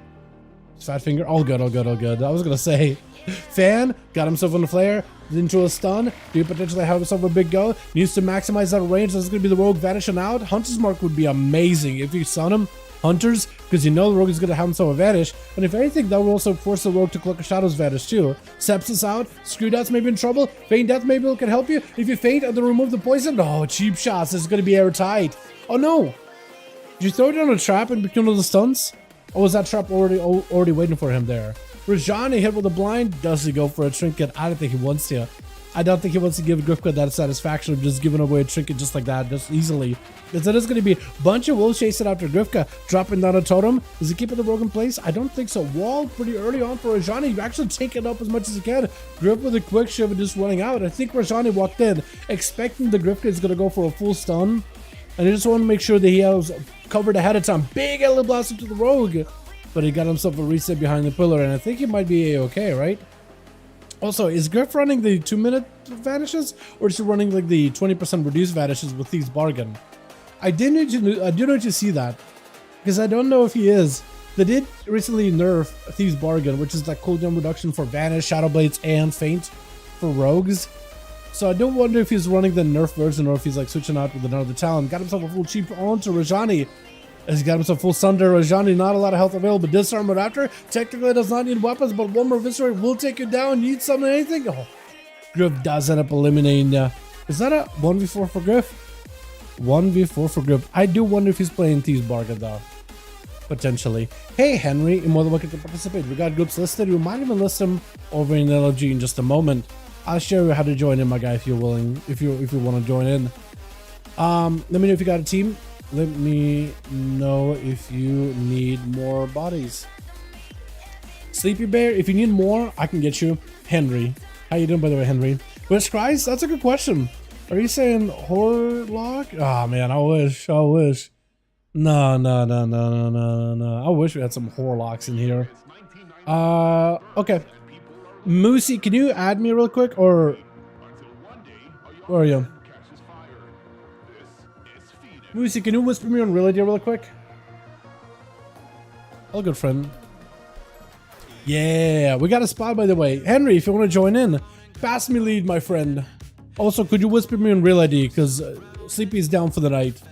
Fat finger, all good, all good, all good. I was gonna say, Fan got himself on the flare, into a stun. Do you potentially have himself a big go? Needs to maximize that range. That's gonna be the rogue vanishing out. Hunter's mark would be amazing if you stun him. Hunters, because you know the rogue is going to have himself a vanish, and if anything, that will also force the rogue to collect a shadow's vanish too. Sepsis out, Screw Dots may be in trouble, Feint Death maybe can help you. If you faint and then remove the poison, oh, cheap shots, this is going to be airtight. Oh no! Did you throw down a trap in between all the stuns? Or was that trap already waiting for him there? Rajani hit with a blind, does he go for a trinket? I don't think he wants to. I don't think he wants to give Grifka that satisfaction of just giving away a trinket just like that, just easily. Because it is going to be a bunch of wolves chasing after Grifka, dropping down a totem. Is he keeping the rogue in place? I don't think so. Wall pretty early on for Rajani. You actually take it up as much as you can. Grif with a quick shiv and just running out. I think Rajani walked in expecting the Grifka is going to go for a full stun. And he just want to make sure that he has covered ahead of time. Big Elder Blast into the rogue. But he got himself a reset behind the pillar. And I think he might be a-okay, right? Also, is Griff running the 2-minute vanishes, or is he running like the 20% reduced vanishes with Thieves Bargain? I do need to see that, because I don't know if he is. They did recently nerf Thieves Bargain, which is that cooldown reduction for Vanish, Shadow Blades, and Feint for rogues. So I do wonder if he's running the nerf version, or if he's like switching out with another talent. Got himself a full cheap onto Rajani. He's got himself full Sunder. Rajani, not a lot of health available. Disarm after. Technically does not need weapons, but one more Viscerate will take you down. Need something, anything? Oh, Griff does end up eliminating. Is that a 1v4 for Griff? 1v4 for Griff. I do wonder if he's playing Thieves Bargain though. Potentially. Hey Henry, you're more than welcome to participate. We got groups listed. We might even list them over in LG in just a moment. I'll show you how to join in, my guy, if you're willing. If you want to join in. Let me know if you got a team. Let me know if you need more bodies. Sleepy Bear, if you need more, I can get you. Henry. How you doing, by the way, Henry? Which Christ? That's a good question. Are you saying Warlock? Oh, man, I wish. No. I wish we had some Warlocks in here. Okay. Moosey, can you add me real quick, or where are you? Moosey, can you whisper me on reality real quick? Oh, good friend. Yeah, we got a spot, by the way. Henry, if you want to join in, pass me lead, my friend. Also, could you whisper me on real ID? Because Sleepy's down for the night.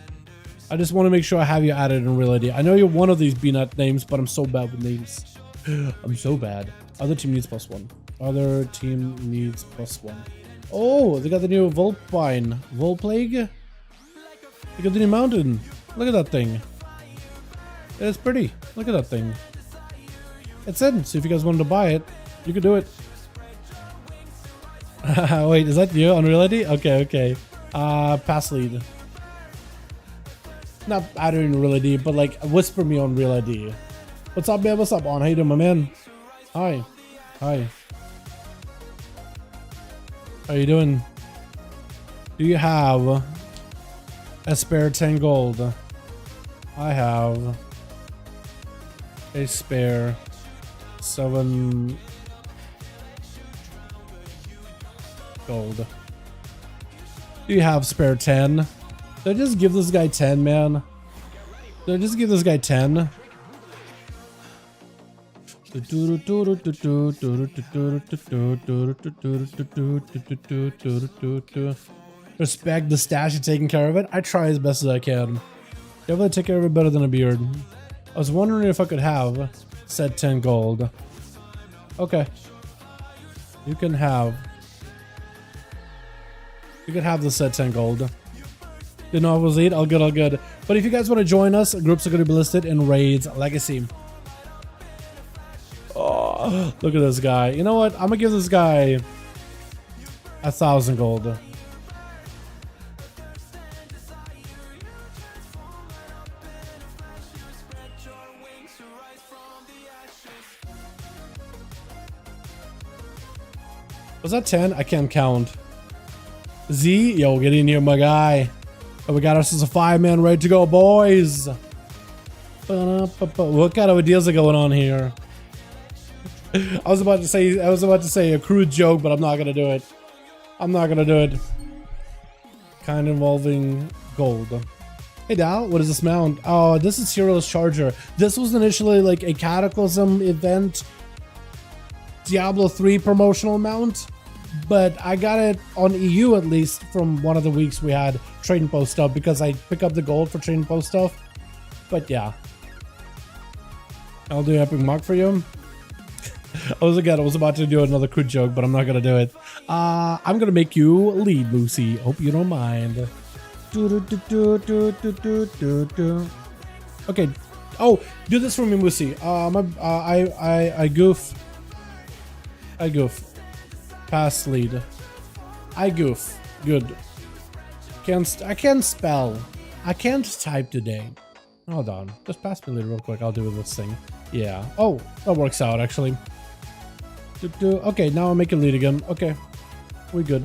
I just want to make sure I have you added in real ID. I know you're one of these B-Nut names, but I'm so bad with names. I'm so bad. Other team needs +1. Other team needs +1. Oh, they got the new Volpine. Volplague? Look at the new mountain. Look at that thing. It's pretty. Look at that thing. It's in. So if you guys wanted to buy it, you could do it. Wait, is that you on reality? Okay. Pass lead. Not adding in real ID, but like whisper me on real ID. What's up, man? What's up, On? How you doing, my man? Hi. How you doing? Do you have a spare 10 gold? I have a spare 7 gold. Do you have spare 10? Did I just give this guy 10, man? Did I just give this guy 10? respect the stash and taking care of it. I try as best as I can. Definitely take care of it better than a beard. I was wondering if I could have said 10 gold. Okay. You can have the said 10 gold. Didn't know I was 8. All good, all good. But if you guys want to join us, groups are going to be listed in Raids Legacy. Oh, look at this guy. You know what? I'm going to give this guy 1,000 gold. Was that 10? I can't count. Z, yo, get in here, my guy. Oh, we got ourselves a 5-man ready to go, boys. What kind of deals are going on here? I was about to say a crude joke, but I'm not gonna do it. I'm not gonna do it. Kind involving gold. Hey Dal, what is this mount? Oh, this is Hero's Charger. This was initially like a Cataclysm event Diablo 3 promotional mount, but I got it on EU at least from one of the weeks we had trading post stuff because I pick up the gold for trading post stuff. But yeah, I'll do epic mark for you. I was about to do another crude joke, but I'm not gonna do it. I'm gonna make you lead, Moosey. Hope you don't mind. Okay. Oh, do this for me, Moosey. I goof. I goof. Pass lead. I goof. Good. I can't spell. I can't type today. Hold on. Just pass me lead real quick. I'll do this thing. Yeah. Oh, that works out actually. Okay, now I'll make it lead again. Okay. We good.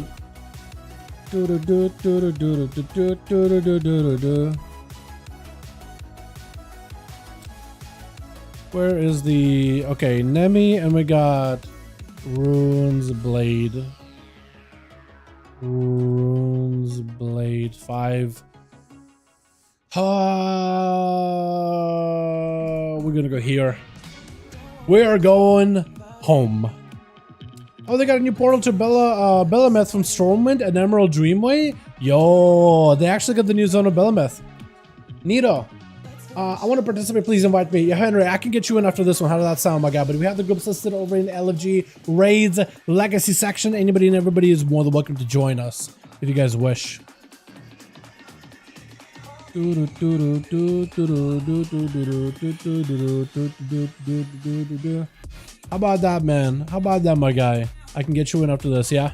Where is the... Okay, Nemi, and we got Runes Blade. Runes Blade 5. We're gonna go here. We are going home. Oh, they got a new portal to Belemeth from Stormwind and Emerald Dreamway. Yo, they actually got the new zone of Belemeth. Neato. I want to participate. Please invite me. Yeah, Henry, I can get you in after this one. How does that sound, my guy? But we have the groups listed over in the LFG Raids Legacy section. Anybody and everybody is more than welcome to join us if you guys wish. How about that, man? How about that, my guy? I can get you in after this, yeah?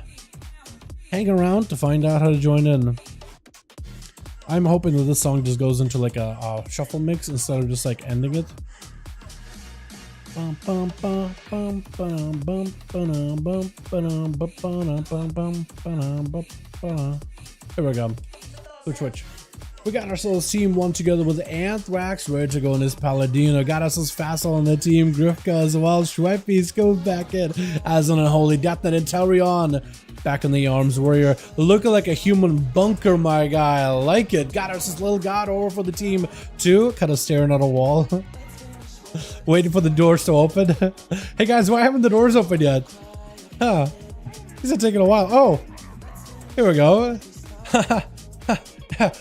Hang around to find out how to join in. I'm hoping that this song just goes into like a shuffle mix instead of just like ending it. Here we go. Switch. We got ourselves team 1 together with Anthrax, ready to go in his Paladino. Got ourselves Facile on the team, Grifka as well. Schweppy's go back in as an Unholy Death Knight and Tarion back in the Arms Warrior. Looking like a human bunker, my guy. I like it. Got ourselves Little God over for the team 2. Kind of staring at a wall. Waiting for the doors to open. Hey guys, why haven't the doors opened yet? Huh. These are taking a while. Oh, here we go.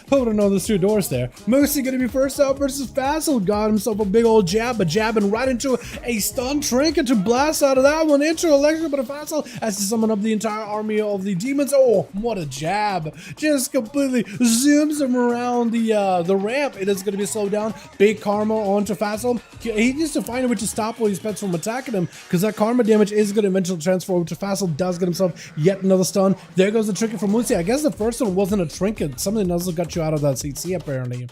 Who would have known there's 2 doors there? Moosey gonna be first out versus Facile. Got himself a big old jab, but jabbing right into a stun trinket to blast out of that one into Electric, but a Facile has to summon up the entire army of the demons. Oh, what a jab. Just completely zooms him around the ramp. It is gonna be slowed down. Big karma onto Facile. He needs to find a way to stop all these pets from attacking him, because that karma damage is gonna eventually transfer over to Facile. Does get himself yet another stun. There goes the trinket from Moosey. I guess the first one wasn't a trinket. Something else got you out of that CC apparently.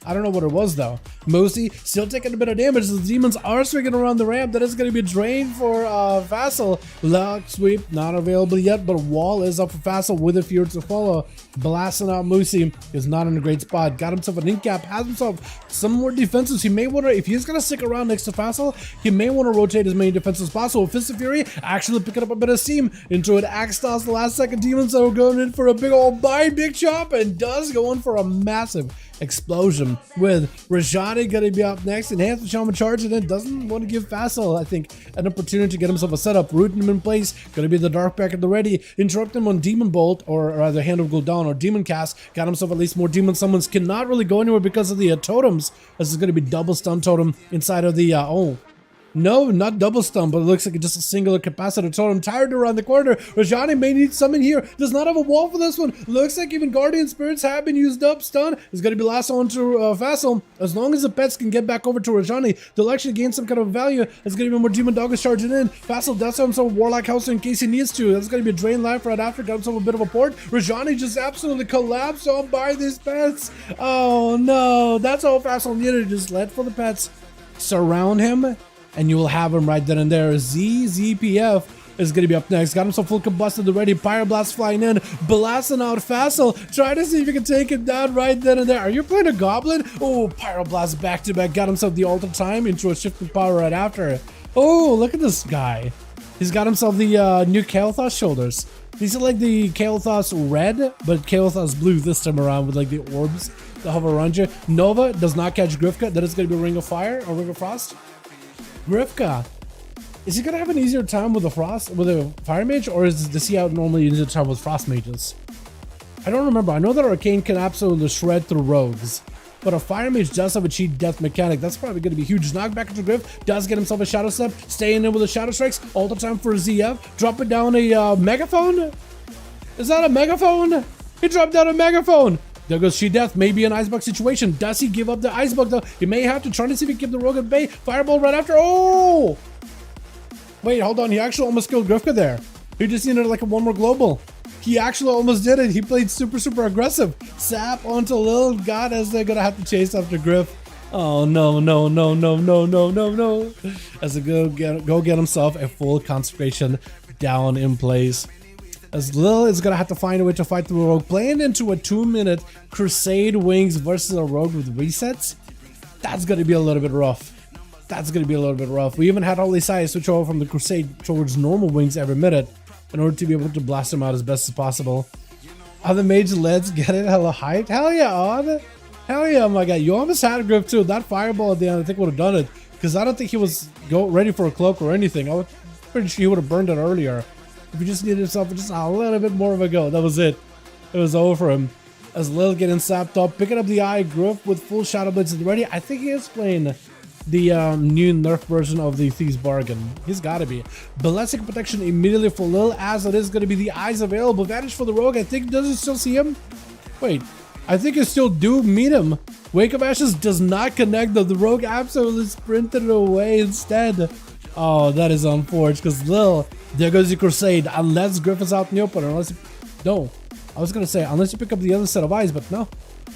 I don't know what it was though. Moosey still taking a bit of damage. The demons are swinging around the ramp. That is going to be a drain for Facile. Lock sweep not available yet, but wall is up for Facile with a fear to follow. Blasting out Moosey is not in a great spot. Got himself an ink cap. Has himself some more defenses. He may want to, if he's going to stick around next to Facile, he may want to rotate as many defenses as possible. Fist of Fury actually picking up a bit of steam into an Axe Toss. The last second demons are going in for a big old bite, big chop, and does go in for a massive explosion with Rajani gonna be up next. Enhancement Shaman charging in, doesn't want to give Faisal, I think, an opportunity to get himself a setup, rooting him in place, gonna be the Dark Pack at the ready, interrupt him on Demon Bolt, or rather Hand of Gul'dan or Demon Cast, got himself at least more Demon Summons, cannot really go anywhere because of the totems. This is gonna be double stun totem inside of the, no, not double stun, but it looks like just a singular capacitor totem. Tired around the corner. Rajani may need summon here. Does not have a wall for this one. Looks like even Guardian Spirits have been used up. Stun is going to be last on to Faisal. As long as the pets can get back over to Rajani, they'll actually gain some kind of value. It's going to be more Demon Doggers charging in. Faisal does have himself a Warlock House in case he needs to. That's going to be a drain life right after. Got himself a bit of a port. Rajani just absolutely collapsed on by these pets. Oh no. That's all Faisal needed. Just let for the pets. Surround him, and you will have him right then and there. ZZPF is going to be up next. Got himself full combusted already. Pyroblast flying in, blasting out Faisal. Try to see if you can take him down right then and there. Are you playing a Goblin? Oh, Pyroblast back to back. Got himself the Alter Time into a shifting power right after. Oh, look at this guy. He's got himself the new Kael'thas shoulders. These are like the Kael'thas red, but Kael'thas blue this time around with like the orbs that hover around you. Nova does not catch Grifka. That is going to be Ring of Fire or Ring of Frost. Grifka, is he gonna have an easier time with a fire mage, or does he have normally easier time with frost mages? I don't remember. I know that Arcane can absolutely shred through rogues, but a fire mage does have a cheat death mechanic. That's probably gonna be huge. Knockback into Griff, does get himself a shadow step, staying in with the shadow strikes, all the time for ZF, dropping down a megaphone. Is that a megaphone? He dropped down a megaphone. There goes She Death, maybe an Icebug situation. Does he give up the Icebug though? He may have to try to see if he can keep the rogue at bay. Fireball right after. Oh! Wait, hold on. He actually almost killed Grifka there. He just needed like a one more global. He actually almost did it. He played super aggressive. Sap onto Lil. God, as they're gonna have to chase after Griff. Oh no. As a go get himself a full consecration down in place. As Lil is gonna have to find a way to fight the rogue, playing into a 2-minute Crusade Wings versus a rogue with resets. That's gonna be a little bit rough. We even had Holy Sai switch over from the Crusade towards normal wings every minute in order to be able to blast them out as best as possible. Other Mage, let's get it. Hella hyped. Hell yeah, Odd. Hell yeah, my guy. You almost had a grip too. That fireball at the end, I think, would have done it. Because I don't think he was ready for a cloak or anything. I was pretty sure he would have burned it earlier. If he just needed himself just a little bit more of a go, that was it. It was over for him. As Lil getting sapped up, picking up the eye, Griff with full Shadow Blades ready. I think he is playing the new nerf version of the Thieves Bargain. He's gotta be. Ballistic protection immediately for Lil, as it is gonna be the eyes available. Vanish for the rogue. I think, does he still see him? Wait, I think you still do meet him. Wake of Ashes does not connect though. The rogue absolutely sprinted away instead. Oh, that is unfortunate, because Lil, there goes the Crusade. Unless Griff is out in the open, no. I was gonna say, unless you pick up the other set of eyes, but no.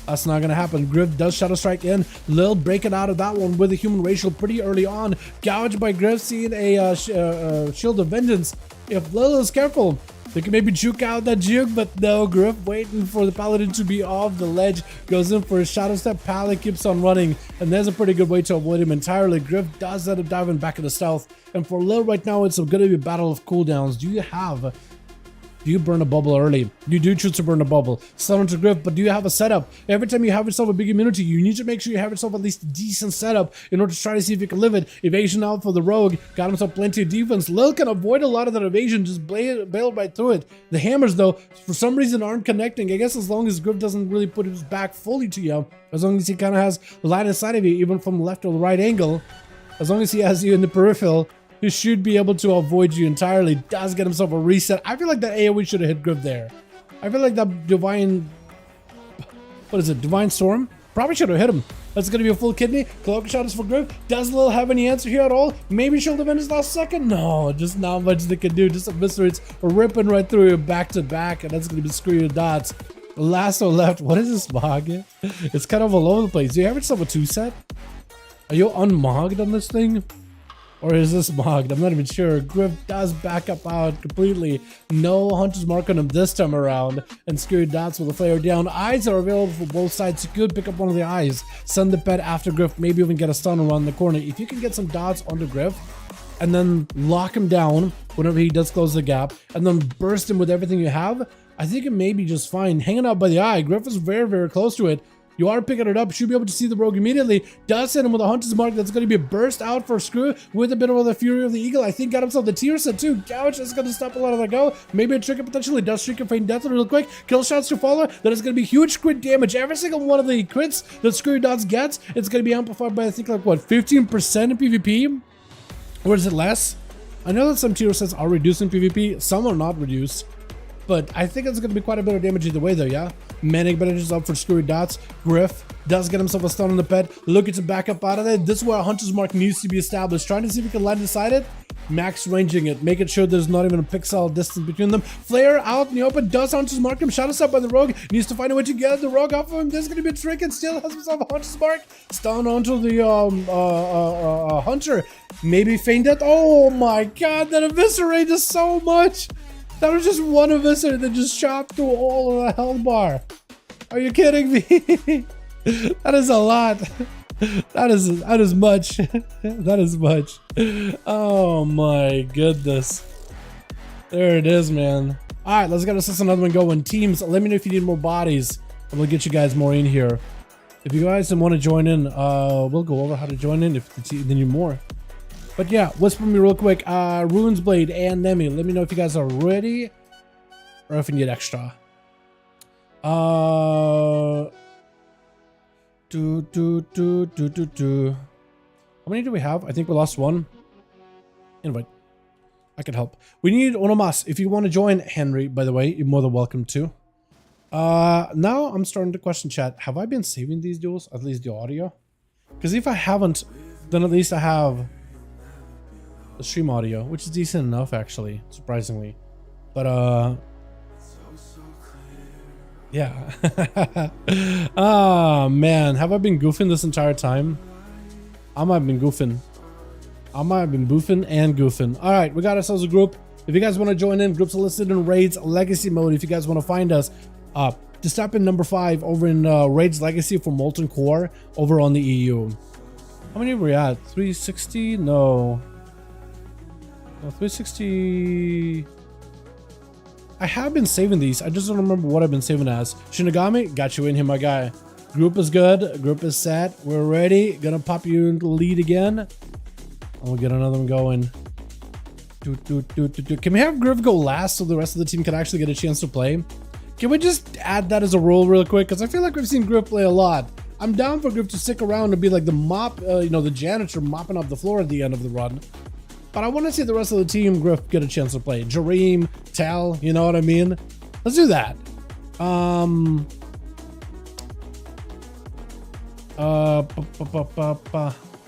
That's not gonna happen. Griff does Shadow Strike in. Lil breaking out of that one with a human racial pretty early on. Gouged by Griff, seeing a Shield of Vengeance. If Lil is careful, they can maybe juke out that juke, but no. Griff waiting for the Paladin to be off the ledge. Goes in for a Shadow Step. Paladin keeps on running, and there's a pretty good way to avoid him entirely. Griff does end up diving back into stealth. And for Lil right now, it's gonna be a battle of cooldowns. Do you burn a bubble early? You do choose to burn a bubble. Summon to Griff, but do you have a setup? Every time you have yourself a big immunity, you need to make sure you have yourself at least a decent setup in order to try to see if you can live it. Evasion out for the rogue. Got himself plenty of defense. Lil can avoid a lot of that evasion, just bail right through it. The hammers, though, for some reason aren't connecting. I guess as long as Griff doesn't really put his back fully to you, as long as he kind of has the line inside of you, even from the left or the right angle, as long as he has you in the peripheral, he should be able to avoid you entirely. Does get himself a reset. I feel like that AoE should have hit Griff there. I feel like that Divine... What is it? Divine Storm? Probably should have hit him. That's going to be a full kidney. Cloak Shadows for Griff. Does Lil have any answer here at all? Maybe she'll defend his last second? No, just not much they can do. Just eviscerates, ripping right through you back to back. And that's going to be screwed dots. Lasso left. What is this Mog? It's kind of all over the place. Do you have yourself a 2-set? Are you unmogged on this thing? Or is this mogged? I'm not even sure. Griff does back up out completely. No Hunter's Mark on him this time around. And Scary Dots with a flare down. Eyes are available for both sides. You could pick up one of the eyes. Send the pet after Griff. Maybe even get a stun around the corner. If you can get some dots onto Griff and then lock him down whenever he does close the gap and then burst him with everything you have, I think it may be just fine. Hanging out by the eye. Griff is very close to it. You are picking it up. Should be able to see the rogue immediately. Does hit him with a Hunter's Mark. That's going to be a burst out for Screw with a bit of the Fury of the Eagle. I think got himself the tier set too. Gouge is going to stop a lot of the go. Maybe a trigger potentially. Does Streak and Feign Death real quick. Kill shots to follow. That is going to be huge crit damage. Every single one of the crits that Screw Dots gets, it's going to be amplified by I think like what, 15% in PvP? Or is it less? I know that some tier sets are reduced in PvP. Some are not reduced. But I think it's going to be quite a bit of damage either way though, yeah? Manic Bandages up for Screwy Dots. Griff does get himself a stun on the pet. Looking to back up out of it. This is where a Hunter's Mark needs to be established. Trying to see if we can land inside it. Max ranging it. Making sure there's not even a pixel distance between them. Flare out in the open. Does Hunter's Mark him. Shot us up by the Rogue. Needs to find a way to get the Rogue off of him. There's going to be a trick and still has himself a Hunter's Mark. Stun onto the Hunter. Maybe Feign Death. Oh my god, that eviscerated so much. That was just one eviscerator that just shot through all of the health bar. Are you kidding me? That is a lot. That is much. That is much. Oh my goodness. There it is, man. All right, let's get us another one going. Teams, let me know if you need more bodies. I'm gonna get you guys more in here. If you guys want to join in, we'll go over how to join in if the need more. But yeah, whisper me real quick. Ruins Blade and Nemi. Let me know if you guys are ready or if you need extra. How many do we have? I think we lost one. Invite. I can help. We need Onomas. If you want to join, Henry, by the way, you're more than welcome to. Now I'm starting to question chat. Have I been saving these duels? At least the audio? Because if I haven't, then at least I have the stream audio, which is decent enough actually, surprisingly. But yeah. Oh man, have I been goofing this entire time? I might have been goofing. I might have been boofing and goofing. All right, we got ourselves a group. If you guys want to join in, groups are listed in Raids Legacy mode. If you guys want to find us, just tap in number 5 over in Raids Legacy for Molten Core over on the EU. How many are we at? 360? No. 360. I have been saving these. I just don't remember what I've been saving as. Shinigami, got you in here, my guy. Group is good. Group is set. We're ready. Gonna pop you into the lead again. And we'll get another one going. Can we have Griff go last so the rest of the team can actually get a chance to play? Can we just add that as a rule real quick? Because I feel like we've seen Griff play a lot. I'm down for Griff to stick around and be like the mop, you know, the janitor mopping up the floor at the end of the run. But I want to see the rest of the team, Griff, get a chance to play. Jareem, Tal, you know what I mean? Let's do that.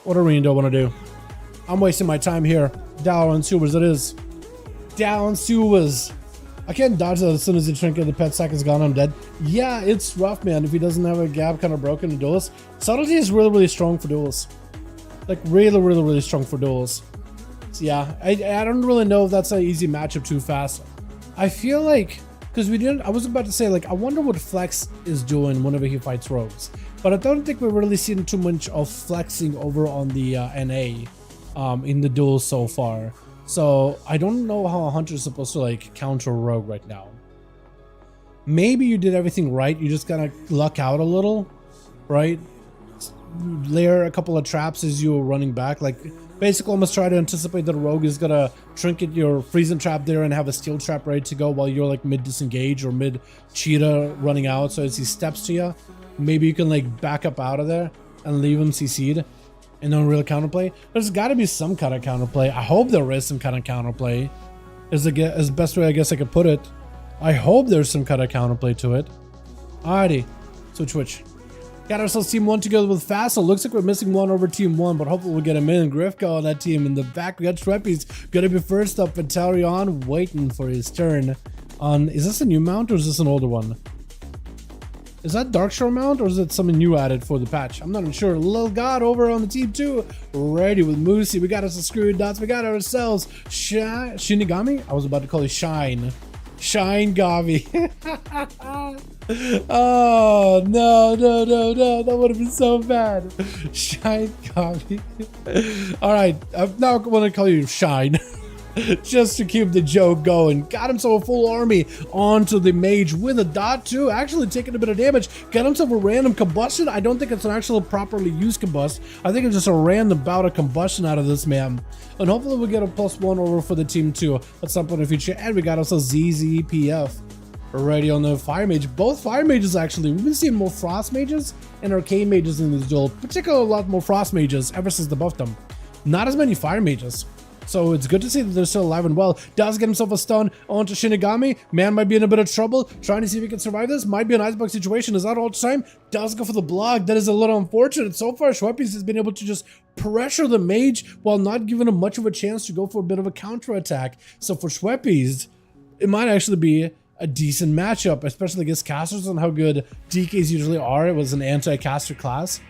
What arena do I want to do? I'm wasting my time here. Dalaran sewers it is. Down sewers. I can't dodge that as soon as the trinket the pet sack is gone, I'm dead. Yeah, it's rough, man, if he doesn't have a gap kind of broken in duels. Subtlety is really, really strong for duels. Like, really, really, really strong for duels. So yeah, I don't really know if that's an easy matchup too fast. I feel like, because we didn't, I was about to say, like, I wonder what Flex is doing whenever he fights rogues. But I don't think we've really seen too much of flexing over on the NA in the duels so far. So I don't know how a hunter is supposed to like counter a rogue right now. Maybe you did everything right. You just gotta luck out a little, right? Layer a couple of traps as you were running back. Like basically almost try to anticipate that a rogue is gonna trinket your freezing trap there and have a steel trap ready to go while you're like mid disengage or mid cheetah running out. So as he steps to you, maybe you can like back up out of there and leave him CC'd. And no real counterplay. There's got to be some kind of counterplay. I hope there is some kind of counterplay. Is the best way I guess I could put it. I hope there's some kind of counterplay to it. Alrighty, switch. Got ourselves team 1 together with Fassel. Looks like we're missing one over team 1, but hopefully we'll get him in. Grifka on that team. In the back we got Treppy's gonna be first up, and Tarion waiting for his turn. Is this a new mount or is this an older one? Is that Darkshore mount or is it something new added for the patch? I'm not even sure. Lil God over on the team 2. Ready with Moosey. We got us a Screwy Dots. We got ourselves Shinigami? I was about to call you Shine. Shine Gavi. Oh, no. That would have been so bad. Shine Gavi. Alright. Now I want to call you Shine. just to keep the joke going. Got himself a full army onto the mage with a dot too, actually taking a bit of damage. Got himself a random combustion. I don't think it's an actual properly used combust. I think it's just a random bout of combustion out of this man. And hopefully we'll get a +1 over for the team too at some point in the future. And we got ourselves ZZPF already on the fire mage. Both fire mages actually. We've been seeing more frost mages and arcane mages in this duel. Particularly a lot more frost mages ever since they buffed them. Not as many fire mages. So it's good to see that they're still alive and well. Does get himself a stun onto Shinigami. Man might be in a bit of trouble. Trying to see if he can survive this. Might be an icebox situation. Is that all the time? Does go for the block. That is a little unfortunate. So far, Schweppes has been able to just pressure the mage while not giving him much of a chance to go for a bit of a counter attack. So for Schweppes, it might actually be a decent matchup, especially against casters and how good DKs usually are. It was an anti-caster class.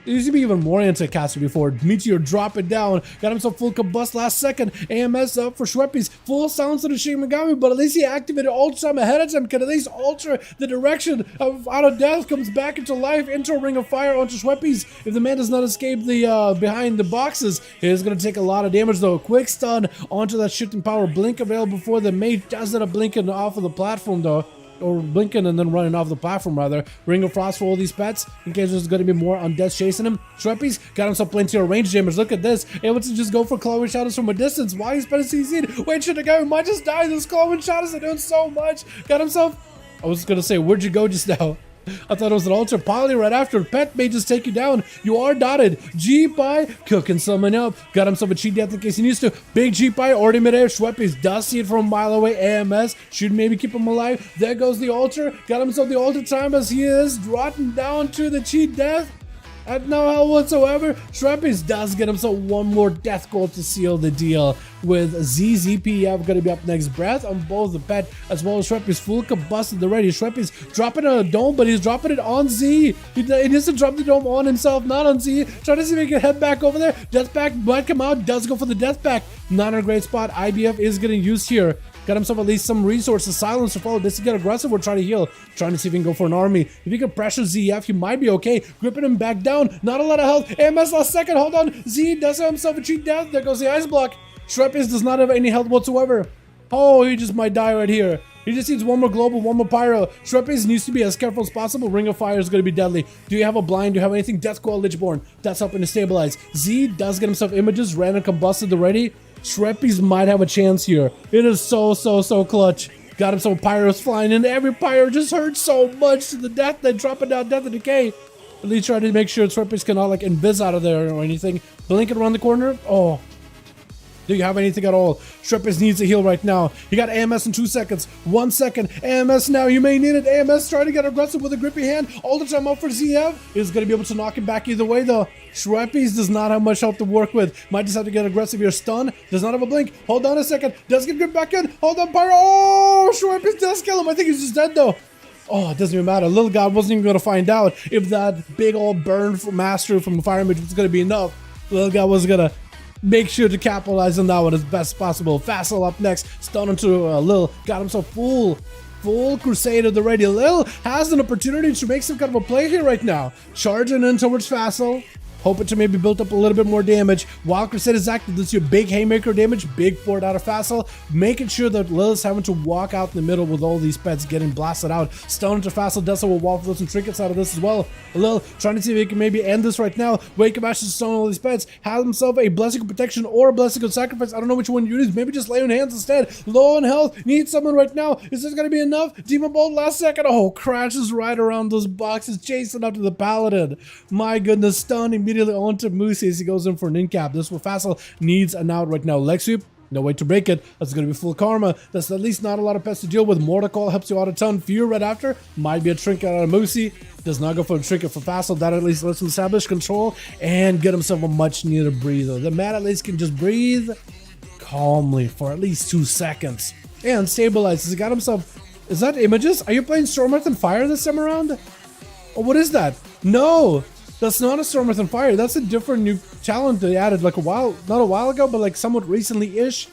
It used to be even more anti-caster before. Meteor drop it down. Got himself full combust last second. AMS up for Schweppes. Full silence to the Shinigami, but at least he activated alter time ahead of time. Can at least alter the direction of out of death. Comes back into life. Into a ring of fire onto Schweppes. If the man does not escape the behind the boxes, he's going to take a lot of damage though. Quick stun onto that shifting power. Blink available for the mage. Does end up blinking off of the platform though. Or blinking and then running off the platform rather. Ring of Frost for all these pets in case there's going to be more undeads chasing him. Schweppes got himself plenty of range damage. Look at this. Able to just go for clawing shadows from a distance. Why he's spending CC'd? Wait, should the guy who might just die? Those clawing shadows are doing so much. Got himself. I was going to say, where'd you go just now? I thought it was an altar poly right after. Pet may just take you down. You are dotted. G-Pie cooking someone up. Got himself a cheat death in case he needs to. Big G-Pie already midair. Schweppes does see it from a mile away. AMS should maybe keep him alive. There goes the altar. Got himself the altar time as he is rotting down to the cheat death. At no hell whatsoever. Schweppes does get himself one more death goal to seal the deal with ZZPF going to be up next. Breath on both the pet as well as Schweppes full combusted already. Schweppes dropping a dome, but he's dropping it on Z. He needs to drop the dome on himself, not on Z. Trying to see if he can head back over there. Death pack might come out. Does go for the death pack. Not in a great spot. IBF is getting used here. Got himself at least some resources. Silence to follow. This to get aggressive. We're trying to heal. Trying to see if he can go for an army. If he can pressure ZF, he might be okay. Gripping him back down. Not a lot of health. AMS last second. Hold on. Z does have himself a cheat death. There goes the ice block. Schweppes does not have any health whatsoever. Oh, he just might die right here. He just needs one more global, one more pyro. Schweppes needs to be as careful as possible. Ring of Fire is going to be deadly. Do you have a blind? Do you have anything? Death Coil Lichborn. That's helping to stabilize. Z does get himself images. Random combusted already. Schweppes might have a chance here. It is so clutch. Got himself pyros flying in. Every pyro just hurts so much to the death. Then dropping down death and decay. At least try to make sure Schweppes cannot like invis out of there or anything. Blinking around the corner. Oh. Do you have anything at all? Schweppes needs a heal right now. He got AMS in 2 seconds. 1 second. AMS now. You may need it. AMS trying to get aggressive with a grippy hand. All the time out for ZF. Is going to be able to knock him back either way though. Schweppes does not have much health to work with. Might just have to get aggressive here. Stun. Does not have a blink. Hold on a second. Does get gripped back in. Hold on, Pyro. Oh, Schweppes does kill him. I think he's just dead though. Oh, it doesn't even matter. Little God wasn't even going to find out if that big old burn master from the Fire Mage was going to be enough. Little God was going to make sure to capitalize on that one as best possible. Facile up next. Stun into Lil. Got himself full crusade of the ready. Lil has an opportunity to make some kind of a play here right now. Charging in towards Facile. Hoping to maybe build up a little bit more damage. While Crusade is active, this is your big haymaker damage, big board out of Facile, making sure that Lil's having to walk out in the middle with all these pets getting blasted out. Stun into Facile, does so will wall throw some trinkets out of this as well. Lil trying to see if he can maybe end this right now. Wake up Ash to stun all these pets, has himself a Blessing of Protection or a Blessing of Sacrifice. I don't know which one you use, maybe just lay on hands instead. Low on health, needs someone right now. Is this gonna be enough? Demon Bolt last second. Oh, crashes right around those boxes, chasing up to the Paladin. My goodness, stun immediately onto Moosey as he goes in for an in-cap. This will Facile needs an out right now. Leg sweep, no way to break it. That's going to be full karma. That's at least not a lot of pets to deal with. Mortar Call helps you out a ton. Fear right after. Might be a trinket out of Moosey. Does not go for a trinket for Facile. That at least lets him establish control and get himself a much needed breather. The man at least can just breathe calmly for at least 2 seconds. And stabilizes. He got himself... Is that images? Are you playing Storm Earth and Fire this time around? Oh, what is that? No! That's not a Storm Earth and Fire. That's a different new talent they added like not a while ago, but like somewhat recently-ish.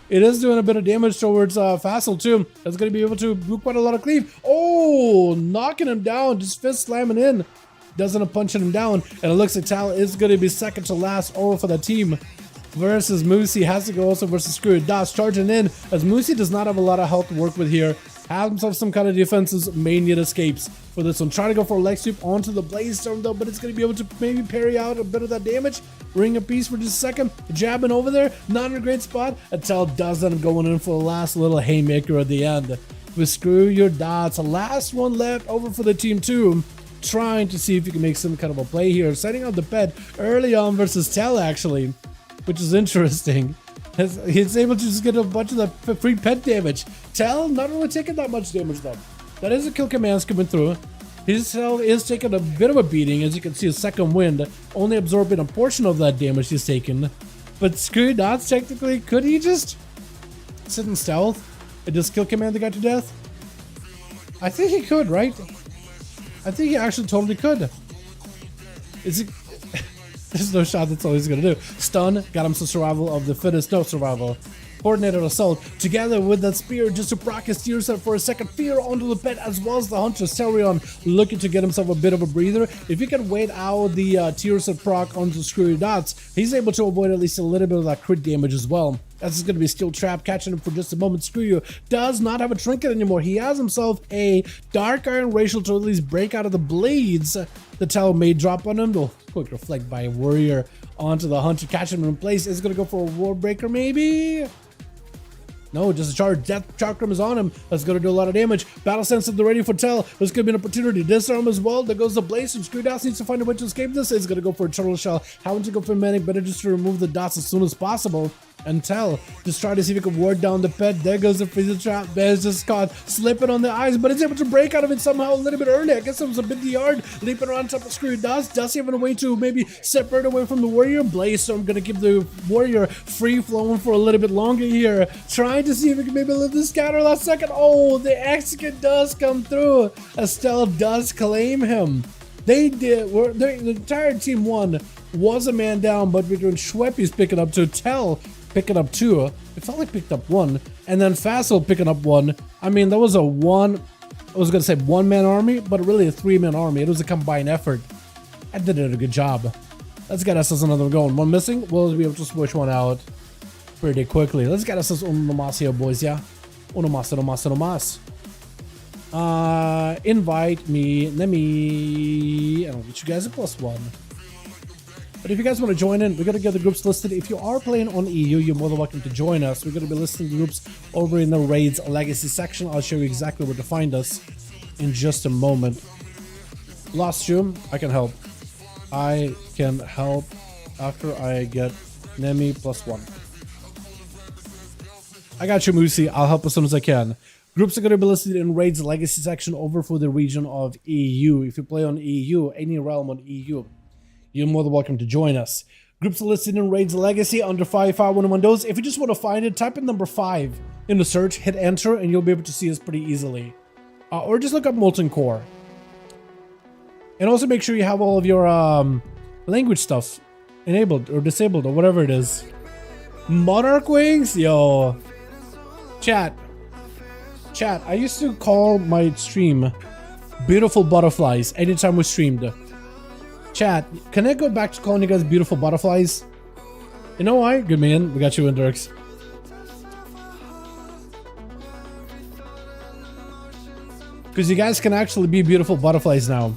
It is doing a bit of damage towards Facile too. That's going to be able to do quite a lot of cleave. Oh, knocking him down, just fist slamming in. Doesn't punching him down, and it looks like Tal is going to be second to last over for the team. versus Moosey. Has to go also versus Screw Das charging in as Moosey does not have a lot of health to work with here. Has himself some kind of defenses, may need escapes for this one. Trying to go for a leg sweep onto the Blaze Storm though, but it's going to be able to maybe parry out a bit of that damage. Ring a piece for just a second. Jabbing over there, not in a great spot. Until does end up going in for the last little haymaker at the end. With Screw Your Dots, last one left over for the team 2. Trying to see if you can make some kind of a play here. Setting out the pet early on versus Tell actually, which is interesting. He's able to just get a bunch of the free pet damage. Tell not really taking that much damage though. That is a kill commands coming through. His Tell is taking a bit of a beating, as you can see. A second wind only absorbing a portion of that damage he's taken. But Screw Dots technically, could he just sit in stealth and just kill command the guy to death? I think he could, right? I think he actually totally could. Is it? There's no shot that's all he's gonna do. Stun, got him some survival of the fittest, no survival. Coordinated assault, together with that spear just to proc his tear set for a second. Fear onto the pet as well as the Hunter. Celeron looking to get himself a bit of a breather. If he can wait out the tear set proc onto Screwy Dots, he's able to avoid at least a little bit of that crit damage as well. That's going to be Steel Trap, catching him for just a moment. Screw You does not have a trinket anymore. He has himself a Dark Iron Racial to at least break out of the blades. The Tell may drop on him. The quick reflect by a Warrior onto the Hunter, catching him in place. Is going to go for a Warbreaker maybe? No, just a charge. Death Chakram is on him. That's going to do a lot of damage. Battle Sense at the ready for Tell. There's going to be an opportunity. Disarm as well. There goes the Blaze. And Screwdots needs to find a way to escape this. He's going to go for a Turtle Shell. Having to go for Manic. Better just to remove the dots as soon as possible. And Tell, just try to see if he can ward down the pet. There goes the Freezer Trap. Bear's just caught slipping on the eyes, but it's able to break out of it somehow a little bit early. I guess it was a bit yard. Leaping around top of Screwy Dots. Does he have a way to maybe separate away from the Warrior? Blaze, so I'm going to give the Warrior free flowing for a little bit longer here. Trying to see if he can maybe live the scatter last second. Oh, the Execute does come through. Estelle does claim him. They did. The entire team 1 was a man down, but between Schweppy's picking up 2, Tell picking up 2, it felt like picked up 1, and then Fassel picking up 1. I mean, that was a one-man army, but really a 3-man army. It was a combined effort. I did a good job. Let's get us another going. One missing, we'll be able to switch one out pretty quickly. Let's get us uno más here, boys, yeah? Uno más, uno más, uno más. Invite me, let me, and I'll get you guys a +1. But if you guys want to join in, we're going to get the groups listed. If you are playing on EU, you're more than welcome to join us. We're going to be listing the groups over in the Raids Legacy section. I'll show you exactly where to find us in just a moment. Lost Stream, I can help. I can help after I get Nemi +1. I got you, Moosey. I'll help as soon as I can. Groups are going to be listed in Raids Legacy section over for the region of EU. If you play on EU, any realm on EU, you're more than welcome to join us. Groups are listed in Raids Legacy under 5V5 1V1 DUELS. If you just want to find it, type in number 5 in the search, hit enter, and you'll be able to see us pretty easily. Or just look up Molten Core. And also make sure you have all of your language stuff enabled or disabled or whatever it is. Monarch Wings? Yo. Chat, I used to call my stream Beautiful Butterflies anytime we streamed. Chat, can I go back to calling you guys Beautiful Butterflies? You know why? Good man, we got you in, Dirks. Because you guys can actually be beautiful butterflies now.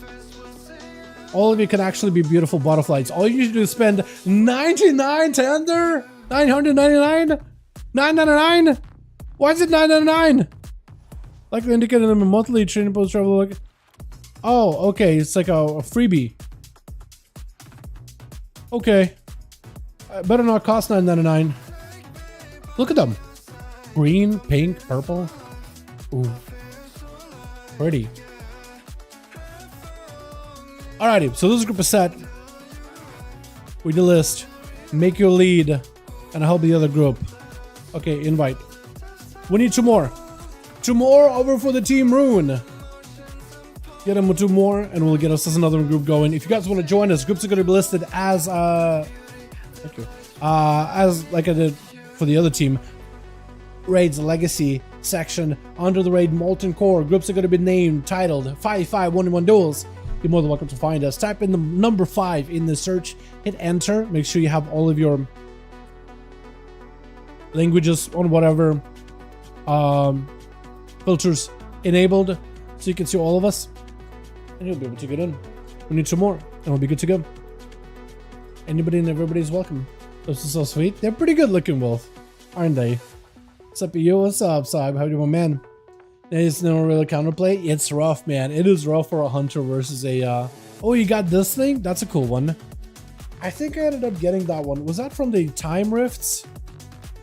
All of you can actually be beautiful butterflies. All you need to do is spend 99 tender? 999? 999? Why is it 999? Likely indicated in a monthly training post travel. Like, oh, okay, it's like a freebie. Okay. Better not cost $9.99. Look at them. Green, pink, purple. Ooh. Pretty. Alrighty, so this group is set. We do list. Make your lead. And help the other group. Okay, invite. We need 2 more. 2 more over for the Team Rune. Get them with 2 more, and we'll get us another group going. If you guys want to join us, groups are going to be listed as thank you. As like I did for the other team, Raids Legacy section under the raid Molten Core. Groups are going to be named, titled 5V5 1V1 DUELS. You're more than welcome to find us. Type in the number 5 in the search, hit enter. Make sure you have all of your languages on whatever filters enabled, so you can see all of us, and you'll be able to get in. We need some more, and we'll be good to go. Anybody and everybody's welcome. Those are so sweet. They're pretty good looking, Wolf, aren't they? What's up, yo? What's up, Saib? How you doing, man? There's no real counterplay. It's rough, man. It is rough for a hunter versus a. Oh, you got this thing? That's a cool one. I think I ended up getting that one. Was that from the Time Rifts?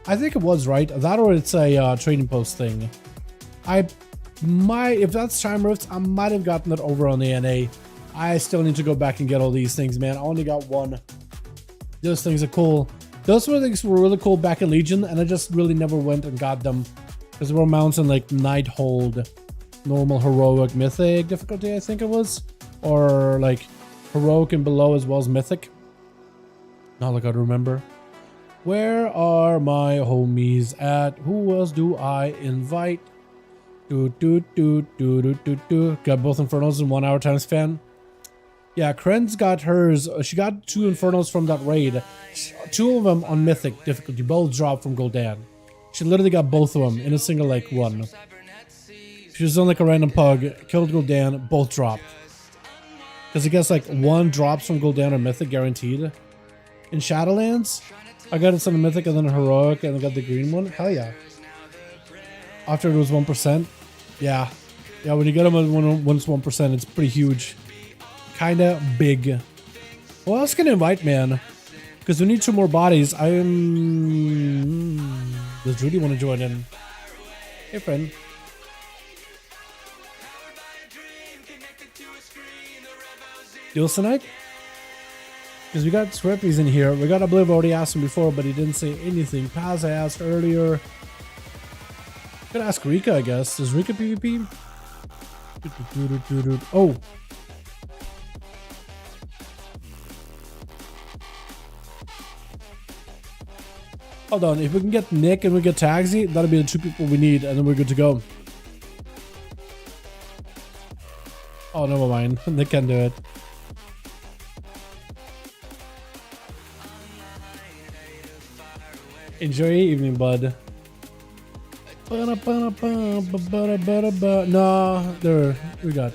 I think it was, right? That or it's a trading post thing. If that's Time Rifts, I might have gotten it over on the NA. I still need to go back and get all these things, man. I only got one. Those things are cool. Those things were really cool back in Legion, and I just really never went and got them. Because they were mounts in like Nighthold, normal, heroic, mythic difficulty, I think it was. Or like heroic and below as well as mythic. Not like I remember. Where are my homies at? Who else do I invite? Got both Infernos in 1 hour time span. Yeah, Kren's got hers. She got 2 Infernos from that raid. 2 of them on mythic difficulty. Both dropped from Gul'dan. She literally got both of them in a single like run. She was on like a random pug, killed Gul'dan, both dropped. Because I guess like 1 drops from Gul'dan or mythic guaranteed. In Shadowlands, I got it some mythic and then a heroic, and I got the green one. Hell yeah. After it was 1%. Yeah. Yeah, when you get them once 1%, it's pretty huge. Kinda big. Well, I was gonna invite, man. Because we need 2 more bodies. Does Rudy want to join in? Hey, friend. Duels tonight? Because we got Swepies in here. We got Obliv, already asked him before, but he didn't say anything. Paz, I asked earlier. Could ask Rika, I guess. Does Rika PvP? Oh. Hold on, if we can get Nick and we get Tagsy, that'll be the 2 people we need, and then we're good to go. Oh, never mind. Nick can do it. Enjoy your evening, bud. No, there we got.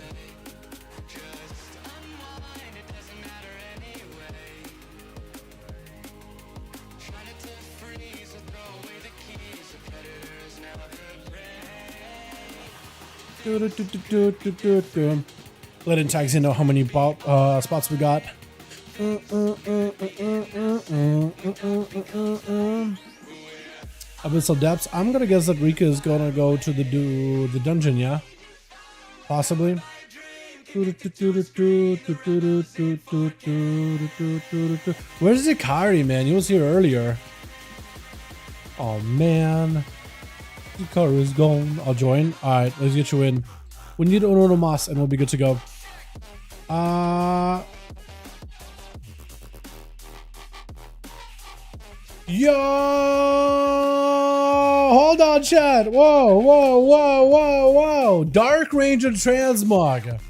Letting Tagsy know how many spots we got. Abyssal Depths. I'm gonna guess that Rika is gonna go to the dungeon, yeah? Possibly. Where's Ikari, man? He was here earlier. Oh man. Ikari is gone. I'll join. Alright, let's get you in. We need Unono Mas and we'll be good to go. Yo! Hold on, chat. Whoa. Dark Ranger Transmog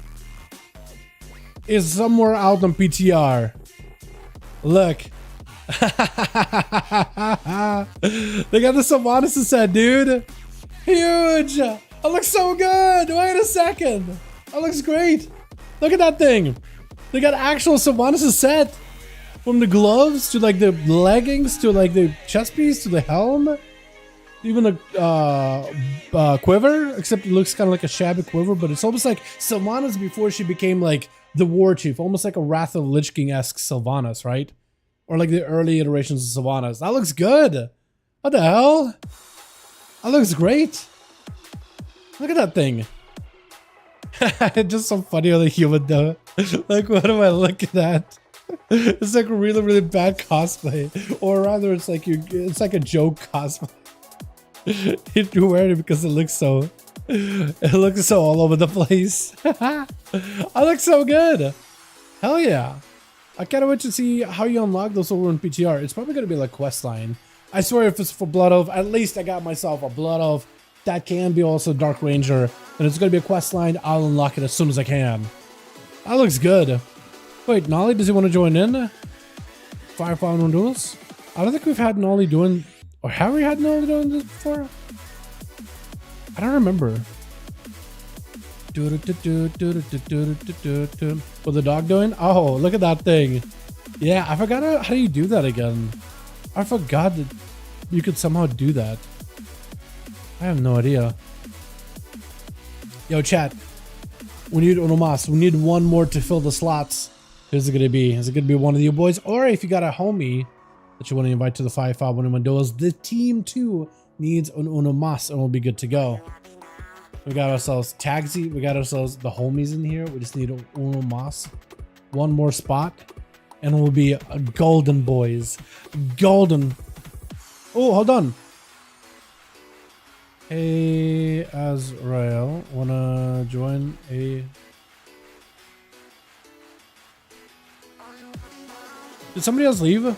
is somewhere out on PTR. Look. They got the Sylvanas set, dude. Huge. It looks so good. Wait a second. That looks great. Look at that thing. They got actual Sylvanas set. From the gloves to like the leggings to like the chest piece to the helm, even the quiver. Except it looks kind of like a shabby quiver, but it's almost like Sylvanas before she became like the war chief, almost like a Wrath of Lich King-esque Sylvanas, right? Or like the early iterations of Sylvanas. That looks good. What the hell? That looks great. Look at that thing. It's just so funny how the human though. Like, what am I looking at? It's like a really bad cosplay, or rather, it's like a joke cosplay. You're wearing it because it looks so all over the place. I look so good. Hell yeah! I can't wait to see how you unlock those over in PTR. It's probably gonna be like questline. I swear, if it's for Blood Oath, at least I got myself a Blood Oath that can be also Dark Ranger, and it's gonna be a questline. I'll unlock it as soon as I can. That looks good. Wait, Nolly, does he want to join in? 5V5 1V1 Duels? I don't think we've had Nolly doing Or have we had no done this before? I don't remember. What's the dog doing? Oh, look at that thing. Yeah, I forgot how do you do that again? I forgot that you could somehow do that. I have no idea. Yo, chat. We need Onomas. We need one more to fill the slots. Who's it gonna be? Is it gonna be one of you boys? Or if you got a homie that you want to invite to the 5V5 1v1 Duels, the team too needs an Onomas and we'll be good to go. We got ourselves Tagsy. We got ourselves the homies in here. We just need Onomas. One more spot. And we'll be golden, boys. Golden. Oh, hold on. Hey, Azrael. Wanna join a... Did somebody else leave?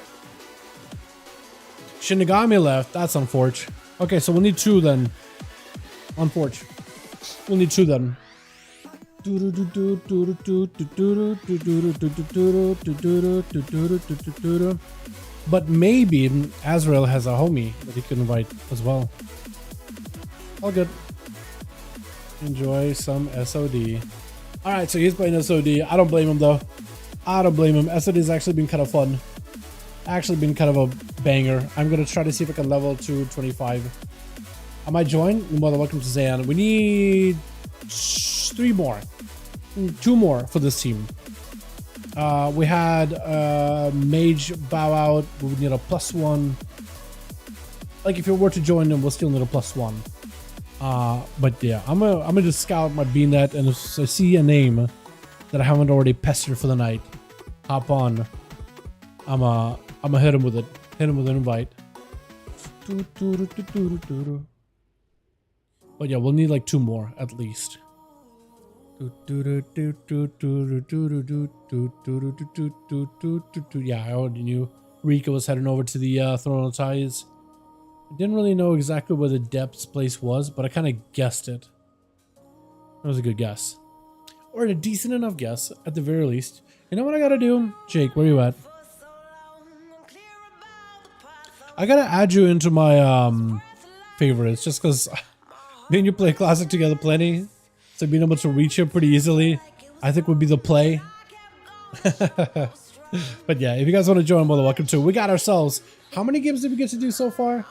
Shinigami left. That's unfortunate. Okay, so we'll need two then. Unfortunate. We'll need two then. But maybe Azrael has a homie that he can invite as well. All good. Enjoy some SOD. Alright, so he's playing SOD. I don't blame him though. I don't blame him. SOD has actually been kind of fun. Actually been kind of a banger. I'm gonna try to see if I can level to 25. I might join. Well, welcome to Zayan. We need 3 more. 2 more for this team. We had Mage bow out. We would need a +1. Like if you were to join them, we'll still need a +1. But yeah, I'm gonna just scout my BNet, and if I see a name that I haven't already pestered for the night, hop on. I'm gonna hit him with it. Hit him with an invite. But yeah, we'll need like 2 more at least. Yeah, I already knew Rika was heading over to the Throne of Ties. I didn't really know exactly where the depths place was, but I kind of guessed it. That was a good guess. Or a decent enough guess, at the very least. You know what I gotta do? Jake, where you at? I gotta add you into my favorites, just because me and you play Classic together plenty. So being able to reach you pretty easily, I think would be the play. But yeah, if you guys want to join, well, welcome to. We got ourselves. How many games did we get to do so far?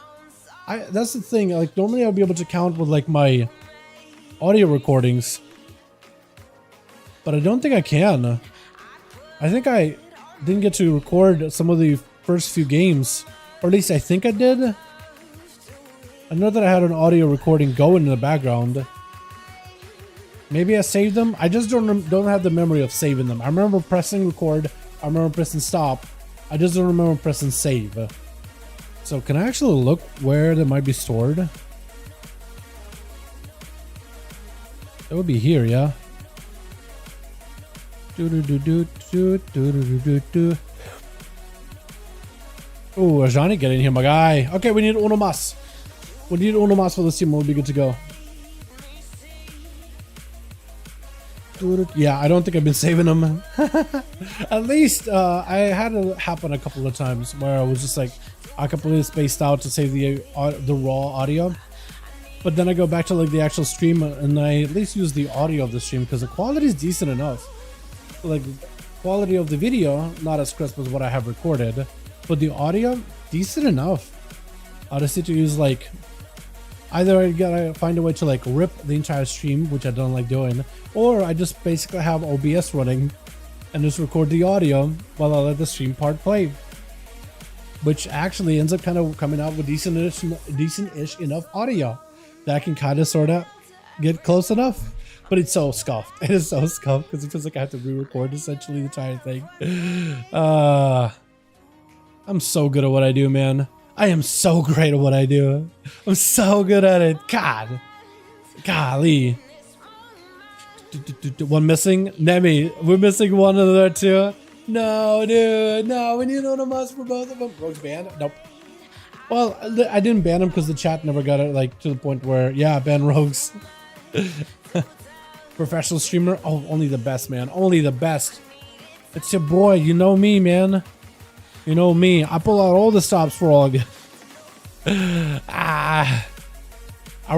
That's the thing. Like normally I'll be able to count with like my audio recordings, but I don't think I can. I think I didn't get to record some of the first few games, or at least I think I did. I know that I had an audio recording going in the background. Maybe I saved them. I just don't have the memory of saving them. I remember pressing record. I remember pressing stop. I just don't remember pressing save. So can I actually look where they might be stored? It would be here, yeah. Oh, Ajani, get in here, my guy. Okay, we need Onomas. We need Onomas for this team. We'll be good to go. Yeah, I don't think I've been saving them. At least I had it happen a couple of times where I was just like, I completely spaced out to save the raw audio, but then I go back to like the actual stream and I at least use the audio of the stream because the quality is decent enough. Like quality of the video, not as crisp as what I have recorded, but the audio decent enough. I just need to use like either I gotta find a way to like rip the entire stream, which I don't like doing, or I just basically have OBS running and just record the audio while I let the stream part play, which actually ends up kind of coming out with decent-ish enough audio that I can kind of sort of get close enough. But it's so scuffed. It is so scuffed because it feels like I have to re-record essentially the entire thing. I'm so good at what I do, man. I am so great at what I do. I'm so good at it. God. Golly. One missing? Nemi, we're missing one of the two. No, dude. No, we need Onomas for both of them. Rogue's banned? Nope. Well, I didn't ban him because the chat never got it like to the point where, yeah, ban rogues. Professional streamer? Oh, only the best, man. Only the best. It's your boy. You know me, man. You know me. I pull out all the stops for all of you. Are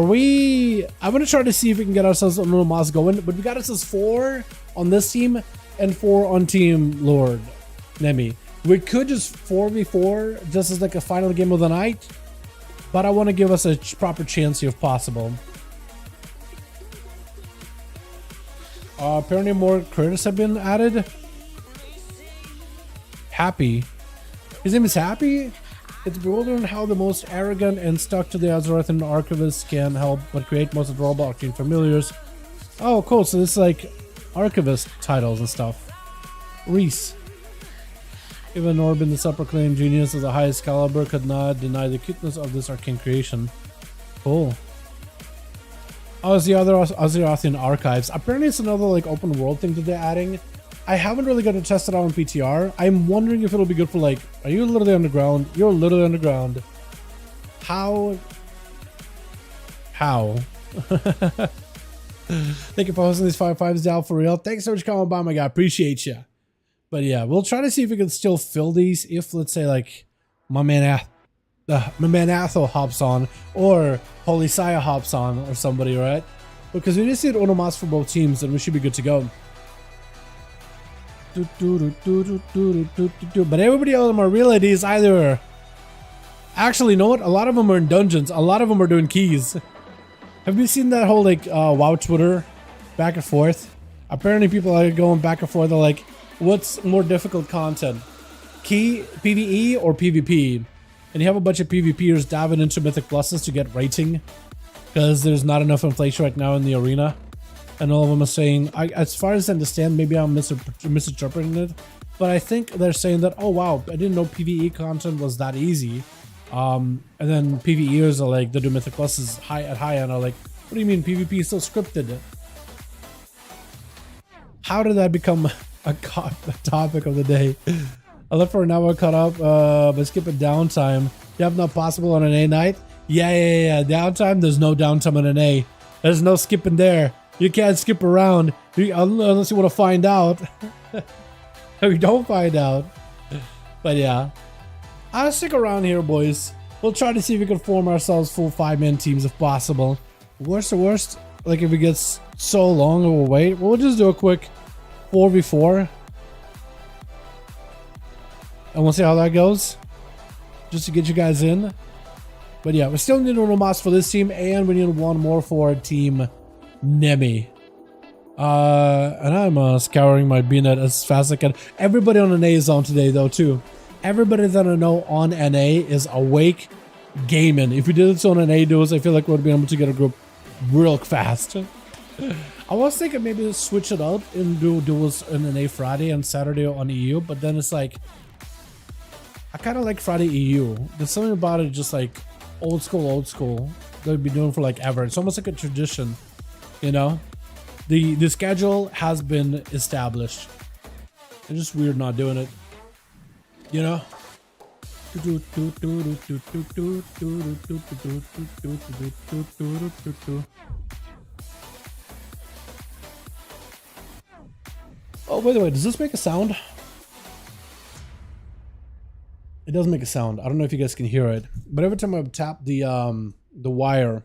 we... I'm going to try to see if we can get ourselves a little moss going, but we got ourselves 4 on this team and 4 on Team Lord Nemi. We could just 4v4 just as like a final game of the night, but I want to give us a proper chance here if possible. Apparently more critters have been added. Happy. His name is Happy? It's bewildering how the most arrogant and stuck to the Azeroth archivists can help but create most adorable arcane familiars. Oh, cool. So this is like archivist titles and stuff. Reese. Even Norbin, the super-claimed genius of the highest caliber, could not deny the cuteness of this arcane creation. Cool. Oh, it's the other Azerothian archives. Apparently it's another like open world thing that they're adding. I haven't really got to test it out on PTR. I'm wondering if it'll be good for like, are you literally underground? You're literally underground. How? Thank you for hosting these 5v5s down for real. Thanks so much for coming by, my guy. Appreciate you. But yeah, we'll try to see if we can still fill these if, let's say, like my man Athel hops on or Holy Saya hops on or somebody, right? Because we just need Onomas for both teams and we should be good to go. But everybody else of them are real IDs either. Actually, you know what? A lot of them are in dungeons. A lot of them are doing keys. Have you seen that whole like WoW Twitter back and forth? Apparently people are going back and forth. They're like, what's more difficult content? Key, PvE or PvP? And you have a bunch of PvPers diving into Mythic Pluses to get rating because there's not enough inflation right now in the arena. And all of them are saying, as far as I understand, maybe I'm misinterpreting it, but I think they're saying that, oh wow, I didn't know PvE content was that easy. And then PvEers are like, they do Mythic Pluses at high end are like, what do you mean PvP is so scripted? How did that become a topic of the day? I left for an hour cut up, but skipping downtime. You have not possible on an A night? Yeah. Downtime, there's no downtime on an A. There's no skipping there. You can't skip around unless you want to find out. We don't find out. But yeah, I'll stick around here, boys. We'll try to see if we can form ourselves full 5-man teams if possible. Worst to worst, like if it gets so long, we'll wait. We'll just do a quick 4v4. And we'll see how that goes. Just to get you guys in. But yeah, we still need a Moss for this team, and we need one more for Team Nemi. And I'm scouring my BNet as fast as I can. Everybody on NA is on today though too. Everybody that I know on NA is awake gaming. If we did this on NA duels, I feel like we'd be able to get a group real fast. I was thinking maybe switch it up and do duels on NA Friday and Saturday on EU, but then it's like I kind of like Friday EU. There's something about it just like old school they've been doing for like ever. It's almost like a tradition. You know, the schedule has been established. It's just weird not doing it. You know. Oh, by the way, does this make a sound? It does make a sound. I don't know if you guys can hear it, but every time I tap the wire,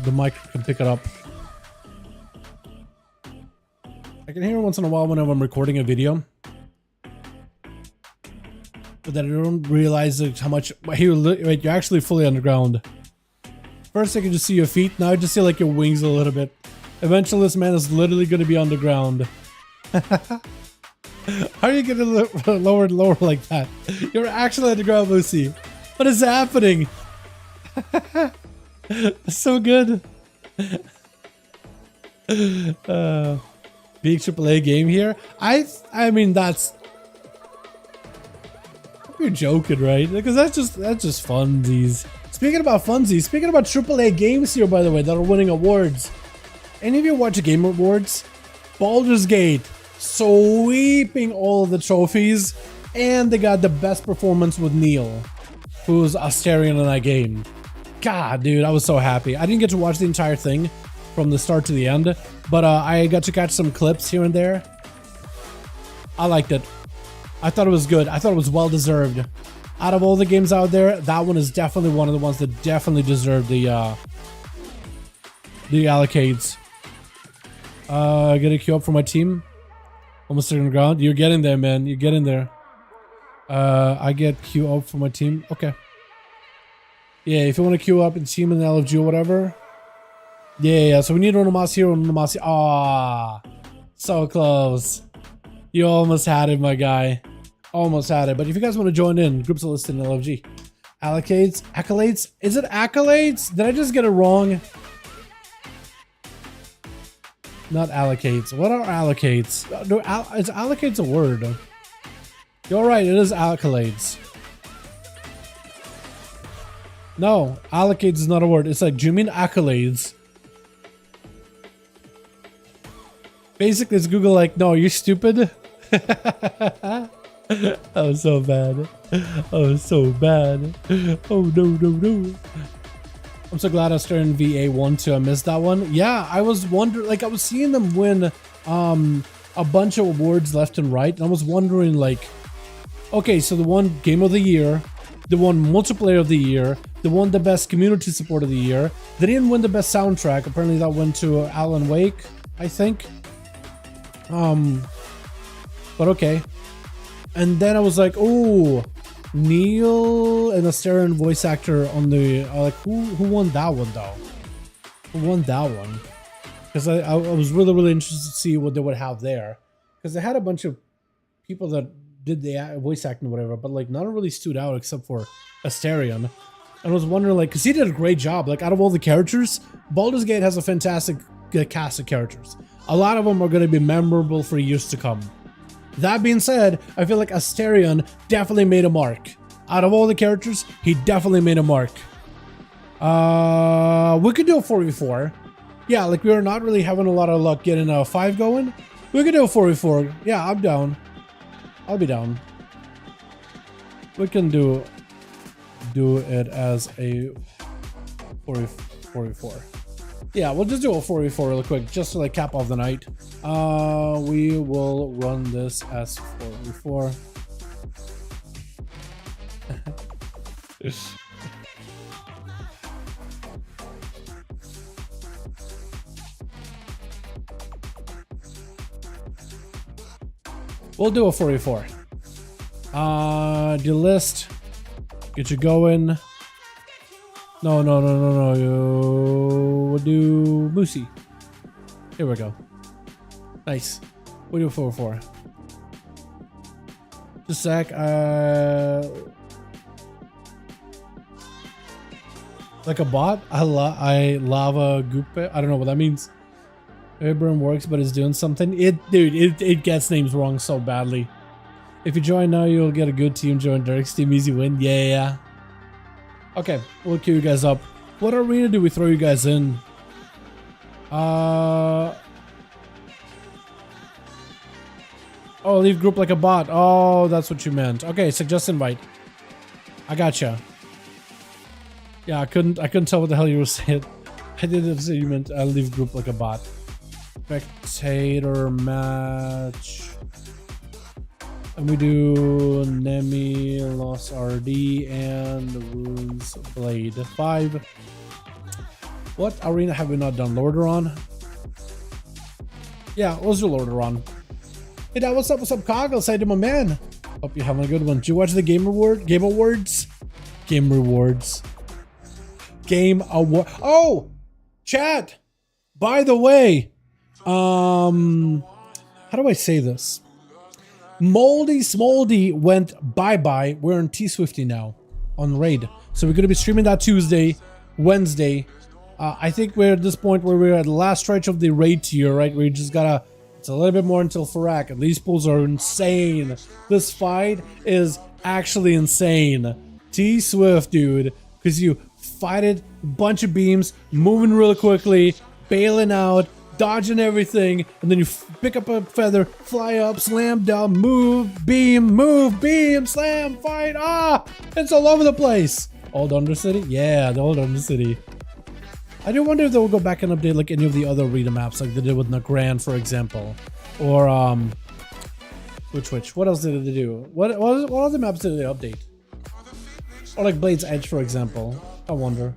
the mic can pick it up. I can hear it once in a while whenever I'm recording a video, but then I don't realize how much. Wait, you're actually fully underground. First I can just see your feet, now I just see like your wings a little bit. Eventually this man is literally going to be underground. How are you going to lower like that? You're actually underground, Lucy. What is happening? So good. Big AAA game here. I mean that's. You're joking, right? Because that's just funsies. Speaking about funsies, speaking about AAA games here, by the way, that are winning awards. Any of you watch Game Awards? Baldur's Gate sweeping all of the trophies, and they got the best performance with Neil, who's Astarion in that game. God, dude, I was so happy. I didn't get to watch the entire thing from the start to the end, but I got to catch some clips here and there. I liked it. I thought it was good. I thought it was well deserved. Out of all the games out there, that one is definitely one of the ones that definitely deserve the allocates. Get a queue up for my team. Almost on the ground. You're getting there, man. You're getting there. I get queue up for my team. Okay. Yeah, if you want to queue up and team in the LFG or whatever. Yeah. So we need Onomasi here, Onomasi. Ah, so close. You almost had it, my guy. Almost had it. But if you guys want to join in, groups are listed in LFG. Allocates? Accolades? Is it accolades? Did I just get it wrong? Not allocates. What are allocates? No, is allocates a word? You're right, it is accolades. No, allocates is not a word. It's like, do you mean accolades? Basically, it's Google like, no, you're stupid. Oh, so bad. Oh, so bad. Oh, no. I'm so glad I started in VA1 too. I missed that one. Yeah, I was wondering, like, I was seeing them win a bunch of awards left and right. And I was wondering, like, okay, so the one Game of the Year, the one Multiplayer of the Year, the one the Best Community Support of the Year. They didn't win the Best Soundtrack. Apparently that went to Alan Wake, I think. But okay. And then I was like, oh, Neil and Asterion voice actor on the, like, who won that one though? Who won that one? Because I was really interested to see what they would have there. Because they had a bunch of people that did the voice acting or whatever, but like none really stood out except for Asterion. And I was wondering, like, because he did a great job. Like, out of all the characters, Baldur's Gate has a fantastic cast of characters. A lot of them are going to be memorable for years to come. That being said, I feel like Asterion definitely made a mark. Out of all the characters, he definitely made a mark. We could do a 4v4. Yeah, like, we are not really having a lot of luck getting a 5 going. We could do a 4v4. Yeah, I'm down. I'll be down. We can do it as a 4v4. Yeah, we'll just do a 4v4 real quick, just to like cap off the night. We will run this as 4v4. We'll do a 4v4. The list. Get you going. No. We'll do Moosey. Here we go. Nice. We'll do 4v4. Just a sec. Like a bot? I lava goop. I don't know what that means. Airburn works, but it's doing something. It gets names wrong so badly. If you join now, you'll get a good team. Join Derek's team, easy win. Yeah. Okay, we'll queue you guys up. What arena do we throw you guys in? Oh, leave group like a bot. Oh, that's what you meant. Okay, suggest invite. I gotcha. Yeah, I couldn't tell what the hell you were saying. I didn't say you meant leave group like a bot. Spectator match. And we do Nemi, Lost RD, and Runes Blade 5. What arena have we not done? Lordaeron? Yeah, let's do Lordaeron. Hey, Dad, what's up? What's up, Coggle? Say to my man. Hope you're having a good one. Did you watch the Game Awards? Game Rewards. Oh! Chat! By the way, how do I say this? Moldy Smoldy went bye-bye. We're on T-Swifty now on Raid. So we're going to be streaming that Tuesday, Wednesday. I think we're at this point where we're at the last stretch of the Raid tier, right? We just gotta, it's a little bit more until Farak. And these pulls are insane. This fight is actually insane. T-Swift, dude. Because you fight it, bunch of beams, moving really quickly, bailing out, dodging everything, and then you pick up a feather, fly up, slam down, move, beam, slam, fight. Ah, it's all over the place. Old Undercity? Yeah, the Old Undercity. I do wonder if they'll go back and update like any of the other arena maps, like they did with Nagran, for example, or which? What else did they do? What other maps did they update? Or like Blade's Edge, for example. I wonder.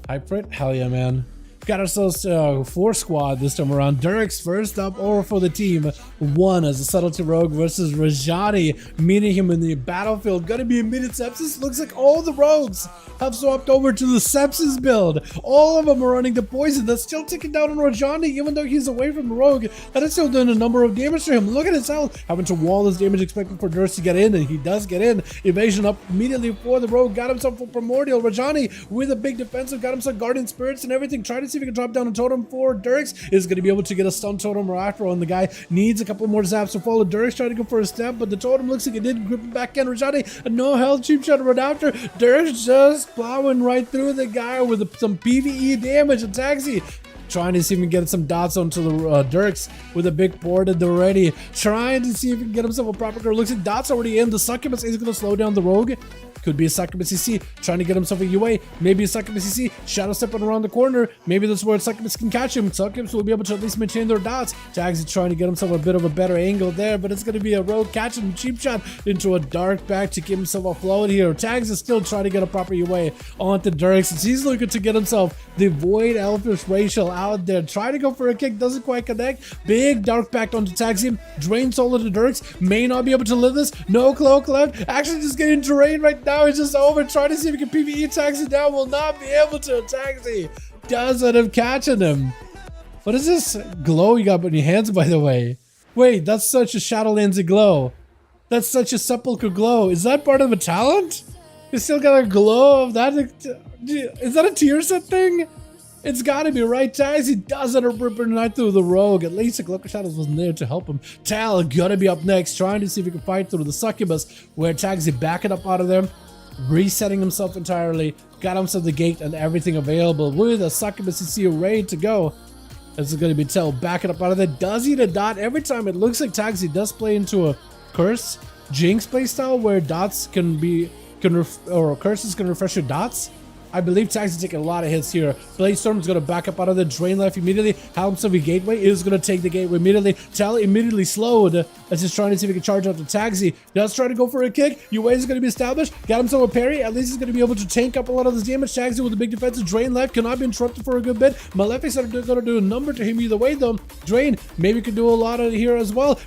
Hype for it? Hell yeah, man. Got ourselves 4 squad this time around. Durix first up over for the team. 1 as a subtlety rogue versus Rajani, meeting him in the battlefield. Gonna be immediate sepsis. Looks like all the rogues have swapped over to the sepsis build. All of them are running the poison. That's still ticking down on Rajani, even though he's away from the rogue. That is still doing a number of damage to him. Look at his health. Having to wall his damage, expecting for Durix to get in, and he does get in. Evasion up immediately for the rogue. Got himself full primordial. Rajani with a big defensive. Got himself guardian spirits and everything. Trying to see if he can drop down a totem for Durix. Is going to be able to get a stun totem right after on. The guy needs a couple more zaps to follow. Durix trying to go for a step, but the totem looks like it did grip him back in. Rajani, no health, cheap shot run after. Durix just plowing right through the guy with some PvE damage. And Taxi trying to see if he can get some dots onto the Durix with a big board at the ready. Trying to see if he can get himself a proper girl. Looks like dots already in. The succubus is going to slow down the rogue. Could be a succubus CC trying to get himself a UA. Maybe a succubus CC shadow stepping around the corner. Maybe that's where succubus can catch him. Succubus will be able to at least maintain their dots. Tags is trying to get himself a bit of a better angle there, but it's going to be a rogue catching him cheap shot into a dark back to give himself afloat here. Tags is still trying to get a proper UA onto Durix. He's looking to get himself the Void Elfish Racial out there. Trying to go for a kick, doesn't quite connect. Big dark back onto Taxi. Drain solo to Durix. May not be able to live this. No cloak left. Actually just getting drained right now. It's just over. Trying to see if he can PvE Taxi down. Will not be able to. Taxi does end up catching him. What is this glow you got on your hands, by the way? Wait, that's such a Shadowlandsy glow. That's such a sepulchre glow. Is that part of a talent? You still got a glow of that? Is that a tier set thing? It's gotta be right. Taxi does end up ripping right through the rogue. At least the Cloak of Shadows wasn't there to help him. Tal gonna be up next, trying to see if he can fight through the succubus, where Taxi backing up out of there, resetting himself entirely, got himself the gate and everything available with a succubus CC ready to go. This is gonna be Tal backing up out of there. Does eat a dot every time. It looks like Taxi does play into a curse Jinx playstyle where dots can be or curses can refresh your dots. I believe Taxi taking a lot of hits here. Bladestorm is going to back up out of the drain left immediately. Helms of the gateway is going to take the gateway immediately. Tal immediately slowed as he's trying to see if he can charge out to Taxi. Does try to go for a kick. UA is going to be established. Got himself a parry. At least he's going to be able to tank up a lot of this damage. Taxi with a big defensive drain left. Cannot be interrupted for a good bit. Malefic's going to do a number to him either way though. Drain maybe could do a lot of here as well.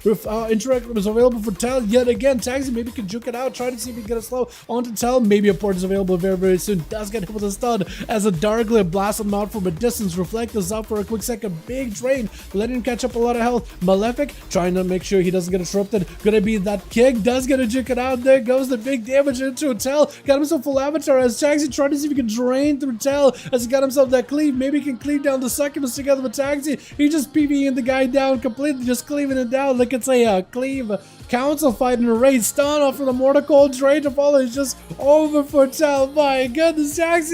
Interact is available for Tal yet again. Taxi maybe can juke it out. Try to see if he can get a slow onto Tal. Maybe a port is available very, very soon. Does get hit with a stun as a dark glare blasts him out from a distance. Reflect this up for a quick second. Big drain, letting him catch up a lot of health. Malefic trying to make sure he doesn't get interrupted. Gonna be that kick. Does get a juke it out. There goes the big damage into a Tal. Got himself full avatar as Taxi trying to see if he can drain through Tal as he got himself that cleave. Maybe he can cleave down the succubus together with Taxi. He just PvEing the guy down completely, just cleaving it down. Like it's a cleave council fight in a raid. Stun off for the Mortal Cold drain to follow. It's just over for Tal. My goodness, Taxi.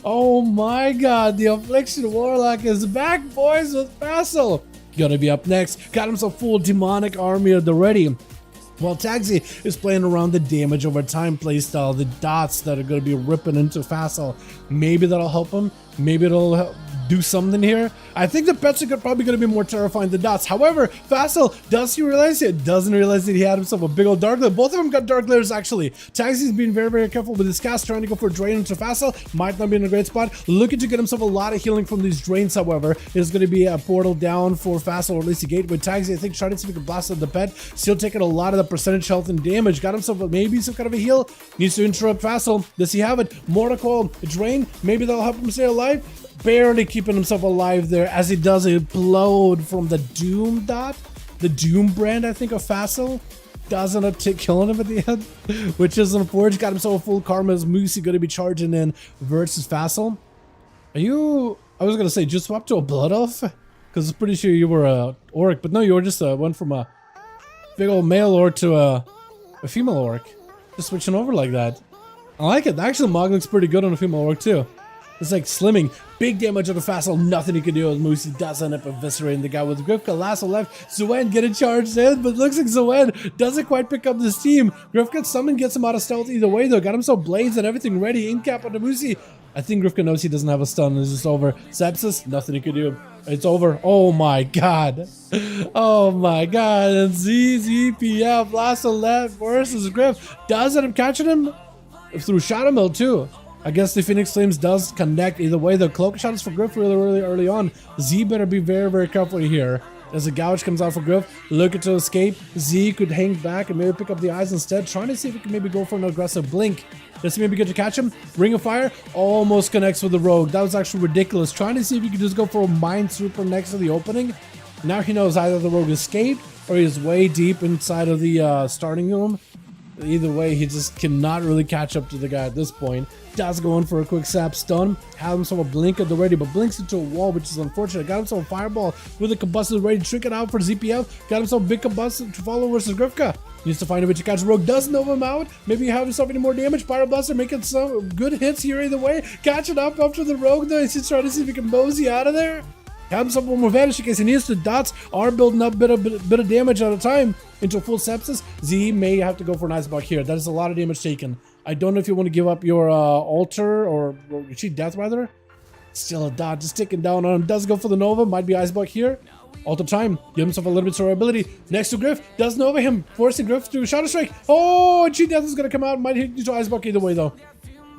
Oh my god, the Affliction Warlock is back, boys, with Vassal. Gonna be up next. Got himself full demonic army at the ready. While Taxi is playing around the damage over time playstyle, the dots that are going to be ripping into Vassal. Maybe that'll help him. Maybe it'll help do something here. I think the pets are probably going to be more terrifying than dots. However, Vassal, does he realize it? Doesn't realize that he had himself a big old dark glare. Both of them got dark glares actually. Taxi's being very, very careful with his cast, trying to go for a drain into Vassal. Might not be in a great spot. Looking to get himself a lot of healing from these drains, however. Is going to be a portal down for Vassal, or at least a gateway. Taxi, I think, trying to see if he can blast out the pet. Still taking a lot of the percentage health and damage. Got himself maybe some kind of a heal. Needs to interrupt Vassal. Does he have it? Mortal Coil, drain. Maybe that'll help him stay alive. Barely keeping himself alive there as he does implode from the Doom dot. The Doom brand, I think, of Vassal. Does end up killing him at the end, which is unfortunate. Got himself a full karma as Moosey going to be charging in versus Vassal. Are you... I was going to say, just swap to a Blood Elf? Because I'm pretty sure you were a Orc, but no, you were just went from a big old male Orc to a female Orc. Just switching over like that. I like it. Actually, the Mog looks pretty good on a female Orc too. It's like slimming. Big damage on the Vassal. Nothing he can do with Moosey. Does end up eviscerating the guy with Grifka. Lasso left. Zuen getting charged in, but looks like Zuen doesn't quite pick up this team. Grifka summon gets him out of stealth either way though. Got himself blades and everything ready. In cap on the Moosey. I think Grifka knows he doesn't have a stun. It's just over. Sepsis. Nothing he can do. It's over. Oh my god. Oh my god. And ZZPF. Lasso left versus Griff. Does end up catching him? through Shadow Meld too. I guess the Phoenix Flames does connect either way. The cloak shot is for Griff really early on. Z better be very careful here. As a gouge comes out for Griff, looking to escape. Z could hang back and maybe pick up the eyes instead, trying to see if he can maybe go for an aggressive blink. This may be good to catch him. Ring of Fire almost connects with the Rogue. That was actually ridiculous. Trying to see if he could just go for a Mind Sweeper next to the opening. Now he knows either the Rogue escaped or he's way deep inside of the starting room. Either way, he just cannot really catch up to the guy at this point. Does go in for a quick sap stun. Have himself a blink at the ready, but blinks into a wall, which is unfortunate. Got himself a fireball with a combusted ready. Trick it out for ZPF. Got himself a big combusted to follow versus Grifka. Needs to find a way to catch Rogue. Doesn't know him out. Maybe have himself any more damage. Pyrobuster making some good hits here either way. Catching up to the Rogue though. He's trying to see if he can mosey out of there. Have himself one more vanish in case he needs to. Dots are building up bit of damage at a time into a full sepsis. Z may have to go for an ice block here. That is a lot of damage taken. I don't know if you want to give up your altar or cheat death rather. Still a dot just ticking down on him. Does go for the Nova. Might be ice block here. Alter time. Give himself a little bit of survivability. Next to Griff. Does Nova him. Forcing Griff to Shadow Strike. Oh, cheat death is going to come out. Might hit you to ice block either way though.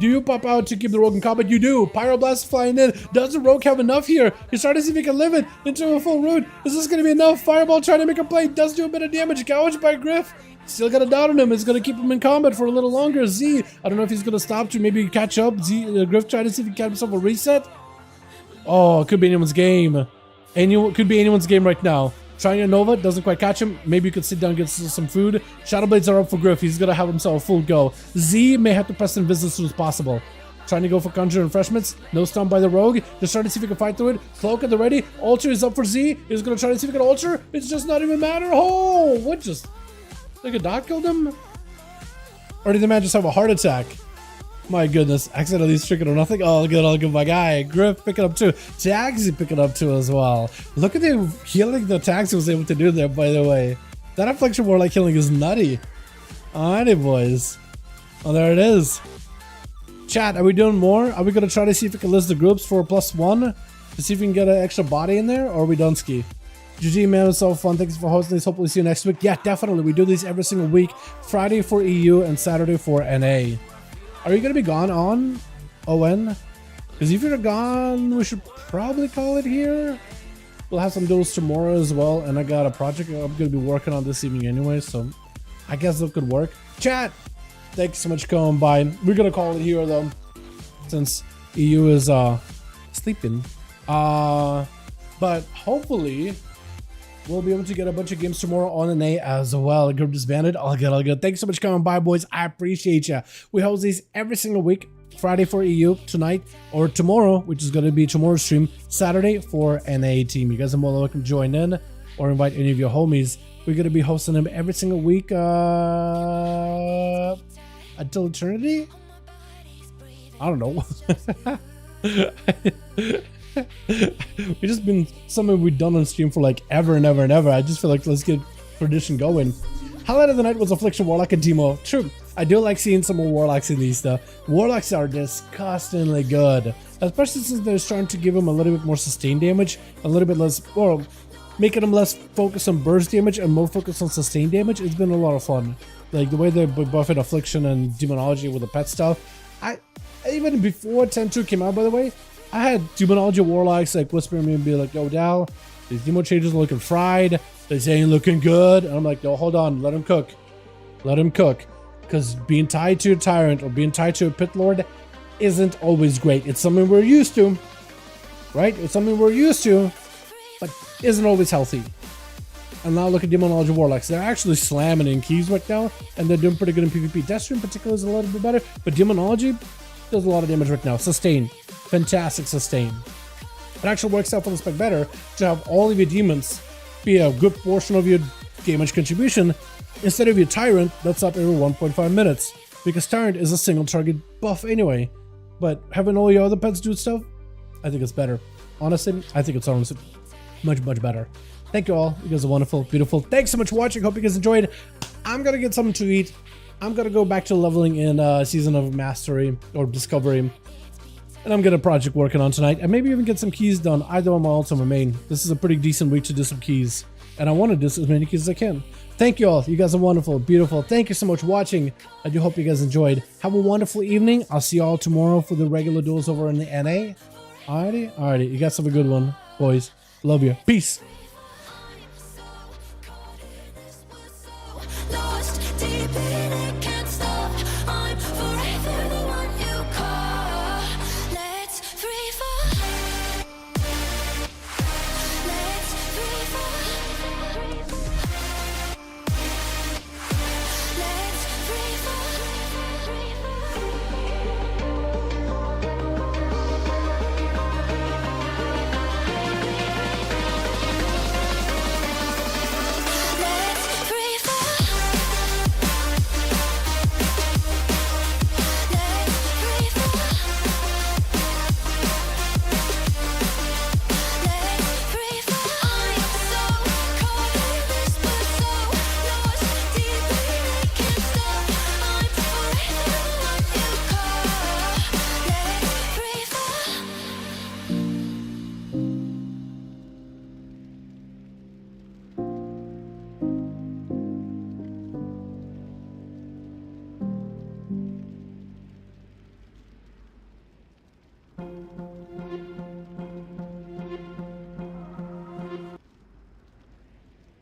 Do you pop out to keep the Rogue in combat? You do. Pyroblast flying in. Does the Rogue have enough here? He's trying to see if he can live it into a full root. Is this going to be enough? Fireball trying to make a play. Does do a bit of damage. Gouged by Griff. Still got a dot on him. It's going to keep him in combat for a little longer. Z, I don't know if he's going to stop to maybe catch up. Griff trying to see if he can catch himself a reset. Oh, it could be anyone's game. Could be anyone's game right now. Trying a Nova, doesn't quite catch him. Maybe you could sit down and get some food. Shadow Blades are up for Griff. He's going to have himself a full go. Z may have to press invis as soon as possible. Trying to go for Conjure and Refreshments. No stun by the Rogue. Just trying to see if he can fight through it. Cloak at the ready. Altar is up for Z. He's going to try to see if he can altar. It's just not even matter. Oh, what just... Like a dot killed him? Or did the man just have a heart attack? My goodness. Accidentally stricken or nothing. Oh, all good, my guy. Griff picking up too. Taxi picking up too as well. Look at the healing the Taxi was able to do there, by the way. That Affliction Warlock healing is nutty. Alrighty, boys. Oh, there it is. Chat, are we doing more? Are we going to try to see if we can list the groups for a +1? To see if we can get an extra body in there? Or are we done ski? GG, man, it was so fun. Thanks for hosting this. Hopefully see you next week. Yeah, definitely. We do these every single week. Friday for EU and Saturday for NA. Are you going to be gone on ON? Because if you're gone, we should probably call it here. We'll have some duels tomorrow as well. And I got a project I'm going to be working on this evening anyway. So I guess that could work. Chat, thanks so much for coming by. We're going to call it here though. Since EU is sleeping. But hopefully... we'll be able to get a bunch of games tomorrow on NA as well. Group disbanded. All good. Thanks so much for coming by, boys. I appreciate ya. We host these every single week. Friday for EU tonight or tomorrow, which is going to be tomorrow's stream. Saturday for NA team. You guys are more than welcome to join in or invite any of your homies. We're going to be hosting them every single week until eternity. I don't know. We've just been something we've done on stream for like ever and ever. I just feel like let's get tradition going. Highlight of the night was Affliction Warlock and Teemo. True, I do like seeing some more Warlocks in these stuff. Warlocks are disgustingly good, especially since they're starting to give them a little bit more sustained damage, a little bit less, or making them less focused on burst damage and more focused on sustained damage. It's been a lot of fun. Like the way they're buffing Affliction and Demonology with the pet stuff. Even before 10.2 came out, by the way, I had Demonology Warlocks like whispering me and be like, yo, Dal, these demo changes are looking fried. They ain't looking good. And I'm like, no, hold on. Let him cook. Let him cook. Because being tied to a Tyrant or being tied to a Pit Lord isn't always great. It's something we're used to. Right? It's something we're used to. But isn't always healthy. And now look at Demonology Warlocks. They're actually slamming in keys right now. And they're doing pretty good in PvP. Deathstream in particular is a little bit better. But Demonology does a lot of damage right now. Sustain. Fantastic sustain. It actually works out for the spec better to have all of your demons be a good portion of your damage contribution instead of your Tyrant that's up every 1.5 minutes. Because Tyrant is a single target buff anyway. But having all your other pets do stuff, I think it's better. Honestly, I think it's honestly much better. Thank you all. You guys are wonderful, beautiful. Thanks so much for watching. Hope you guys enjoyed. I'm gonna get something to eat. I'm gonna go back to leveling in Season of Mastery or Discovery. And I'm getting a project working on tonight. And maybe even get some keys done either on my alt or my main. This is a pretty decent week to do some keys. and I want to do as many kills as I can. Thank you all. You guys are wonderful, beautiful. Thank you so much for watching. I do hope you guys enjoyed. Have a wonderful evening. I'll see you all tomorrow for the regular duels over in the NA. Alrighty. You guys have a good one, boys. Love you. Peace.